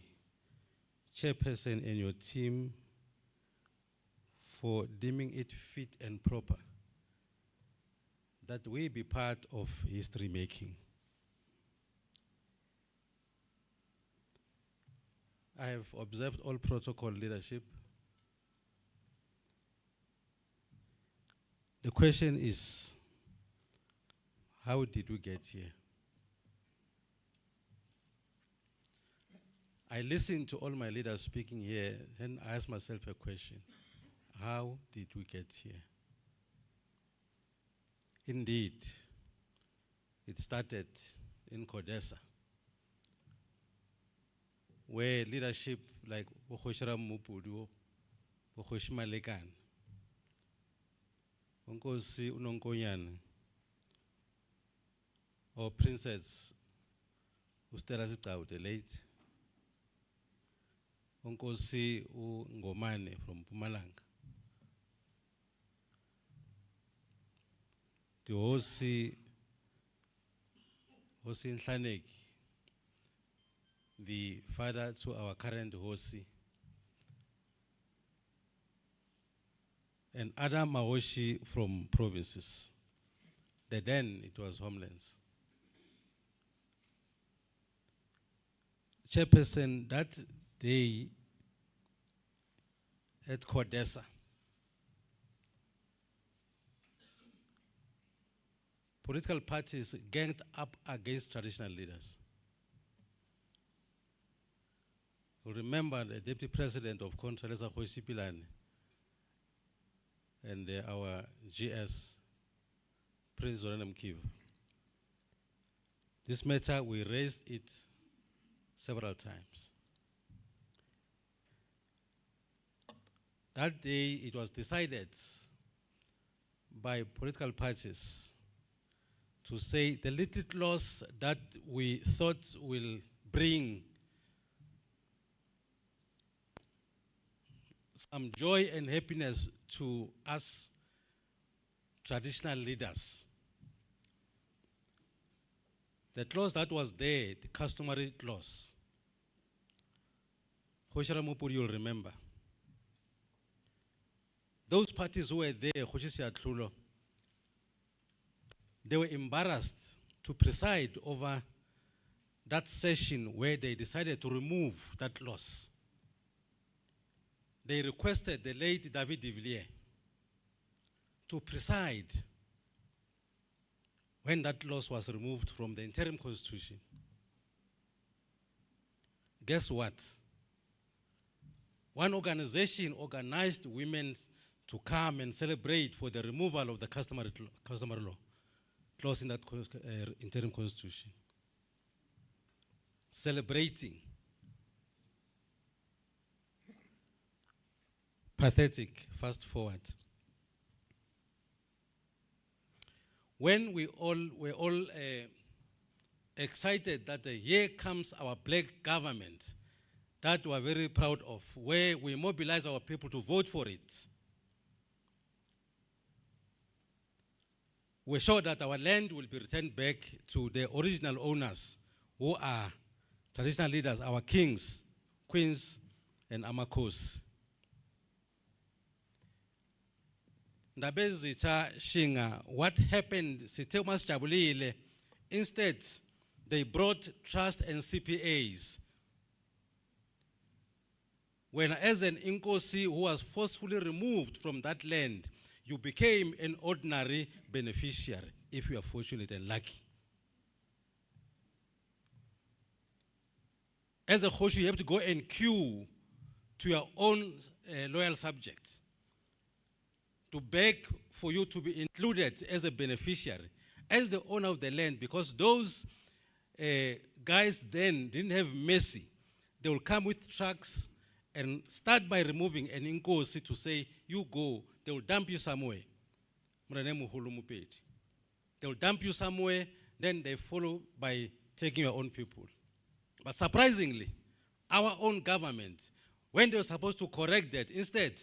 Chairperson and your team for deeming it fit and proper that we be part of history making. I have observed all protocol leadership. The question is, how did we get here? I listened to all my leaders speaking here and I asked myself a question. How did we get here? Indeed, it started in Codessa, where leadership like Bokhoshram Mupudu, Bokhoshi Malekan, Kgosi Unonkoyan, or Princess Ustera Zitau, the late, Kgosi Ngomane from Pumalanga, the Kgosi Nhlaneki, the father to our current Kgosi, and other Maoshi from provinces. Then it was homelands. Chairperson, that day at Codessa, political parties ganged up against traditional leaders. You remember the Deputy President of Codessa, Kgosi Pilane, and our GS, Prince Zorana Mkiva. This matter, we raised it several times. That day, it was decided by political parties to say the little clause that we thought will bring some joy and happiness to us traditional leaders. The clause that was there, the customary clause, Khosharamupuri, you'll remember. Those parties who were there, Seatlholo, they were embarrassed to preside over that session where they decided to remove that clause. They requested the late David de Villiers to preside when that clause was removed from the interim constitution. Guess what? One organization organized women to come and celebrate for the removal of the customary law clause in that interim constitution. Celebrating. Pathetic. Fast forward. When we all were all excited that here comes our black government that we are very proud of, where we mobilize our people to vote for it. We're sure that our land will be returned back to the original owners, who are traditional leaders, our kings, queens, and amakhosi. Ndabezitha Shinga, what happened, sithe masijabulile, instead they brought trust and CPAs. When as an Kgosi who was forcefully removed from that land, you became an ordinary beneficiary if you are fortunate and lucky. As a Kgosi, you have to go and queue to your own loyal subjects to beg for you to be included as a beneficiary, as the owner of the land, because those guys then didn't have mercy. They will come with trucks and start by removing an Kgosi to say, you go, they will dump you somewhere. They will dump you somewhere, then they follow by taking your own people. But surprisingly, our own government, when they were supposed to correct that, instead,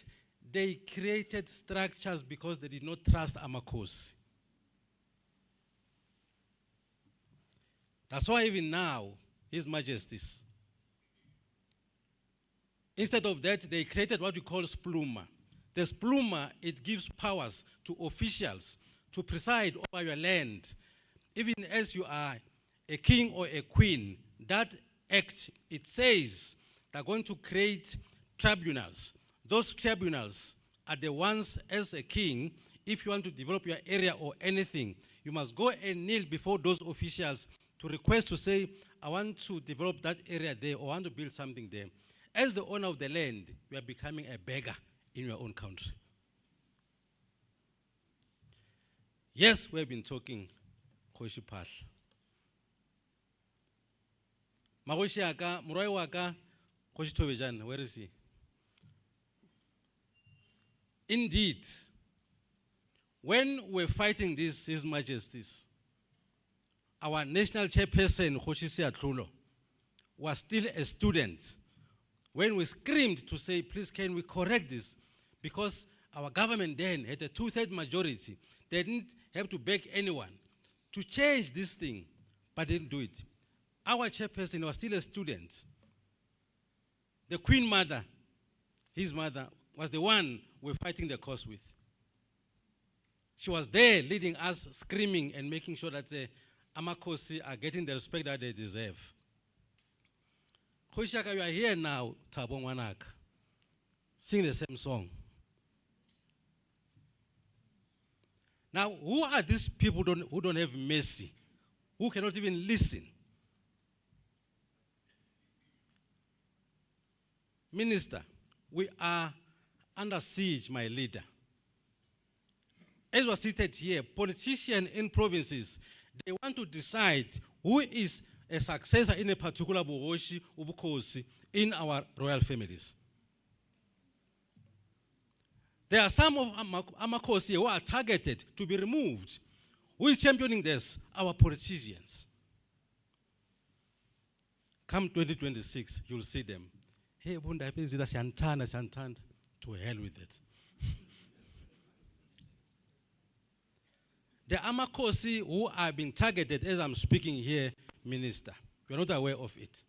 they created structures because they did not trust amakhosi. That's why even now, His Majesties, instead of that, they created what we call spluma. The spluma, it gives powers to officials to preside over your land. Even as you are a king or a queen, that act, it says they're going to create tribunals. Those tribunals are the ones, as a king, if you want to develop your area or anything, you must go and kneel before those officials to request to say, I want to develop that area there or I want to build something there. As the owner of the land, you are becoming a beggar in your own country. Yes, we have been talking Kgosi Phahla. Magoshi aka, Moroi waka, Kgosi Thobejane, where is he? Indeed, when we're fighting this, His Majesties, our national chairperson, Kgosi Seatlholo, was still a student. When we screamed to say, please can we correct this? Because our government then had a 2/3 majority. They didn't have to beg anyone to change this thing, but didn't do it. Our chairperson was still a student. The Queen Mother, his mother, was the one we're fighting the cause with. She was there leading us, screaming and making sure that the amakhosi are getting the respect that they deserve. Khoshaka, you are here now, Thabo Ngwanaka, sing the same song. Now, who are these people who don't have mercy, who cannot even listen? Minister, we are under siege, my leader. As was stated here, politicians in provinces, they want to decide who is a successor in a particular Bogoshi Ubukhosi in our royal families. There are some of amakhosi who are targeted to be removed. Who is championing this? Our politicians. Come 2026, you'll see them. Hey, Bunda, Santana, to hell with it. The amakhosi who are being targeted as I'm speaking here, Minister, we're not aware of it.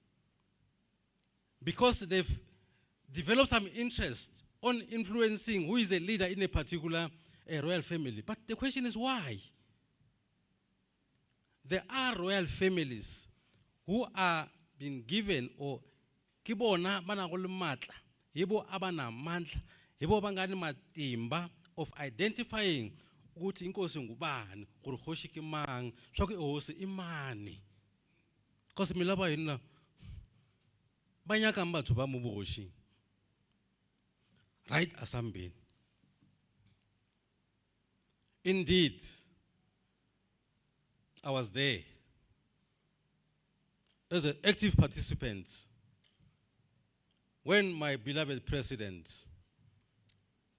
Because they've developed some interest on influencing who is a leader in a particular royal family. But the question is why? There are royal families who are being given or kibona bana go le matla yebo abana mandla yebo bangani matimba of identifying ukuthi inkosi ngubani gore Kgosi ke mang swa ke hosi imani because milaba yena ba nyaka batho ba mo bogoshi right asambeni. Indeed, I was there as an active participant when my beloved president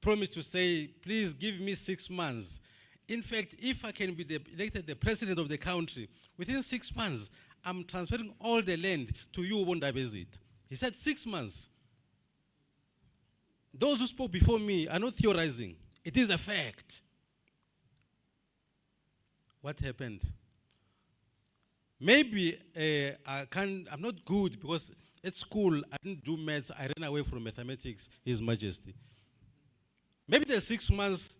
promised to say, please give me 6 months. In fact, if I can be elected the president of the country, within 6 months, I'm transferring all the land to you, Bondabezit. He said 6 months. Those who spoke before me are not theorizing. It is a fact. What happened? Maybe I'm not good because at school I didn't do maths, I ran away from mathematics, His Majesty. Maybe the 6 months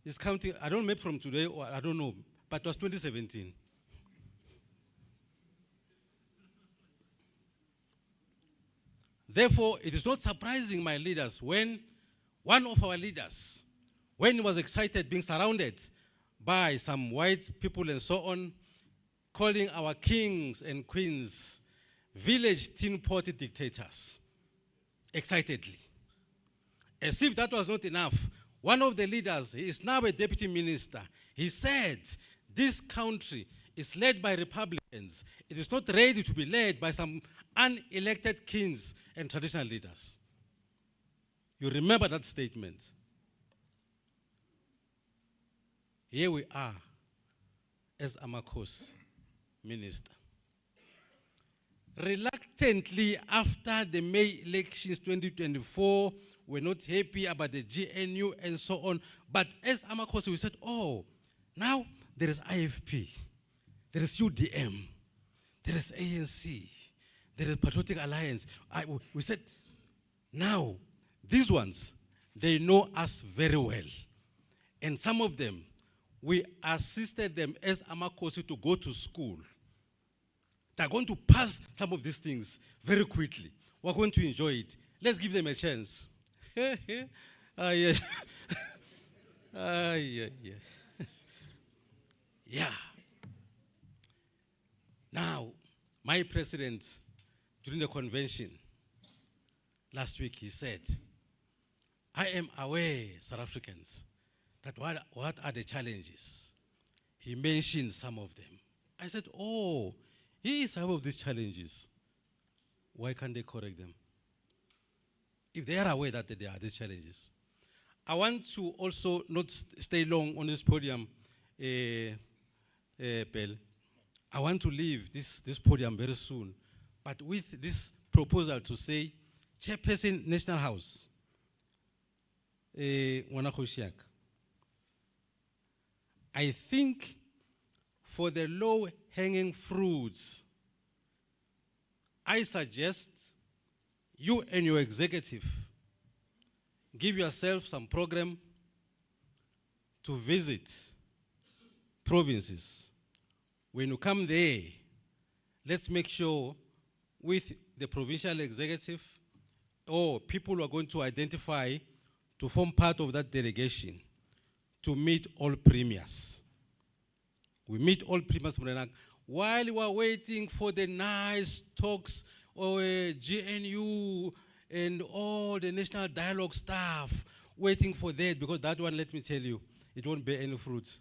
is counting, I don't know, maybe from today or I don't know, but it was 2017. Therefore, it is not surprising, my leaders, when one of our leaders, when he was excited being surrounded by some white people and so on, calling our kings and queens village tin pot dictators, excitedly. As if that was not enough, one of the leaders, he is now a deputy minister, he said, this country is led by Republicans. It is not ready to be led by some unelected kings and traditional leaders. You remember that statement. Here we are as Amakhosi minister. Reluctantly, after the May elections 2024, we're not happy about the GNU and so on. But as Amakhosi, we said, oh, now there is IFP, there is UDM, there is ANC, there is Patriotic Alliance. We said, now, these ones, they know us very well. And some of them, we assisted them as Amakhosi to go to school. They're going to pass some of these things very quickly. We're going to enjoy it. Let's give them a chance. Yeah. Yeah. Now, my president, during the convention last week, he said, I am aware, South Africans, that what are the challenges? He mentioned some of them. I said, oh, he is aware of these challenges. Why can't they correct them? If they are aware that there are these challenges. I want to also not stay long on this podium, Bell. I want to leave this podium very soon, but with this proposal to say, Chairperson, National House, I think for the low-hanging fruits, I suggest you and your executive give yourself some program to visit provinces. When you come there, let's make sure with the provincial executive or people who are going to identify to form part of that delegation to meet all premiers. We meet all premiers while we are waiting for the nice talks or GNU and all the national dialogue staff, waiting for that, because that one, let me tell you, it won't bear any fruit.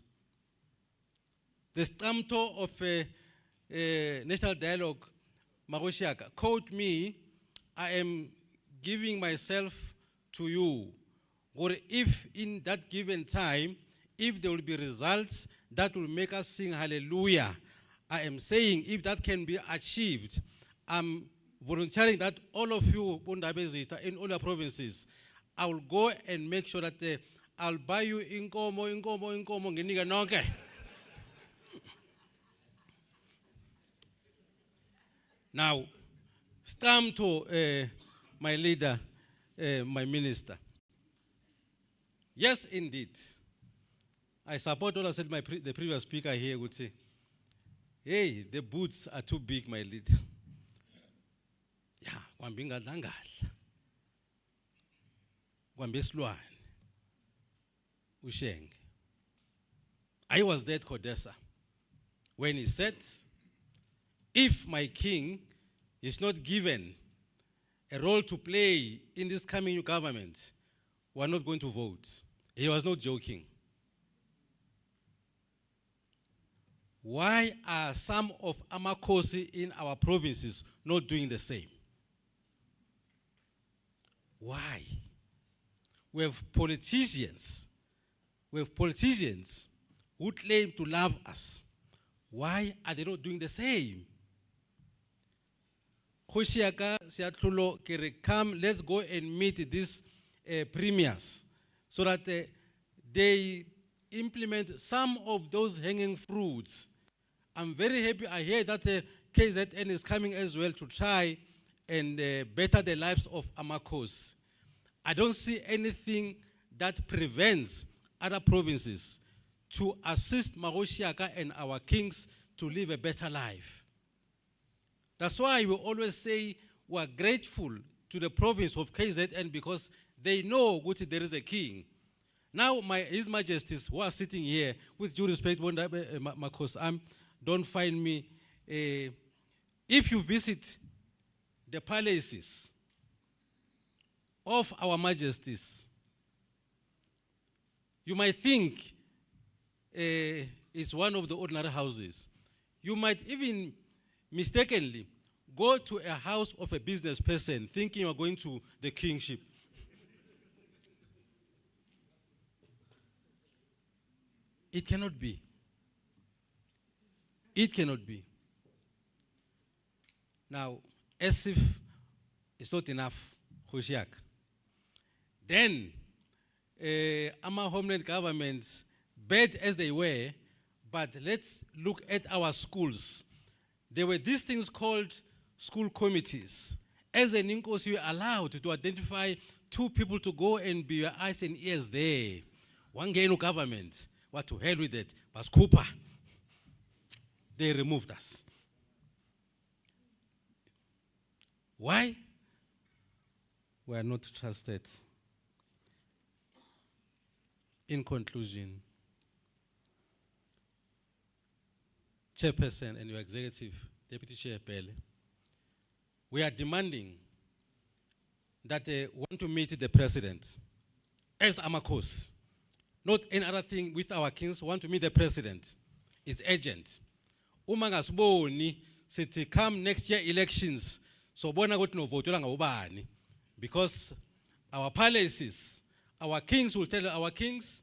The stamto of national dialogue, Magoshiaka, quote me, I am giving myself to you, or if in that given time, if there will be results that will make us sing hallelujah, I am saying if that can be achieved, I'm volunteering that all of you, Bondabezita, in all your provinces, I will go and make sure that I'll buy you inkomo, nginiga nonke. Now, stamp to my leader, my minister. Yes, indeed. I support what I said the previous speaker here would say. hey, the boots are too big, my lead. Yeah, kwambinga dangala. Kwambeslwane. Usheng. I was there at Codessa when he said, if my king is not given a role to play in this coming new government, we're not going to vote. He was not joking. Why are some of Kgosi in our provinces not doing the same? Why? We have politicians who claim to love us. Why are they not doing the same? Khoshiaka, Seatlholo, kere, come, let's go and meet these premiers so that they implement some of those hanging fruits. I'm very happy I hear that KZN is coming as well to try and better the lives of Kgosi. I don't see anything that prevents other provinces to assist Magoshiaka and our kings to live a better life. That's why we always say we are grateful to the province of KZN because they know that there is a king. Now, His Majesties who are sitting here, with due respect, Kgosi, don't find me. If you visit the palaces of our Majesties, you might think it's one of the ordinary houses. You might even mistakenly go to a house of a business person thinking you're going to the kingship. It cannot be. It cannot be. Now, as if it's not enough, Khoshiak, then our homeland governments, bad as they were, but let's look at our schools. There were these things called school committees. As an Nkosi, you are allowed to identify 2 people to go and be your eyes and ears there. One gain of government, what to hell with it, but Cooper. They removed us. Why? We are not trusted. In conclusion, Chairperson and your executive, Deputy Chair Pele, we are demanding that they want to meet the president as Kgosi, not any other thing with our kings, want to meet the president. It's urgent. Umangasboni sithi come next year elections, so bona ukuthi no vote ngubani, because our palaces, our kings will tell our kings,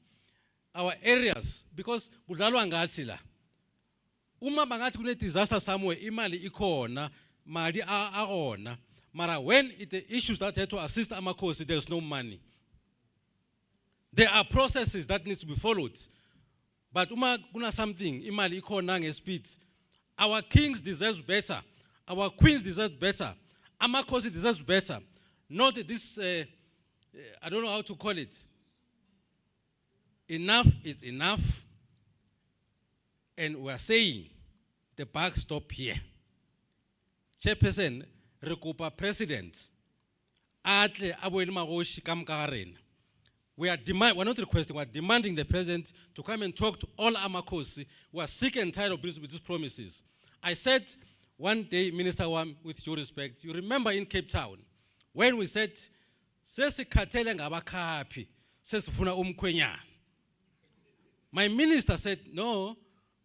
our areas, because kudlalwa ngathi la. Uma bangathi kune disaster somewhere, imali ikhona, mali aona. Mara when it issues that have to assist Kgosi, there's no money. There are processes that need to be followed. But uma kuna something, imali ikhona ngespeed. Our kings deserve better. Our queens deserve better. Kgosi deserves better. Not this, I don't know how to call it. Enough is enough. And we are saying, the buck stop here. Chairperson, Rekopa President, Atle Abuel Magoshi Kamkaren. We're not requesting, we're demanding the president to come and talk to all Kgosi who are sick and tired of these promises. I said one day, Minister Wam, with due respect, you remember in Cape Town, when we said, my minister said, no,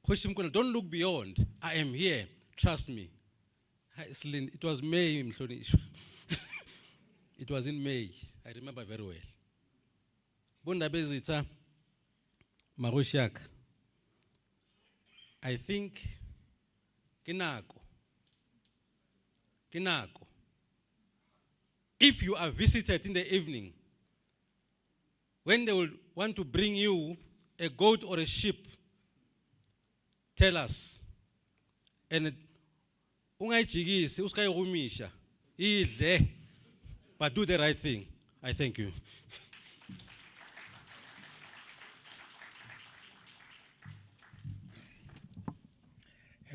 don't look beyond. I am here, trust me. It was May, it was in May, I remember very well. Bunda Bezita, Magoshiak, I think, Kinako, if you are visited in the evening, when they will want to bring you a goat or a sheep, tell us. And ungayijikisi uskayirumisha idle, but do the right thing. I thank you.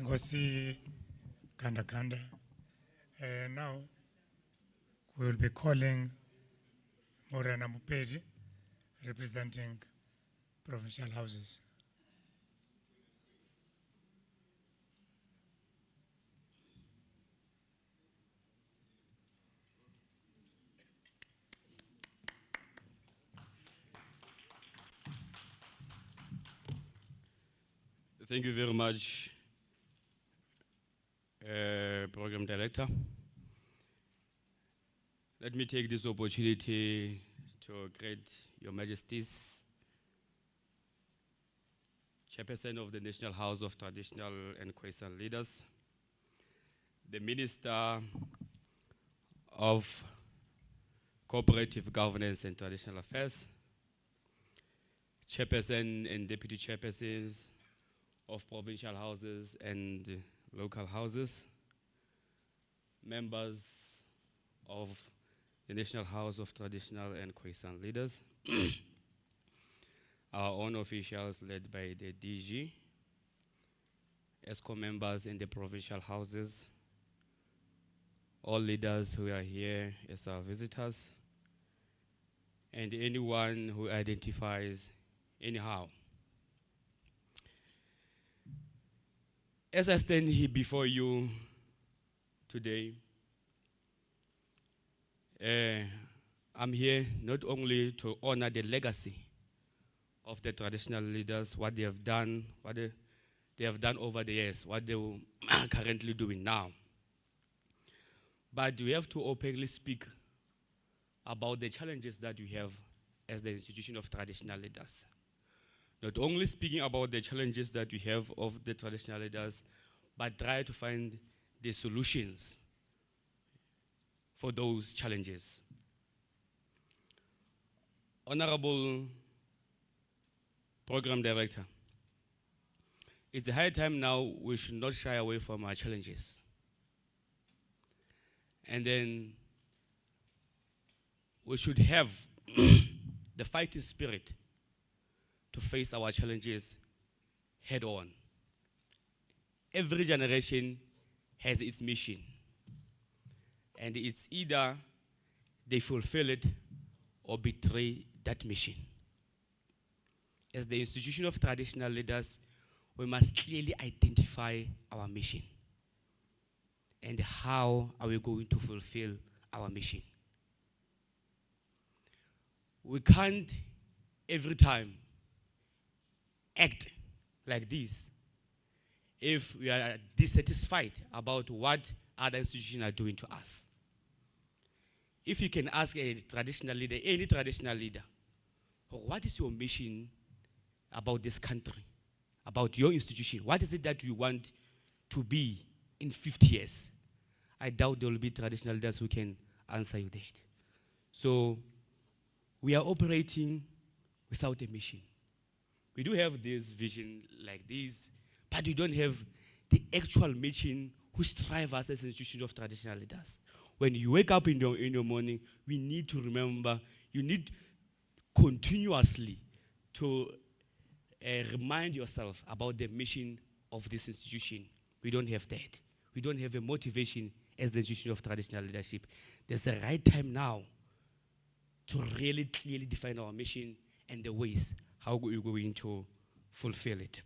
Kgosi Kanda. Now, we will be calling Morena Mupedi, representing provincial houses. Thank you very much, Program Director. Let me take this opportunity to greet Your Majesties, Chairperson of the National House of Traditional and Koisan Leaders, the Minister of Cooperative Governance and Traditional Affairs, Chairperson and Deputy Chairpersons of provincial houses and local houses, members of the National House of Traditional and Koisan Leaders, our own officials led by the DG, ESCO members in the provincial houses, all leaders who are here as our visitors, and anyone who identifies anyhow. As I stand here before you today, I'm here not only to honor the legacy of the traditional leaders, what they have done, they have done over the years, what they are currently doing now. But we have to openly speak about the challenges that we have as the institution of traditional leaders. Not only speaking about the challenges that we have of the traditional leaders, but try to find the solutions for those challenges. Honorable Program Director, it's a high time now we should not shy away from our challenges. And then we should have the fighting spirit to face our challenges head on. Every generation has its mission, and it's either they fulfill it or betray that mission. As the institution of traditional leaders, we must clearly identify our mission and how are we going to fulfill our mission. We can't every time act like this if we are dissatisfied about what other institutions are doing to us. If you can ask a traditional leader, any traditional leader, what is your mission about this country, about your institution? What is it that you want to be in 50 years? I doubt there will be traditional leaders who can answer you that. So we are operating without a mission. We do have this vision like this, but we don't have the actual mission which drives us as an institution of traditional leaders. When you wake up in your morning, we need to remember, you need continuously to remind yourself about the mission of this institution. We don't have that. We don't have a motivation as the institution of traditional leadership. There's a right time now to really clearly define our mission and the ways how we're going to fulfill it.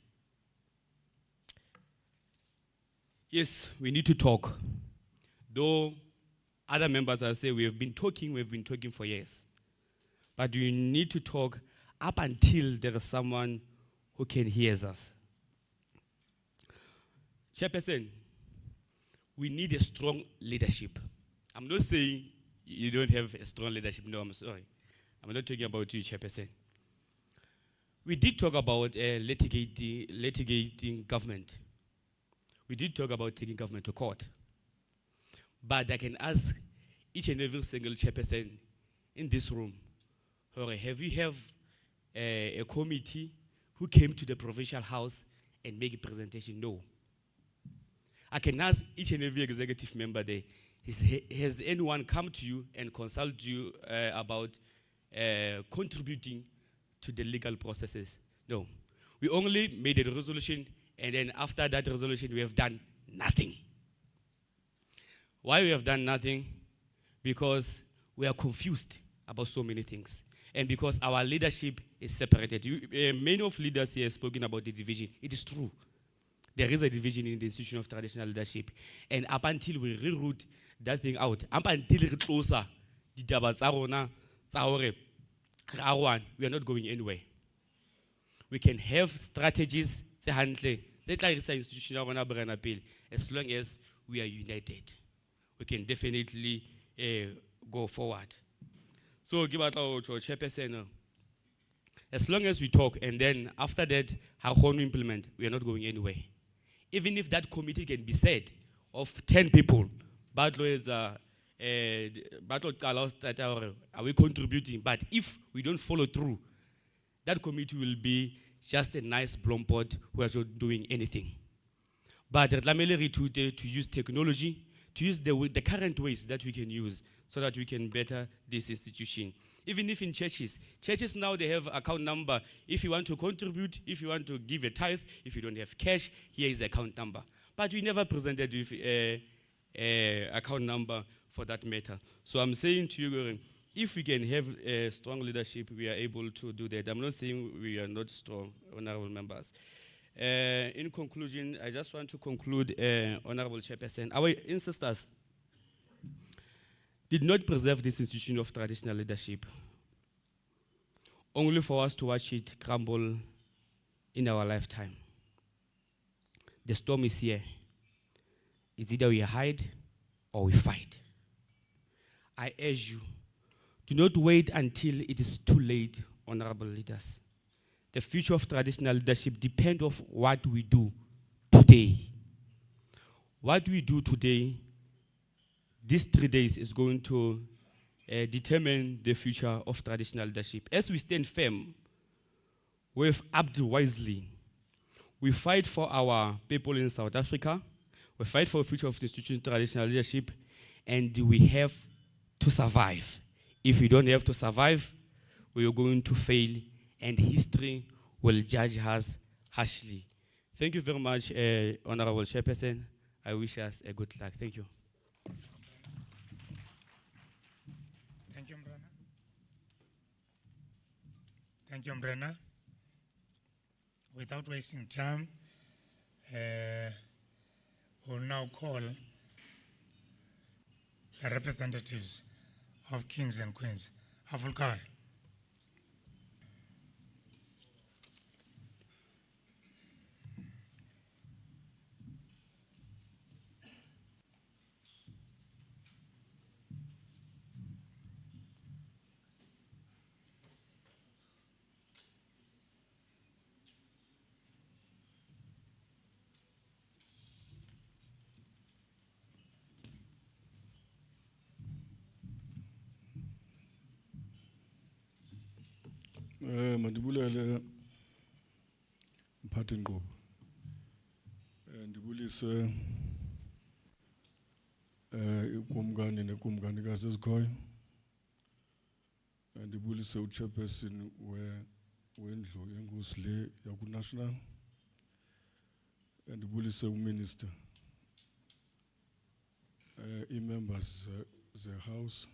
Yes, we need to talk. Though other members are saying we've been talking for years. But we need to talk up until there is someone who can hear us. Chairperson, we need a strong leadership. I'm not saying you don't have a strong leadership. No, I'm sorry. I'm not talking about you, Chairperson. We did talk about litigating government. We did talk about taking government to court. But I can ask each and every single chairperson in this room, have you have a committee who came to the provincial house and make a presentation? No. I can ask each and every executive member there, has anyone come to you and consult you about contributing to the legal processes? No. We only made a resolution And then after that resolution, we have done nothing. Why we have done nothing? Because we are confused about so many things. And because our leadership is separated. Many of leaders here have spoken about the division. It is true. There is a division in the institution of traditional leadership. And up until we reroute that thing out, up until we close we are not going anywhere. We can have strategies as long as we are united. We can definitely go forward. So, give out our chairperson. As long as we talk, and then after that, how we implement, we are not going anywhere. Even if that committee can be said of 10 people, are we contributing? But if we don't follow through, that committee will be just a nice blompot who are not doing anything. But to use technology, to use the current ways that we can use so that we can better this institution. Even if in churches now they have account number. If you want to contribute, if you want to give a tithe, if you don't have cash, here is the account number. But we never presented with a account number for that matter. So I'm saying to you, if we can have a strong leadership, we are able to do that. I'm not saying we are not strong, honorable members. In conclusion, I just want to conclude, Honorable Chairperson, our ancestors did not preserve this institution of traditional leadership, only for us to watch it crumble in our lifetime. The storm is here. It's either we hide or we fight. I urge you, do not wait until it is too late, honorable leaders. The future of traditional leadership depends on what we do today. What we do today, these 3 days, is going to determine the future of traditional leadership. As we stand firm, we've acted wisely. We fight for our people in South Africa. We fight for the future of the institution of traditional leadership, and we have to survive. If we don't have to survive, we are going to fail, and history will judge us harshly. Thank you very much, Honorable Chairperson. I wish us a good luck. Thank you. Thank you, Mbrana. Thank you, Mbrana. Without wasting time, we'll now call the representatives of kings and queens. Avulkai. Mandibulele mphathi nkqubo. Ndibulise ikumkani nekumkanikazi ezikhoyo. Ndibulise uchairperson wendlu yenkosi le yaku-national. Ndibulise uminister. I-members ze-house.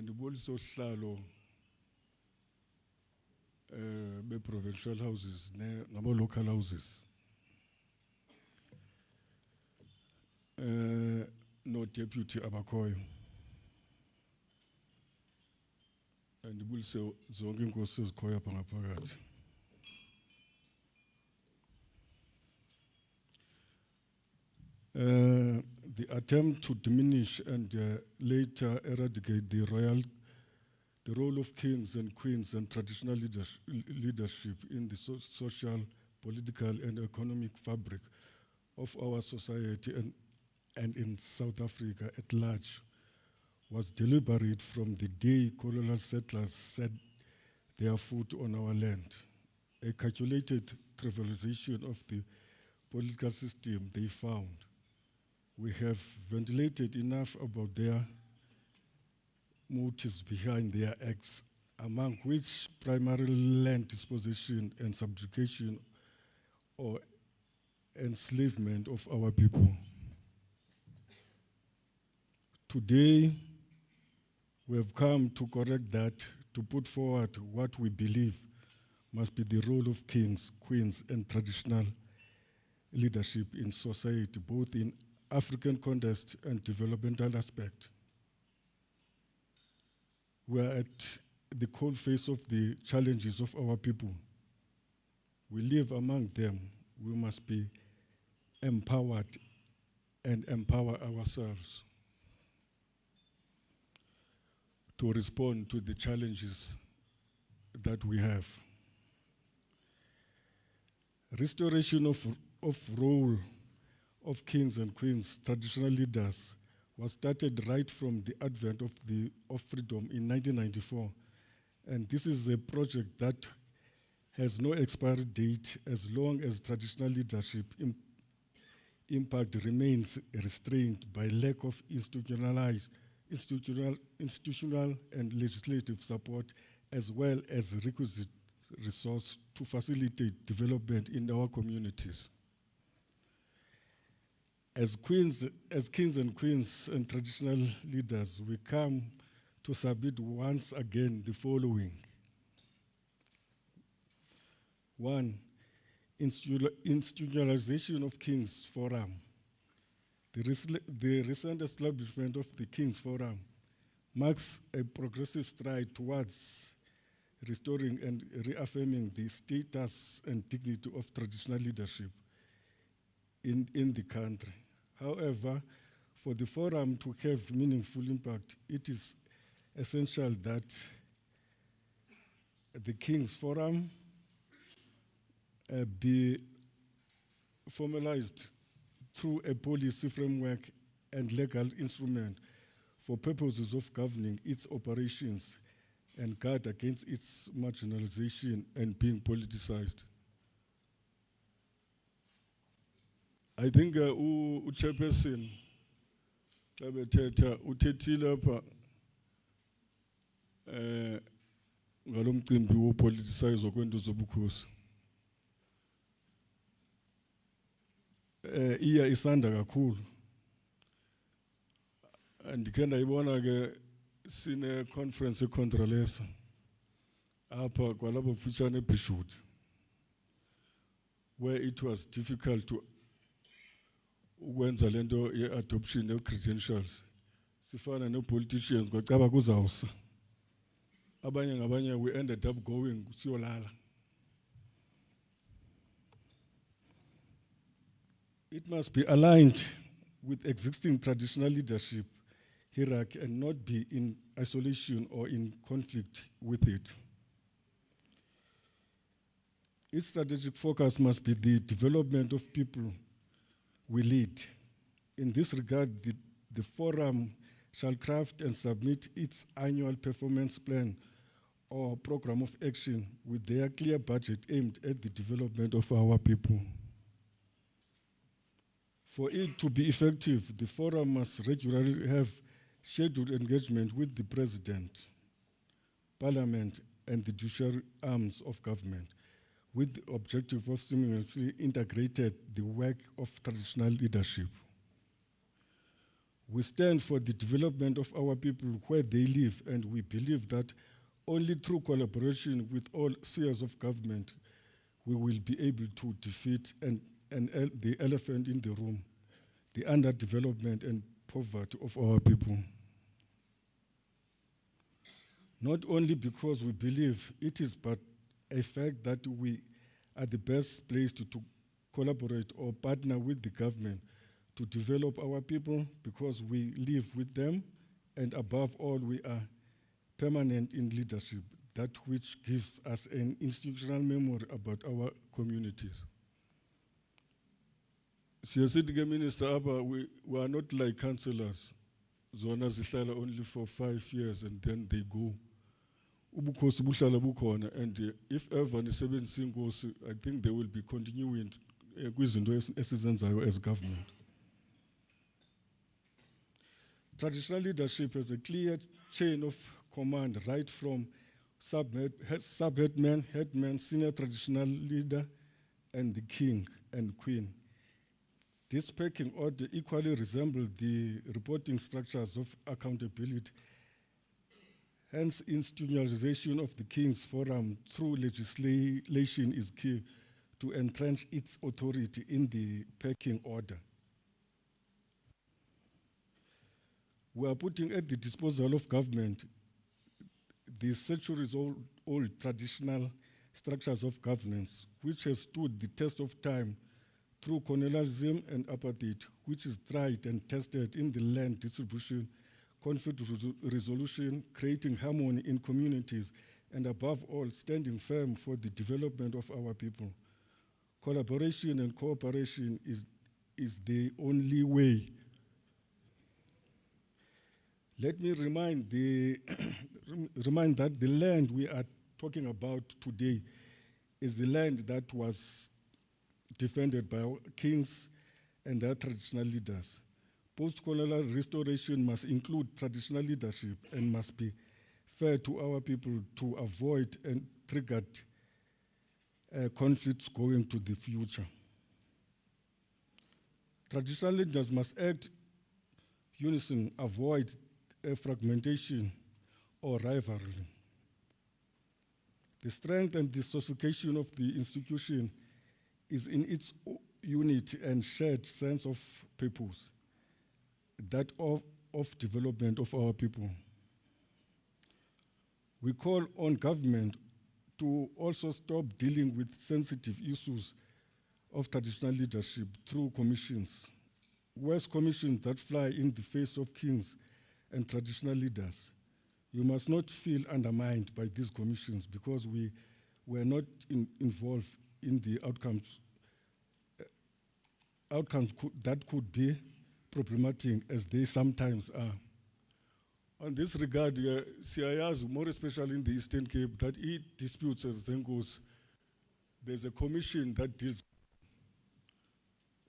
Ndibulise usihlalo be-provincial houses nabo-local houses. No-deputy abakhoyo. Ndibulise zonke inkosi ezikhoyo apha ngaphakathi. The attempt to diminish and later eradicate the role of kings and queens and traditional leadership in the social, political, and economic fabric of our society and in South Africa at large was deliberate from the day colonial settlers set their foot on our land. A calculated trivialization of the political system they found. We have ventilated enough about their motives behind their acts among which primarily land disposition and subjugation or enslavement of our people. Today, we have come to correct that, to put forward what we believe must be the role of kings, queens, and traditional leadership in society, both in African context and developmental aspect. We are at the cold face of the challenges of our people. We live among them. We must be empowered and empower ourselves to respond to the challenges that we have. Restoration of role of kings and queens, traditional leaders, was started right from the advent of freedom in 1994. And this is a project that has no expiry date as long as traditional leadership impact remains restrained by lack of institutional and legislative support, as well as requisite resource to facilitate development in our communities. As kings and queens and traditional leaders, we come to submit once again the following. 1, institutionalization of Kings Forum. The recent establishment of the Kings Forum marks a progressive stride towards restoring and reaffirming the status and dignity of traditional leadership in the country. However, for the forum to have meaningful impact, it is essential that the King's Forum be formalized through a policy framework and legal instrument for purposes of governing its operations and guard against its marginalization and being politicized. I think Chairperson uthethile apha ngalomcimbi wopoliticizwa kwento zobukhosi. Iya isanda kakhulu. Andikhe ndayibona ke sine conference eControlesa apha kwalapho kufutshane eBishut, where it was difficult to ukwenza lento ye-adoption of-credentials. Sifana no-politicians kwacaba kuzawusa. Abanye ngabanye we ended up going siyolala. It must be aligned with existing traditional leadership hierarchy and not be in isolation or in conflict with it. Its strategic focus must be the development of people we lead. In this regard, the forum shall craft and submit its annual performance plan or program of action with their clear budget aimed at the development of our people. For it to be effective, the forum must regularly have scheduled engagement with the President, Parliament, and the judicial arms of government, with the objective of seamlessly integrating the work of traditional leadership. We stand for the development of our people where they live, and we believe that only through collaboration with all spheres of government we will be able to defeat the elephant in the room, the underdevelopment and poverty of our people. Not only because we believe it is but a fact that we are the best placed to collaborate or partner with the government to develop our people because we live with them, and above all, we are permanent in leadership, that which gives us an institutional memory about our communities. Siyasithi Minister, we are not like councillors. Zona zihlala only for 5 years and then they go. Ubukhosi buhlala bukhona, and if ever nisebenzisa inkosi, I think they will be continuing kwizinto esizenzayo as government. Traditional leadership has a clear chain of command right from sub-headman, headman, senior traditional leader, and the king and queen. This pecking order equally resembles the reporting structures of accountability. Hence, institutionalization of the King's Forum through legislation is key to entrench its authority in the pecking order. We are putting at the disposal of government the centuries-old traditional structures of governance, which has stood the test of time through colonialism and apartheid, which is tried and tested in the land distribution, conflict resolution, creating harmony in communities, and above all, standing firm for the development of our people. Collaboration and cooperation is the only way. Let me remind that the land we are talking about today is the land that was defended by our kings and their traditional leaders. Post-colonial restoration must include traditional leadership and must be fair to our people to avoid and trigger conflicts going to the future. Traditional leaders must act unison, avoid fragmentation or rivalry. The strength and the sophistication of the institution is in its unity and shared sense of purpose, that of development of our people. We call on government to also stop dealing with sensitive issues of traditional leadership through commissions. Where's commissions that fly in the face of kings and traditional leaders? You must not feel undermined by these commissions because we were not involved in the outcomes that could be problematic as they sometimes are. On this regard, CIAs, more especially in the Eastern Cape, that disputes as Zengos, there's a commission that deals,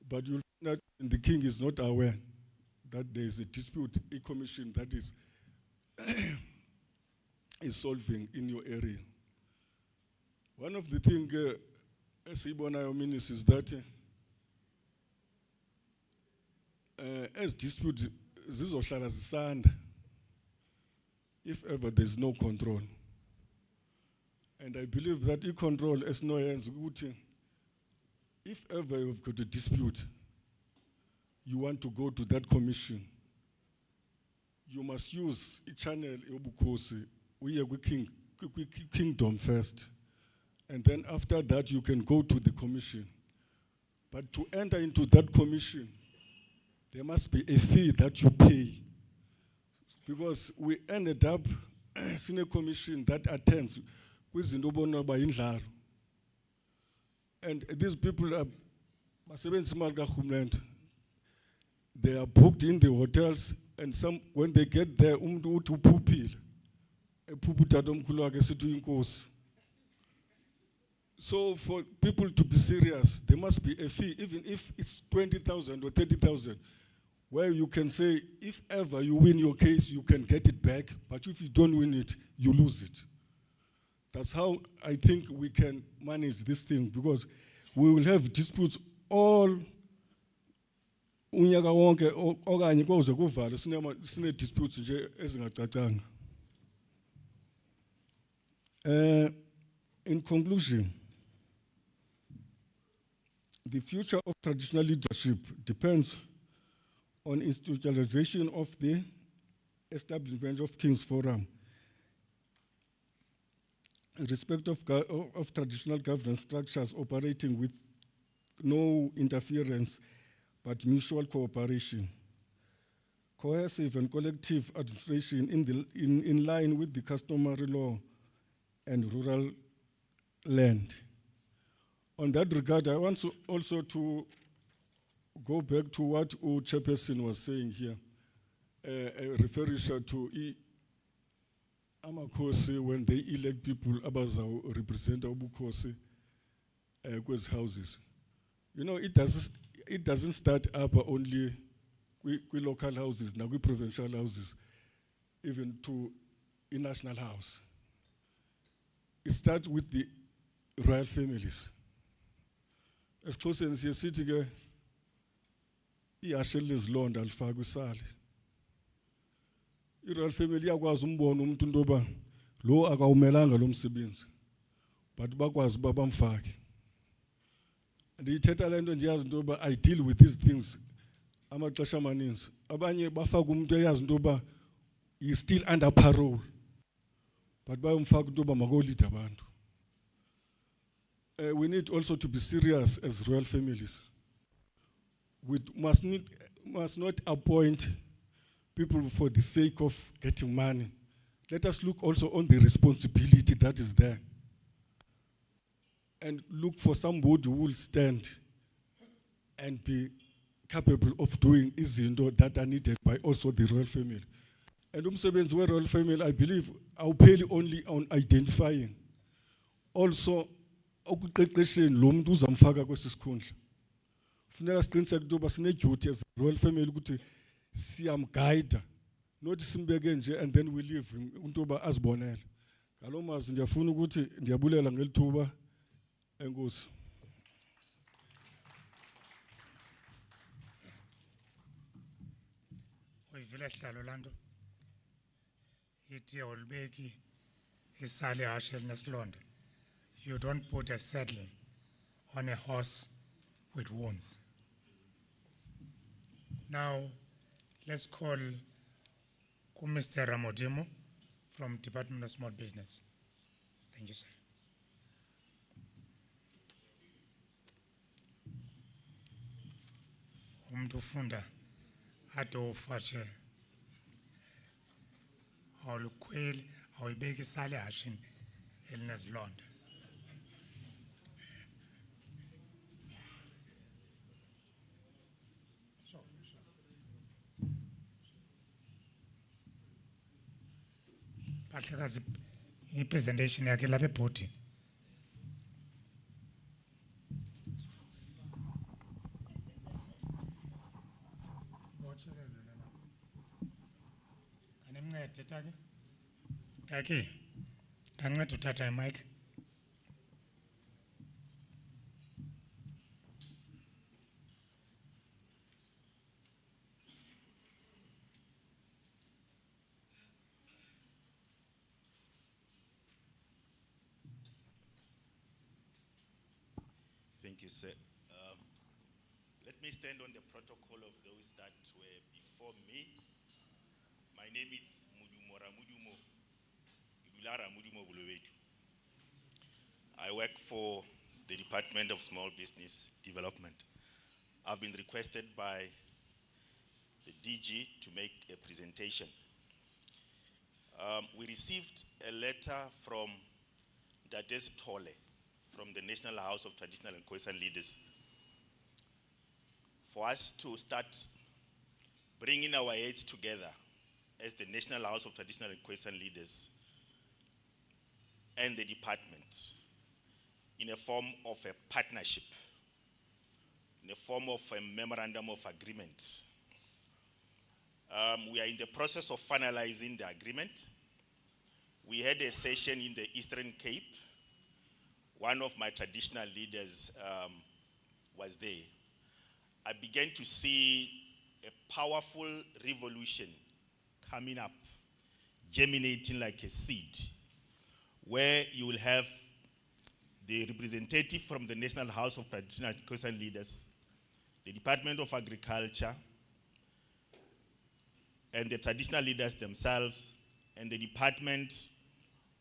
but you'll find that the king is not aware that there is a dispute, a commission that is is solving in your area. One of the things, as Ibonayo Minister, is that as dispute zizohlala zisanda if ever there's no control. And I believe that control as no hands, if ever you've got a dispute, you want to go to that commission, you must use a channel Kgosi, we are kingdom first. And then after that, you can go to the commission. But to enter into that commission, there must be a fee that you pay. Because we ended up seeing a commission that attends with the and these people are, they are booked in the hotels, and some when they get there, so for people to be serious, there must be a fee, even if it's 20,000 or 30,000, where you can say, if ever you win your case, you can get it back, but if you don't win it, you lose it. That's how I think we can manage this thing, because we will have disputes all unyaka wonke okanye koze kuvale sine disputes nje ezingacacanga. In conclusion, the future of traditional leadership depends on institutionalization of the establishment of King's Forum, respect of traditional governance structures operating with no interference but mutual cooperation, cohesive and collective administration in line with the customary law and rural land. On that regard, I want to also to go back to what Chairperson was saying here, referring to Kgosi when they elect people abazaw represent Kgosi kwezi houses. You know, it doesn't start up only with local houses, with provincial houses, even to a national house. it starts with the royal families. As close as you see together, iyashel izilonda alifaka isali. I-royal family iyakwazi umbona umuntu ntoba lo akawumelanga lo msebenzi, but bakwazi uba bamfake. Ndiyithetha le nto ndiyazi ntoba I deal with these things amaxesha amaninzi. Abanye bafaka umuntu eyazi ntoba he is still under parole, but bayomfaka ntoba makolide abantu. We need also to be serious as royal families. We must not appoint people for the sake of getting money. Let us look also on the responsibility that is there, and look for somebody who will stand and be capable of doing izinto that are needed by also the royal family. And umsebenzi we royal family, I believe, awupheli only on identifying, also okuqeqesheni lo muntu uzamfaka kwesi sikhundla. Funeka siqiniseke ukuba sine-duty as royal family ukuthi siyamguide, not simbeke nje and then we leave him untoba azibonele. Ngalo mazi ndiyafuna ukuthi ndiyabulela ngelithuba. Enkosi. Uyivile sihlalo lanto. Ithi awulibeki isali hashe elinesilonda. You don't put a saddle on a horse with wounds. Now, let's call Mr. Ramodimo from Department of Small Business. Thank you, sir. Umuntu ufunda ado ufashe awulikhweli awuyibeki isali hashini elinezilonda. Bahlekazi i-presentation yakhe lapha ebhodini. Kanemncede Taki. Taki, kancede uthatha imic. Thank you, sir. Let me stand on the protocol of those that were before me. My name is Mudumo Ramudumo, Idulara Mudumo Buluwetu. I work for the Department of Small Business Development. I've been requested by the DG to make a presentation. We received a letter from Seatlholo, from the National House of Traditional and Koisan Leaders, for us to start bringing our heads together as the National House of Traditional and Koisan Leaders and the department in a form of a partnership, in a form of a memorandum of agreement. We are in the process of finalizing the agreement. We had a session in the Eastern Cape. One of my traditional leaders was there. I began to see a powerful revolution coming up, germinating like a seed, where you will have the representative from the National House of Traditional Koisan Leaders, the Department of Agriculture, and the traditional leaders themselves, and the Department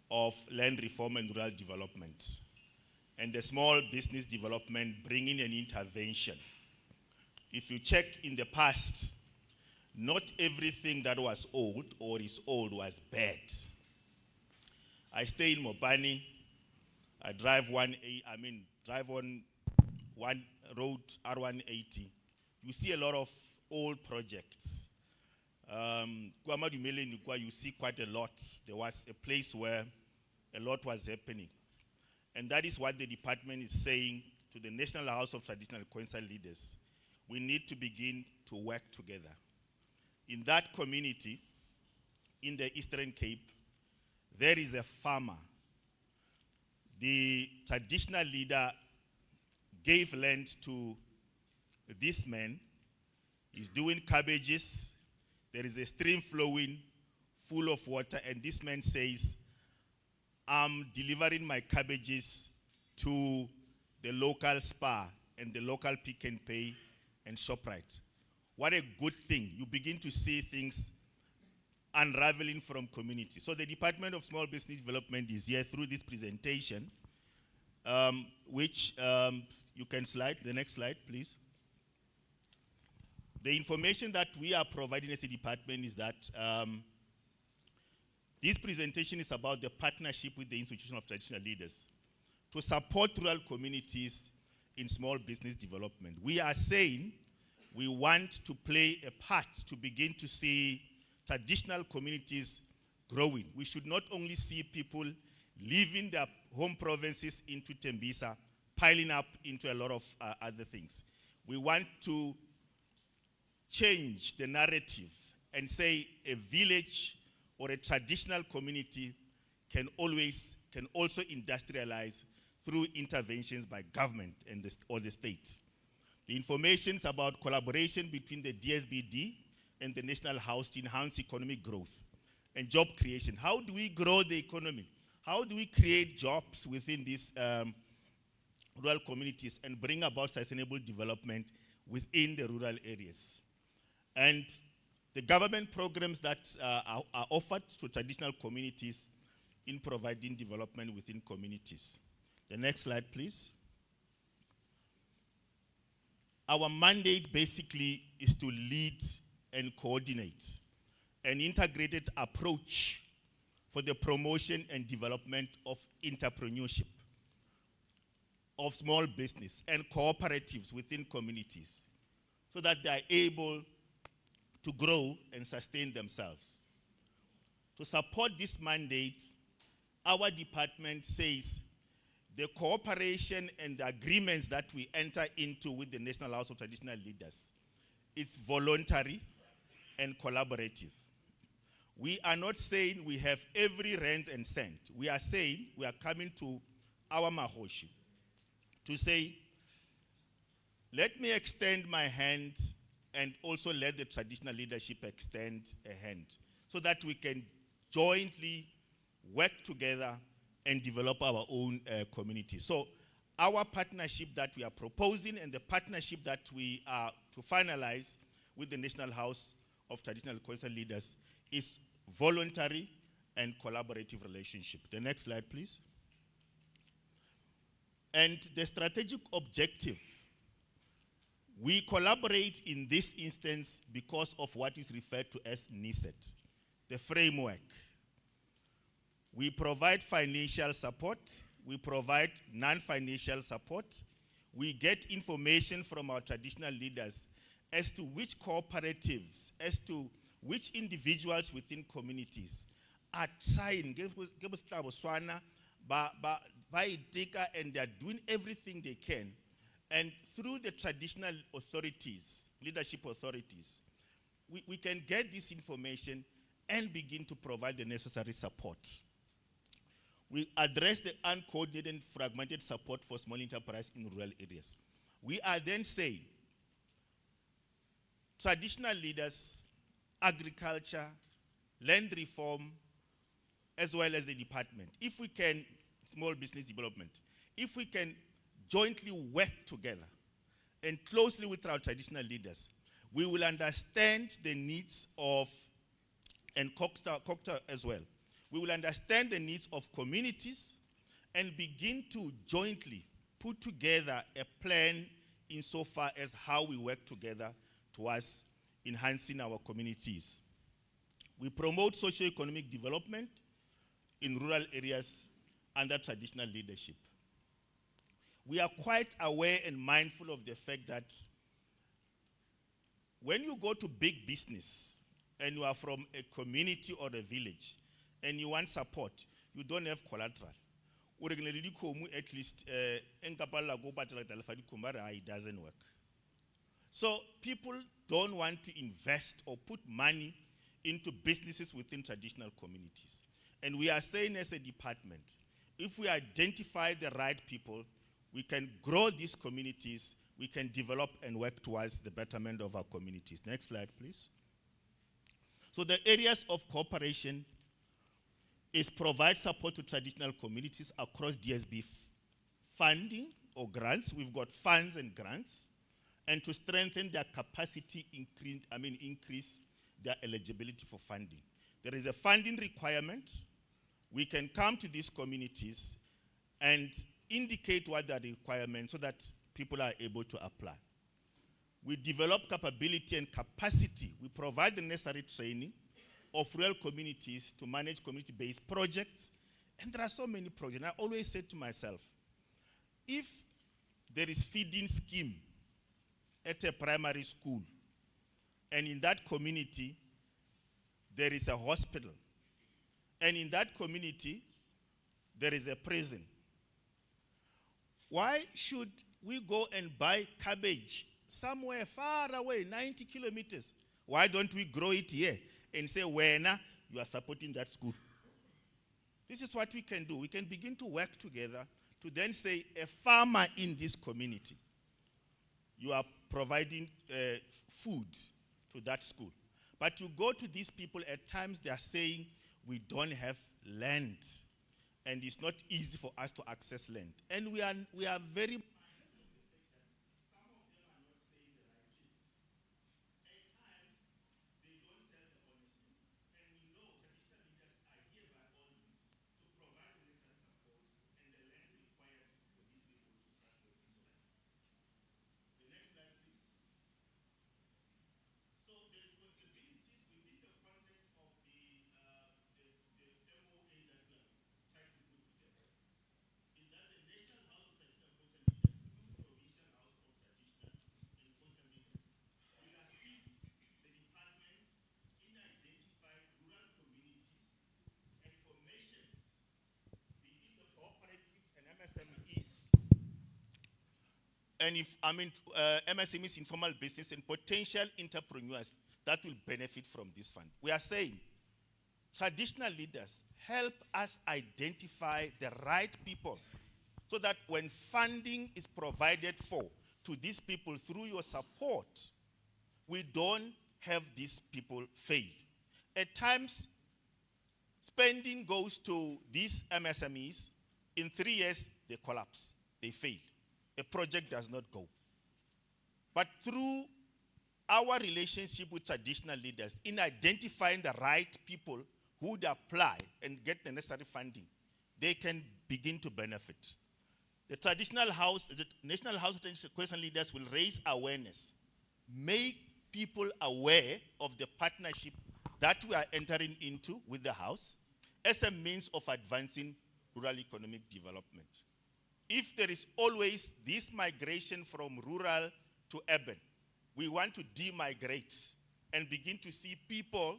of Land Reform and Rural Development, and the Small Business Development bringing an intervention. If you check in the past, not everything that was old or is old was bad. I stay in Mopani. I drive on one road, R180. You see a lot of old projects. You see quite a lot. There was a place where a lot was happening. And that is what the department is saying to the National House of Traditional Koisan Leaders. We need to begin to work together. In that community, in the Eastern Cape, there is a farmer the traditional leader gave land to this man. He's doing cabbages. There is a stream flowing full of water, and this man says, I'm delivering my cabbages to the local Spar and the local Pick and Pay and ShopRite. What a good thing. You begin to see things unraveling from community. So the Department of Small Business Development is here through this presentation, which you can slide, the next slide, please. The information that we are providing as a department is that this presentation is about the partnership with the Institution of Traditional Leaders to support rural communities in small business development. We are saying we want to play a part to begin to see traditional communities growing. We should not only see people leaving their home provinces into Tembisa, piling up into a lot of other things. We want to change the narrative and say a village or a traditional community can also industrialize through interventions by government and or the state. The information is about collaboration between the DSBD and the National House to enhance economic growth and job creation. How do we grow the economy? How do we create jobs within these rural communities and bring about sustainable development within the rural areas? And the government programs that are offered to traditional communities in providing development within communities. The next slide, please. Our mandate basically is to lead and coordinate an integrated approach for the promotion and development of entrepreneurship, of small business and cooperatives within communities so that they are able to grow and sustain themselves. To support this mandate, our department says the cooperation and the agreements that we enter into with the National House of Traditional Leaders is voluntary and collaborative. We are not saying we have every rand and cent. We are saying we are coming to our Mahoshi to say, let me extend my hand and also let the traditional leadership extend a hand so that we can jointly work together and develop our own community. So our partnership that we are proposing and the partnership that we are to finalize with the National House of Traditional Koisan Leaders is voluntary and collaborative relationship. The next slide, please. And the strategic objective, we collaborate in this instance because of what is referred to as NESET, the framework. We provide financial support, we provide non-financial support, we get information from our traditional leaders as to which cooperatives, as to which individuals within communities are trying, and they are doing everything they can. And through the traditional authorities, leadership authorities, we can get this information and begin to provide the necessary support. We address the uncoordinated and fragmented support for small enterprise in rural areas. We are then saying, traditional leaders, agriculture, land reform, as well as the department, if we can, small business development, if we can jointly work together and closely with our traditional leaders, we will understand the needs of, and Cocta as well, we will understand the needs of communities and begin to jointly put together a plan insofar as how we work together towards enhancing our communities. We promote socio-economic development in rural areas under traditional leadership. We are quite aware and mindful of the fact that when you go to big business and you are from a community or a village and you want support, you don't have collateral. At least it doesn't work. So people don't want to invest or put money into businesses within traditional communities. And we are saying as a department, if we identify the right people, we can grow these communities, we can develop and work towards the betterment of our communities. Next slide, please. So the areas of cooperation is provide support to traditional communities across DSB funding or grants. We've got funds and grants, and to strengthen their capacity, increase their eligibility for funding. There is a funding requirement. We can come to these communities and indicate what the requirements so that people are able to apply. We develop capability and capacity. We provide the necessary training of rural communities to manage community-based projects. And there are so many projects. And I always say to myself, if there is feeding scheme at a primary school, and in that community, there is a hospital, and in that community, there is a prison, why should we go and buy cabbage somewhere far away, 90 kilometers? Why don't we grow it here and say, Wena, you are supporting that school? This is what we can do. We can begin to work together to then say, a farmer in this community, you are providing food to that school. But you go to these people, at times they are saying, we don't have land, and it's not easy for us to access land. And we are very and if MSMEs, informal business, and potential entrepreneurs that will benefit from this fund. We are saying, traditional leaders, help us identify the right people so that when funding is provided for to these people through your support, we don't have these people fail. At times, spending goes to these MSMEs. In 3 years, they collapse, they fail. A project does not go. But through our relationship with traditional leaders, in identifying the right people who would apply and get the necessary funding, they can begin to benefit. The National House of NHTKL leaders will raise awareness, make people aware of the partnership that we are entering into with the House as a means of advancing rural economic development. If there is always this migration from rural to urban, we want to demigrate and begin to see people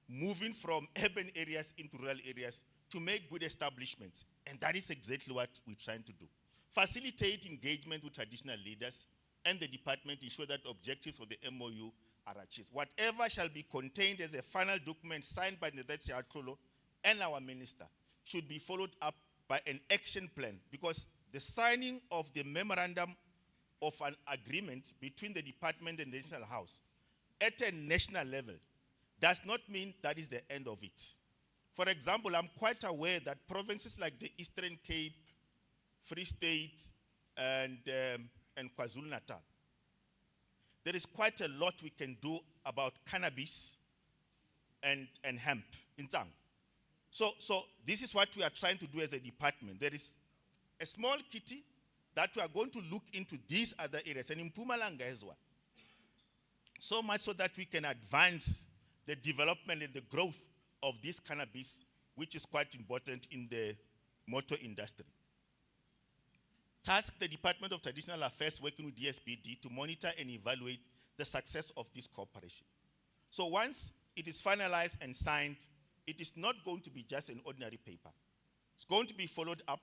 moving from urban areas into rural areas to make good establishments. And that is exactly what we're trying to do. Facilitate engagement with traditional leaders and the department, ensure that objectives of the MOU are achieved. Whatever shall be contained as a final document signed by the Seatlholo and our minister should be followed up by an action plan, because the signing of the memorandum of an agreement between the department and the National House at a national level does not mean that is the end of it. For example, I'm quite aware that provinces like the Eastern Cape, Free State, and KwaZulu-Natal, there is quite a lot we can do about cannabis and hemp in Tsang. So this is what we are trying to do as a department. There is a small kitty that we are going to look into these other areas, and in Mpumalanga as well. So much so that we can advance the development and the growth of this cannabis, which is quite important in the motor industry. Task the Department of Traditional Affairs working with DSBD to monitor and evaluate the success of this cooperation. So once it is finalized and signed, it is not going to be just an ordinary paper. It's going to be followed up,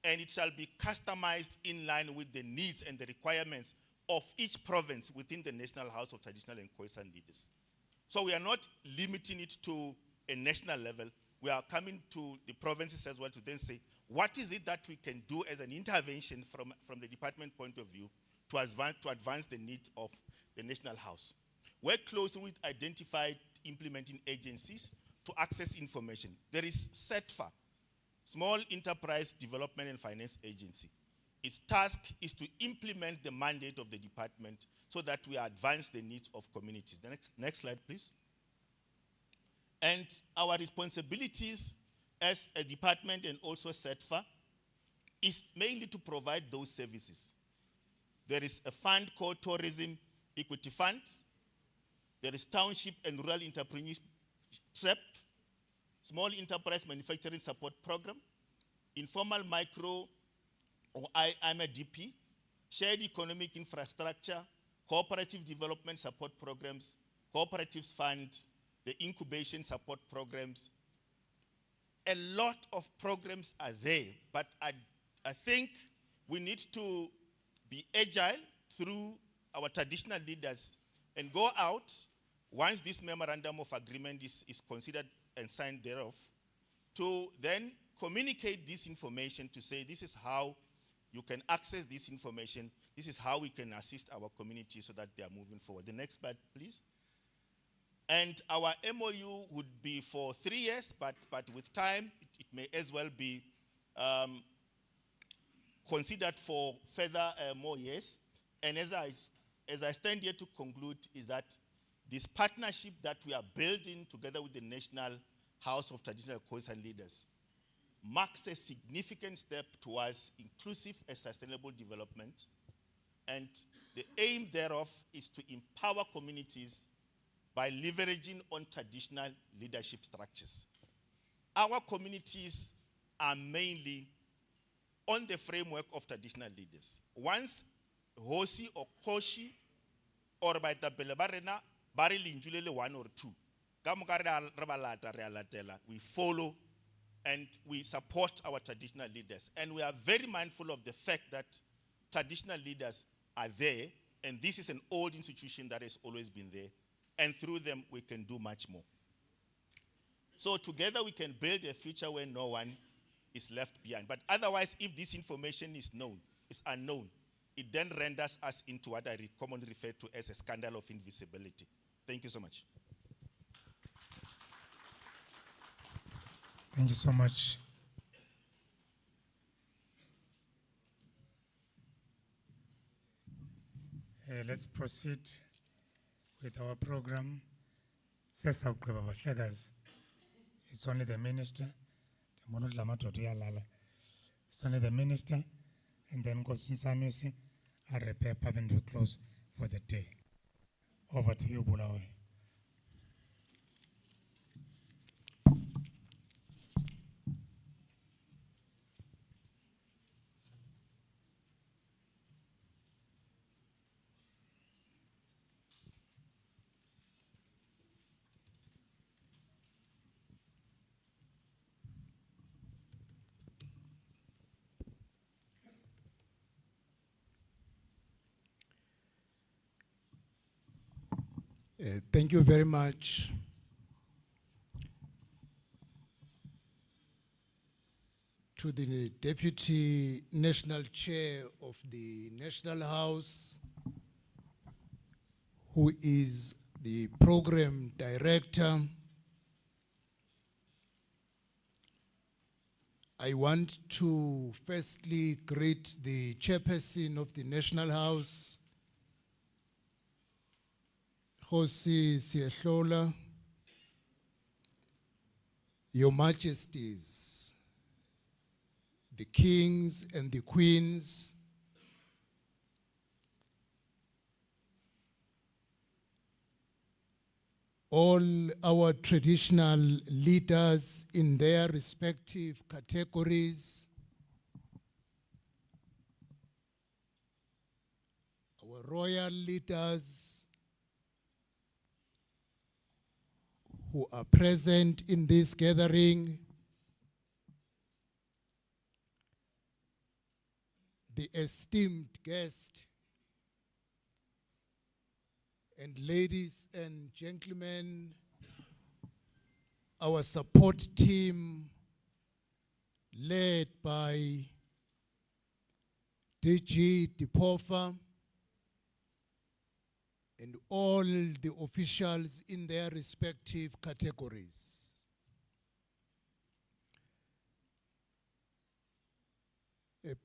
and it shall be customized in line with the needs and the requirements of each province within the National House of Traditional and Koisan leaders. So we are not limiting it to a national level. We are coming to the provinces as well to then say, what is it that we can do as an intervention from the department point of view to advance the needs of the National House. Work closely with identified implementing agencies to access information. There is SETFA, Small Enterprise Development and Finance Agency. Its task is to implement the mandate of the department so that we advance the needs of communities. The next slide, please. And our responsibilities as a department and also SETFA is mainly to provide those services. There is a fund called Tourism Equity Fund. There is Township and Rural Entrepreneurship, Small Enterprise Manufacturing Support Program, Informal Micro, or I'm a DP, Shared Economic Infrastructure, Cooperative Development Support Programs, Cooperatives Fund, the Incubation Support Programs. A lot of programs are there, but I think we need to be agile through our traditional leaders and go out once this memorandum of agreement is considered and signed thereof, to then communicate this information to say this is how you can access this information, this is how we can assist our community so that they are moving forward. The next slide, please. And our MOU would be for 3 years, but with time, it may as well be considered for further more years. And as I stand here to conclude, is that this partnership that we are building together with the National House of Traditional Koisan Leaders marks a significant step towards inclusive and sustainable development. And the aim thereof is to empower communities by leveraging on traditional leadership structures. Our communities are mainly on the framework of traditional leaders. Once Kgosi or Kgosi or by the Belebarena, Barry Linjulele 1 or 2, we follow and we support our traditional leaders. And we are very mindful of the fact that traditional leaders are there, and this is an old institution that has always been there. And through them, we can do much more. So together we can build a future where no one is left behind. But otherwise, if this information is unknown, it then renders us into what I commonly refer to as a scandal of invisibility. Thank you so much. Thank you so much. Let's proceed with our program. It's only the minister. It's only the minister, and then Kgosi and repair and we close for the day. Over to you, Bulawayo. Thank you very much. To the Deputy National Chair of the National House, who is the Program Director. I want to firstly greet the Chairperson of the National House, Kgosi Seatlholo, Your Majesties, the kings and the queens, all our traditional leaders in their respective categories, our royal leaders who are present in this gathering, the esteemed guest, and ladies and gentlemen, our support team led by DG Dipofa and all the officials in their respective categories.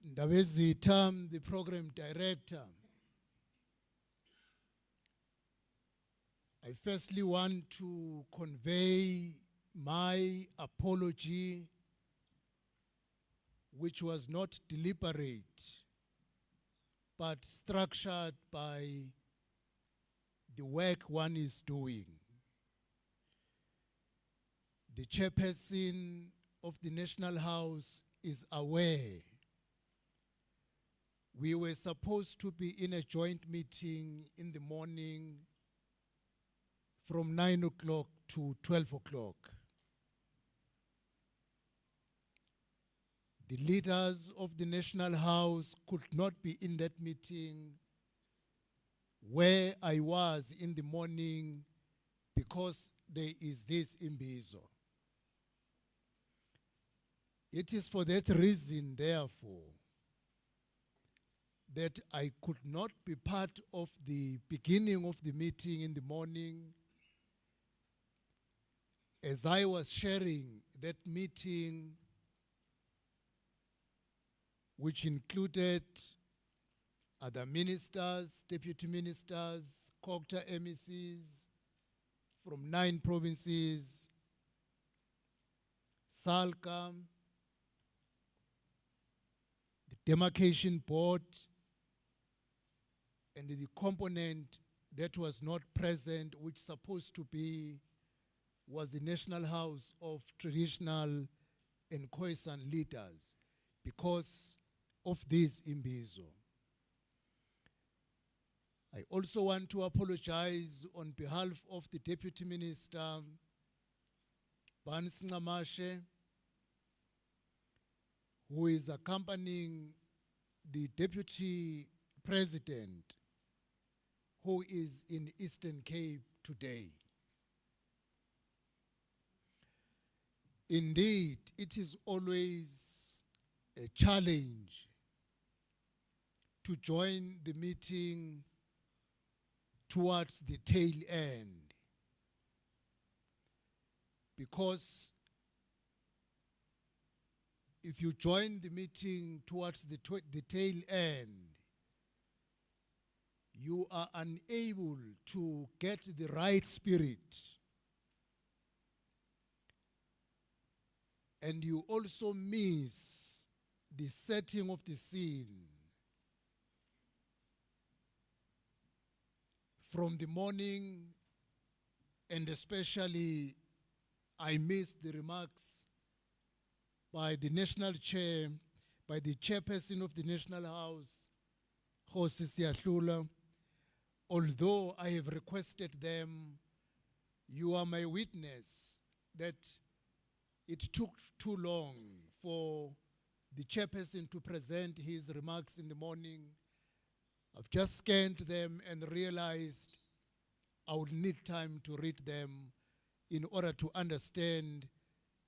Ndabezi Tam, the program director, I firstly want to convey my apology, which was not deliberate, but structured by the work one is doing. The chairperson of the National House is aware. We were supposed to be in a joint meeting in the morning from 9 o'clock to 12 o'clock. The leaders of the National House could not be in that meeting where I was in the morning because there is this Imbizo. It is for that reason, therefore, that I could not be part of the beginning of the meeting in the morning. As I was sharing that meeting, which included other ministers, deputy ministers, COGTA MECs from 9 provinces, SALCAM, the demarcation board, and the component that was not present, which supposed to be, was the National House of Traditional and Khoi-San leaders because of this Imbizo. I also want to apologize on behalf of the Deputy Minister, Banis Ngamashe, who is accompanying the Deputy President, who is in Eastern Cape today. Indeed, it is always a challenge to join the meeting towards the tail end, because if you join the meeting towards the tail end, you are unable to get the right spirit, and you also miss the setting of the scene from the morning, and especially I missed the remarks by the National Chair, by the Chairperson of the National House, Kgosi Seatlholo. Although I have requested them, you are my witness that it took too long for the Chairperson to present his remarks in the morning. I've just scanned them and realized I would need time to read them in order to understand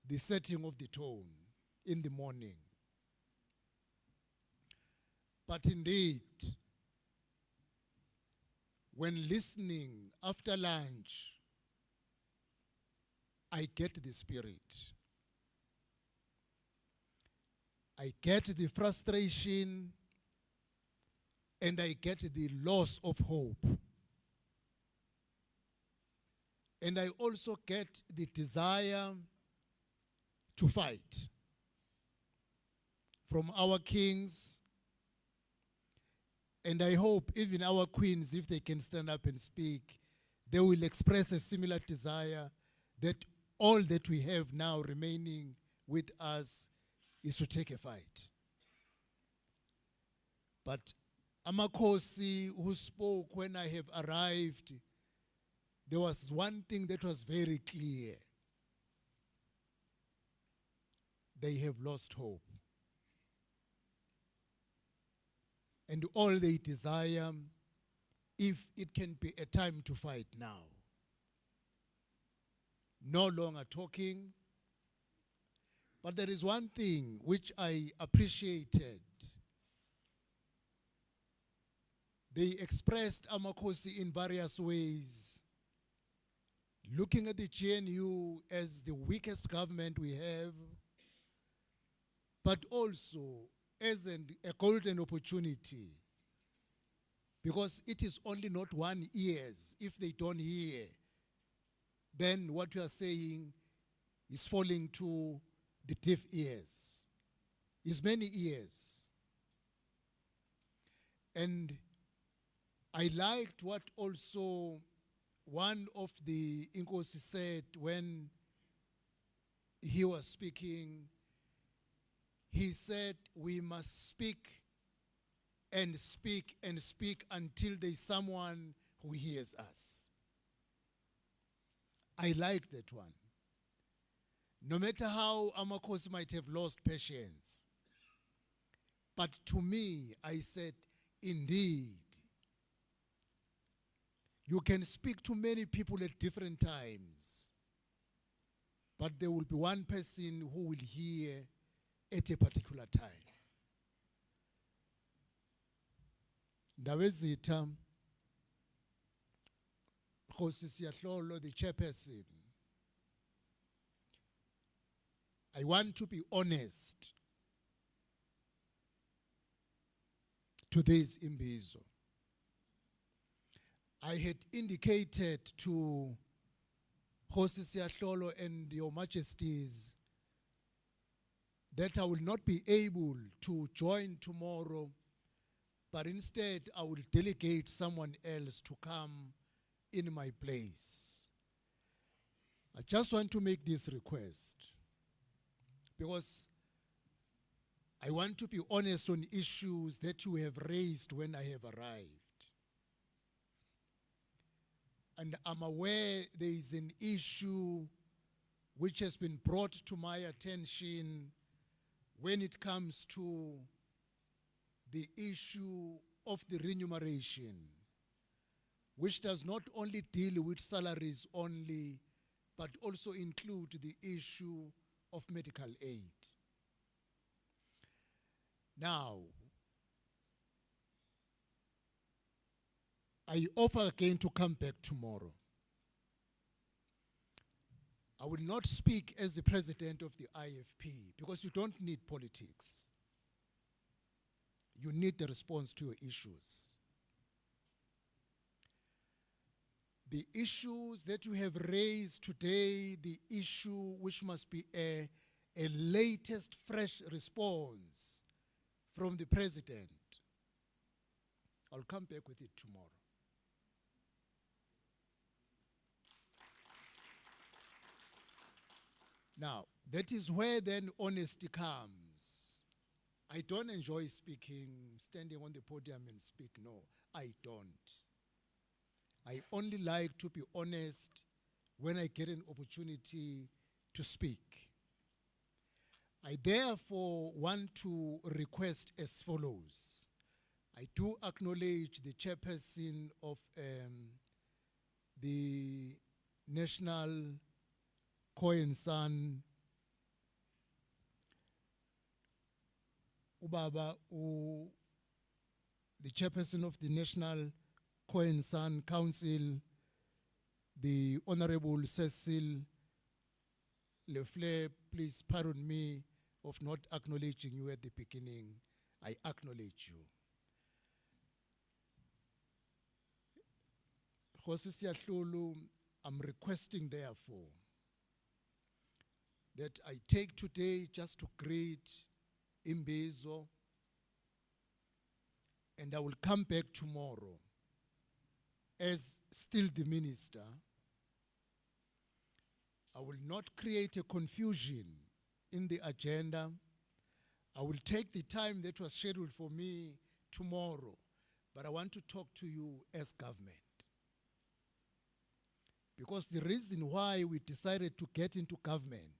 the setting of the tone in the morning. But indeed, when listening after lunch, I get the spirit. I get the frustration, and I get the loss of hope. And I also get the desire to fight from our kings, and I hope even our queens, if they can stand up and speak, they will express a similar desire that all that we have now remaining with us is to take a fight. But Kgosi, who spoke when I have arrived, there was one thing that was very clear. They have lost hope. And all they desire, if it can be a time to fight now. No longer talking, But there is one thing which I appreciated. They expressed Kgosi in various ways, looking at the GNU as the weakest government we have, but also as a golden opportunity, because it is only not 1 year. If they don't hear, then what you are saying is falling to the deaf ears. It's many years. And I liked what also one of the Kgosi said when he was speaking. He said, we must speak and speak and speak until there's someone who hears us. I like that one. No matter how Kgosi might have lost patience, but to me, I said, indeed, you can speak to many people at different times, but there will be one person who will hear at a particular time. Ndawezitha, Kgosi Seatlholo, the chairperson, I want to be honest to this Imbizo. I had indicated to Kgosi Seatlholo and Your Majesties that I will not be able to join tomorrow, but instead I will delegate someone else to come in my place. I just want to make this request because I want to be honest on issues that you have raised when I have arrived. And I'm aware there is an issue which has been brought to my attention when it comes to the issue of the remuneration, which does not only deal with salaries only, but also include the issue of medical aid. Now, I offer again to come back tomorrow. I will not speak as the president of the IFP because you don't need politics. You need the response to your issues. The issues that you have raised today, the issue which must be a latest fresh response from the president, I'll come back with it tomorrow. Now, that is where then honesty comes. I don't enjoy speaking, standing on the podium and speak. No, I don't. I only like to be honest when I get an opportunity to speak. I therefore want to request as follows. I do acknowledge the chairperson of the National Koisan, Ubaba, the chairperson of the National Koisan Council, the Honorable Cecil Lefleur. Please pardon me of not acknowledging you at the beginning. I acknowledge you. Kgosi Seatlholo, I'm requesting therefore that I take today just to greet Imbizo, and I will come back tomorrow as still the minister. I will not create a confusion in the agenda. I will take the time that was scheduled for me tomorrow, but I want to talk to you as government. Because the reason why we decided to get into government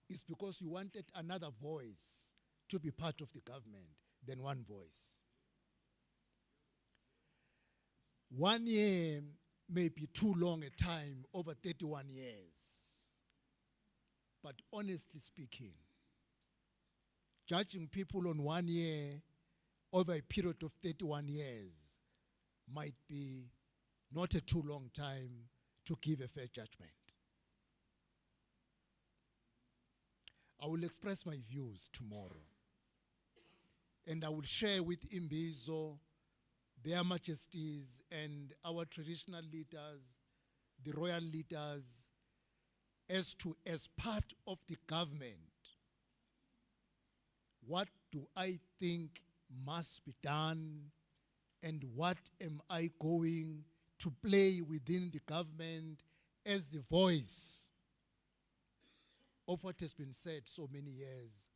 is because you wanted another voice to be part of the government than one voice. 1 year may be too long a time over 31 years. but honestly speaking, judging people on 1 year over a period of 31 years might be not a too long time to give a fair judgment. I will express my views tomorrow, and I will share with Imbizo, their majesties, and our traditional leaders, the royal leaders, as part of the government, what do I think must be done, and what am I going to play within the government as the voice of what has been said so many years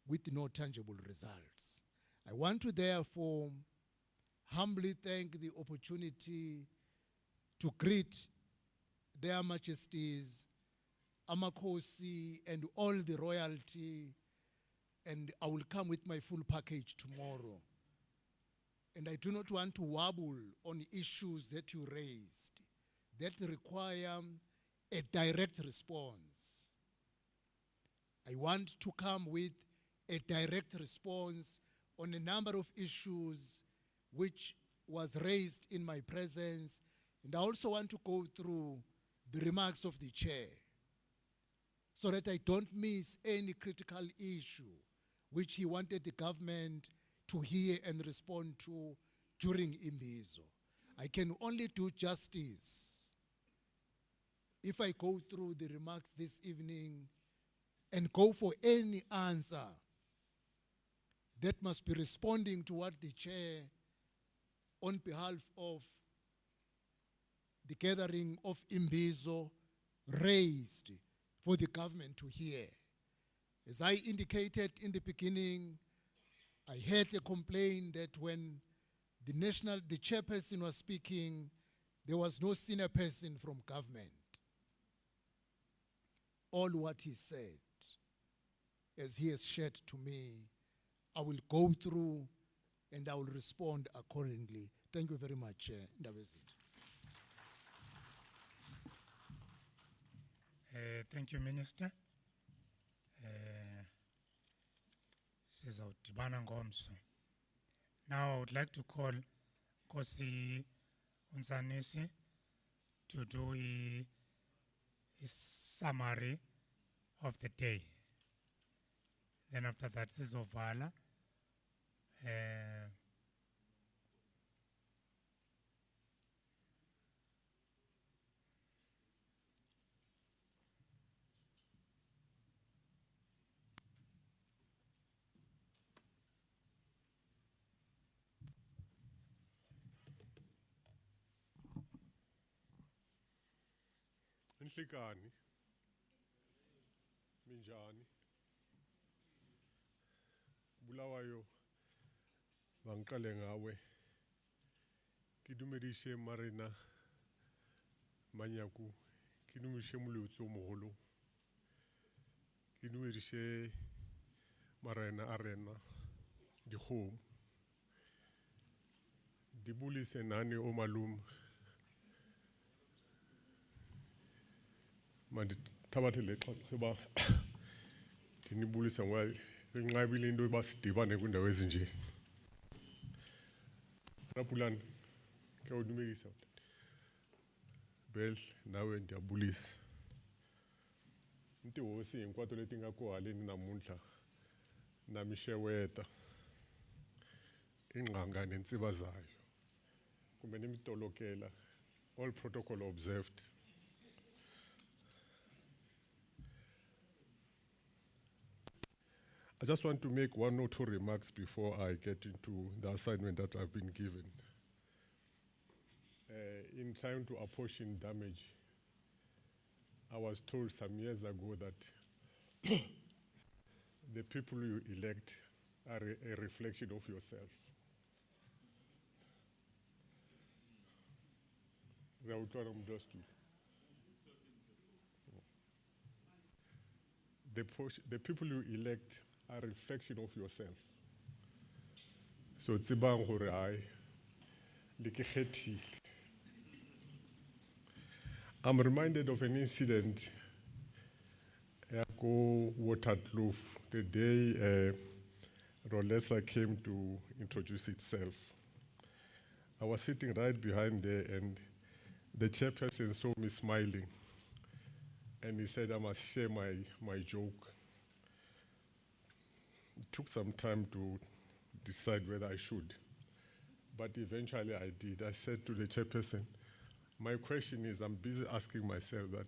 with no tangible results. I want to therefore humbly thank the opportunity to greet their majesties, Kgosi, and all the royalty, and I will come with my full package tomorrow. And I do not want to wobble on issues that you raised that require a direct response. I want to come with a direct response on a number of issues which was raised in my presence, and I also want to go through the remarks of the chair so that I don't miss any critical issue which he wanted the government to hear and respond to during Imbizo. I can only do justice if I go through the remarks this evening and go for any answer that must be responding to what the chair, on behalf of the gathering of Imbizo, raised for the government to hear. As I indicated in the beginning, I heard a complaint that when the chairperson was speaking, there was no senior person from government. All what he said, as he has shared to me, I will go through and I will respond accordingly. Thank you very much, Ndabezi. Thank you, Minister. Sizawudibana ngomso. Now I would like to call Kgosi Unsanisi to do a summary of the day. Then after that, Sizovala. Nhlikani minjani Bulawayo bangiqale ngawe kidumedishe Marina Manyaku kidumedishe Mulutso Moholo kidumedishe Marina Arena di home dibulise nani o malum mandi tabathele xaba dinibulisa ngwa nqabile into basidibane kwindawo ezinje rapulani ke udumekisa bel nawe ndiyabulisa intihosi hinkwato leti nga ko haleni namuntlha na mixeweta inqanga nentsiva zayo kumbe ni mitolokela all protocol observed. I just want to make one or two remarks before I get into the assignment that I've been given. In trying to apportion damage, I was told some years ago that the people you elect are a reflection of yourself. The people you elect are a reflection of yourself. So tsebang hore ai le ke khethile. I'm reminded of an incident Go Waterkloof, the day Rolesa came to introduce itself. I was sitting right behind there, and the chairperson saw me smiling, and he said I must share my joke. It took some time to decide whether I should, but eventually I did. I said to the chairperson, my question is, I'm busy asking myself that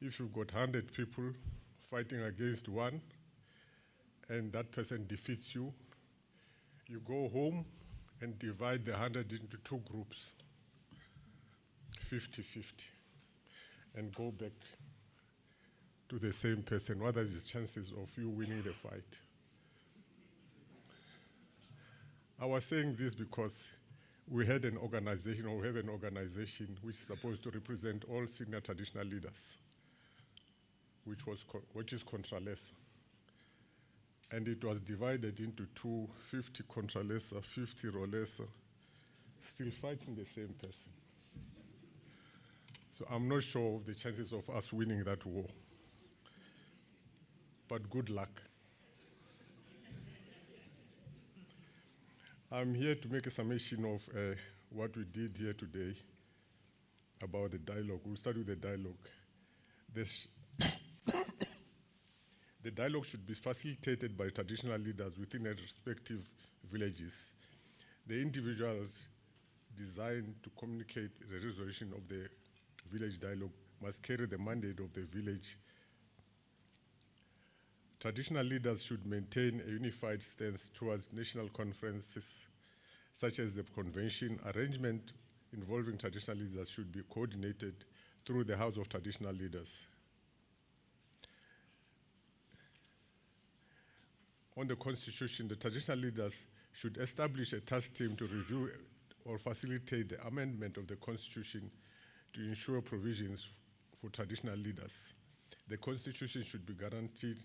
if you've got 100 people fighting against one, and that person defeats you, you go home and divide the 100 into 2 groups, 50-50, and go back to the same person. What are the chances of you winning the fight? I was saying this because we had an organization, or we have an organization which is supposed to represent all senior traditional leaders, which is Contralesa. And it was divided into 2, 50 Contralesa, 50 Rolesa, still fighting the same person. So I'm not sure of the chances of us winning that war. But good luck. I'm here to make a summation of what we did here today about the dialogue. We'll start with the dialogue. The dialogue should be facilitated by traditional leaders within their respective villages. The individuals designed to communicate the resolution of the village dialogue must carry the mandate of the village. Traditional leaders should maintain a unified stance towards national conferences, such as the convention. Arrangement involving traditional leaders should be coordinated through the House of Traditional Leaders. On the Constitution, the traditional leaders should establish a task team to review or facilitate the amendment of the Constitution to ensure provisions for traditional leaders. The Constitution should guarantee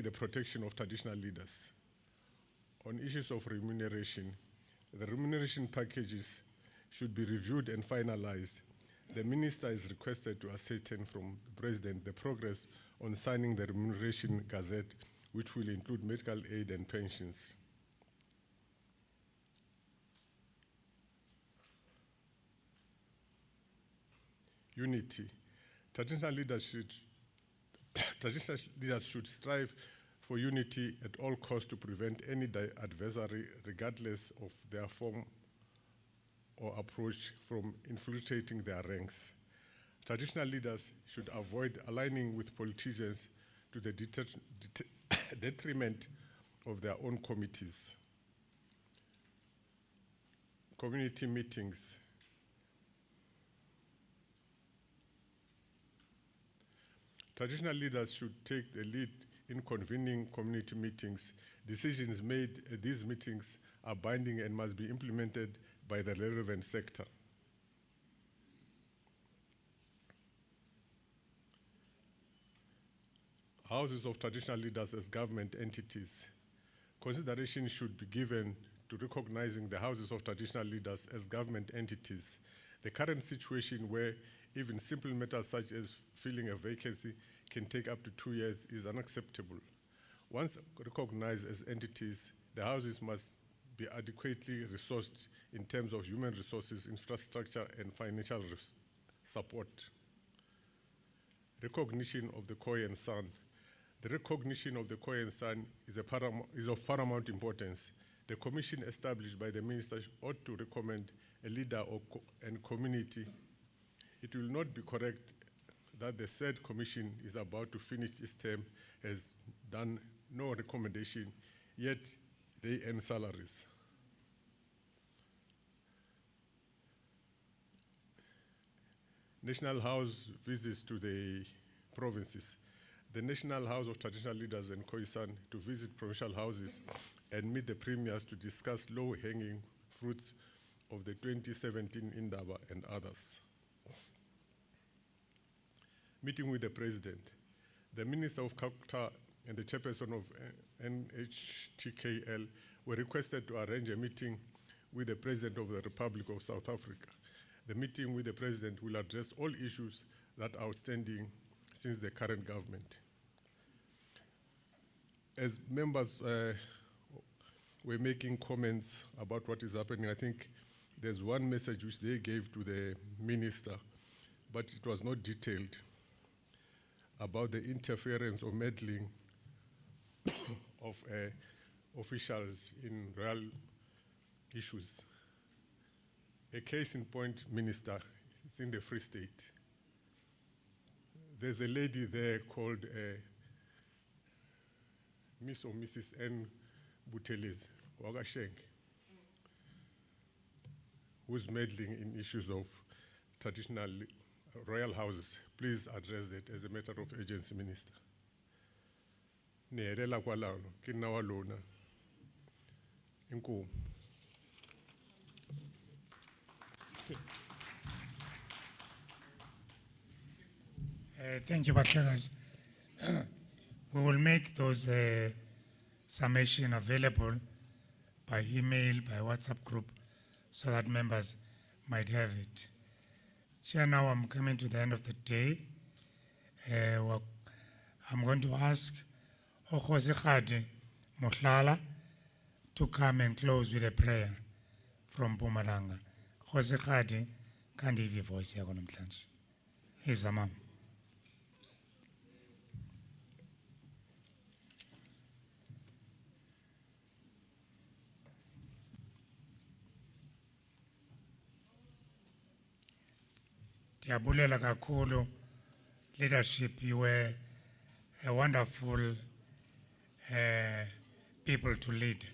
the protection of traditional leaders. On issues of remuneration, the remuneration packages should be reviewed and finalized. The minister is requested to ascertain from the president the progress on signing the remuneration gazette, which will include medical aid and pensions. Unity. Traditional leaders should strive for unity at all costs to prevent any adversary, regardless of their form or approach, from infiltrating their ranks. Traditional leaders should avoid aligning with politicians to the detriment of their own committees. Community meetings. Traditional leaders should take the lead in convening community meetings. Decisions made at these meetings are binding and must be implemented by the relevant sector. Houses of traditional leaders as government entities. Consideration should be given to recognizing the houses of traditional leaders as government entities. The current situation where even simple matters such as filling a vacancy can take up to 2 years is unacceptable. Once recognized as entities, the houses must be adequately resourced in terms of human resources, infrastructure, and financial support. Recognition of the Khoi-San. The recognition of the Khoi-San is of paramount importance. The commission established by the minister ought to recommend a leader and community. It will not be correct that the said commission is about to finish its term, has done no recommendation, yet they earn salaries. National House visits to the provinces. The National House of Traditional Leaders and Khoi-San to visit provincial houses and meet the premiers to discuss low-hanging fruits of the 2017 Indaba and others. Meeting with the President. The Minister of Culture and the Chairperson of NHTKL were requested to arrange a meeting with the President of the Republic of South Africa. The meeting with the President will address all issues that are outstanding, since the current government. As members were making comments about what is happening, I think there's one message which they gave to the minister, but it was not detailed, about the interference or meddling of officials in real issues. A case in point, Minister, it's in the Free State. There's a lady there called Miss or Mrs. N. Buthelezi, Wagasheng, who's meddling in issues of traditional royal houses. Please address it as a matter of urgency, Minister. Neelela kwalano, kinawa lona. Inkomo. Thank you, Batlagaz. We will make those summation available by email, by WhatsApp group, so that members might have it. Chair, now I'm coming to the end of the day. I'm going to ask Kgosi Mohlala to come and close with a prayer from Mpumalanga. Kgosi, can't give your voice here on the Here's a mom. Diabulela kakhulu leadership. You were a wonderful people to lead.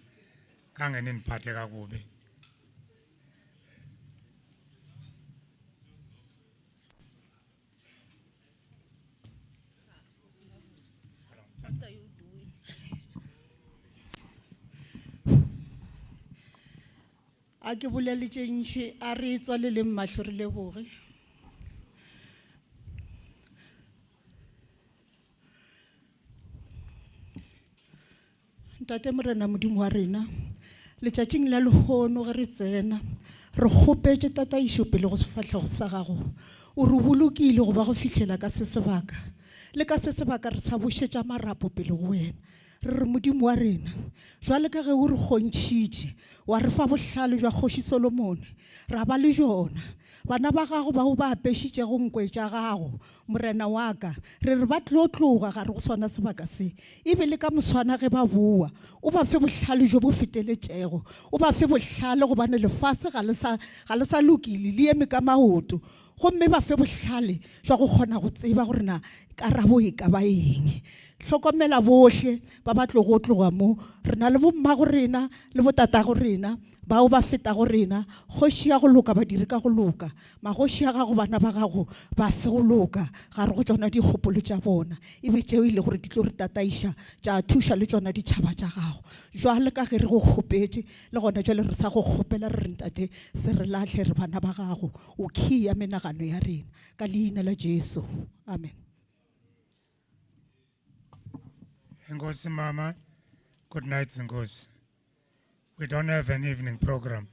Kangenin pate kakubi. What are you doing? A ke bolele tše ntši a re tswalele mahlo re leboge. Ntate Morena Modimo wa rena letšatšing la lehono ge re tsena re kgopetše tataišo pele go sefahlego sa gago o re bolokile go ba go fihlela ka se sebaka le ka se sebaka re sa bošetša marapo pele go wena re re Modimo wa rena jwale ka ge o re kgontšhitše wa re fa bohlale jwa Kgoši Solomon ra ba le jona bana ba gago ba o ba apešitše go nkwe tša gago Morena wa ka re re ba tloga ga re go sona sebaka se e be le ka moswana ge ba bua o ba fe bohlale jo bo feteletšego o ba fe bohlale go bane lefase ga le sa lokile le eme ka maoto gomme ba fe bohlale jwa go kgona go tseba gore na karabo e ka ba eng hlokomela bohle ba ba tloga mo re na le bomma go rena le botata go rena ba o ba feta go rena Kgoši ya go loka ba dire ka go loka magoši ya gago bana ba gago ba fe go loka ga re go tsona dikgopolo tša bona e be tšeo ile gore di tlo re tataiša tša thuša le tsona ditšhaba tša gago jwale ka ge re go kgopetše le gona jwale re sa go kgopela re re ntate se re lahle re bana ba gago o khia menagano ya rena ka leina la Jesu amen. Nkosi Mama, good night Nkosi. We don't have an evening program.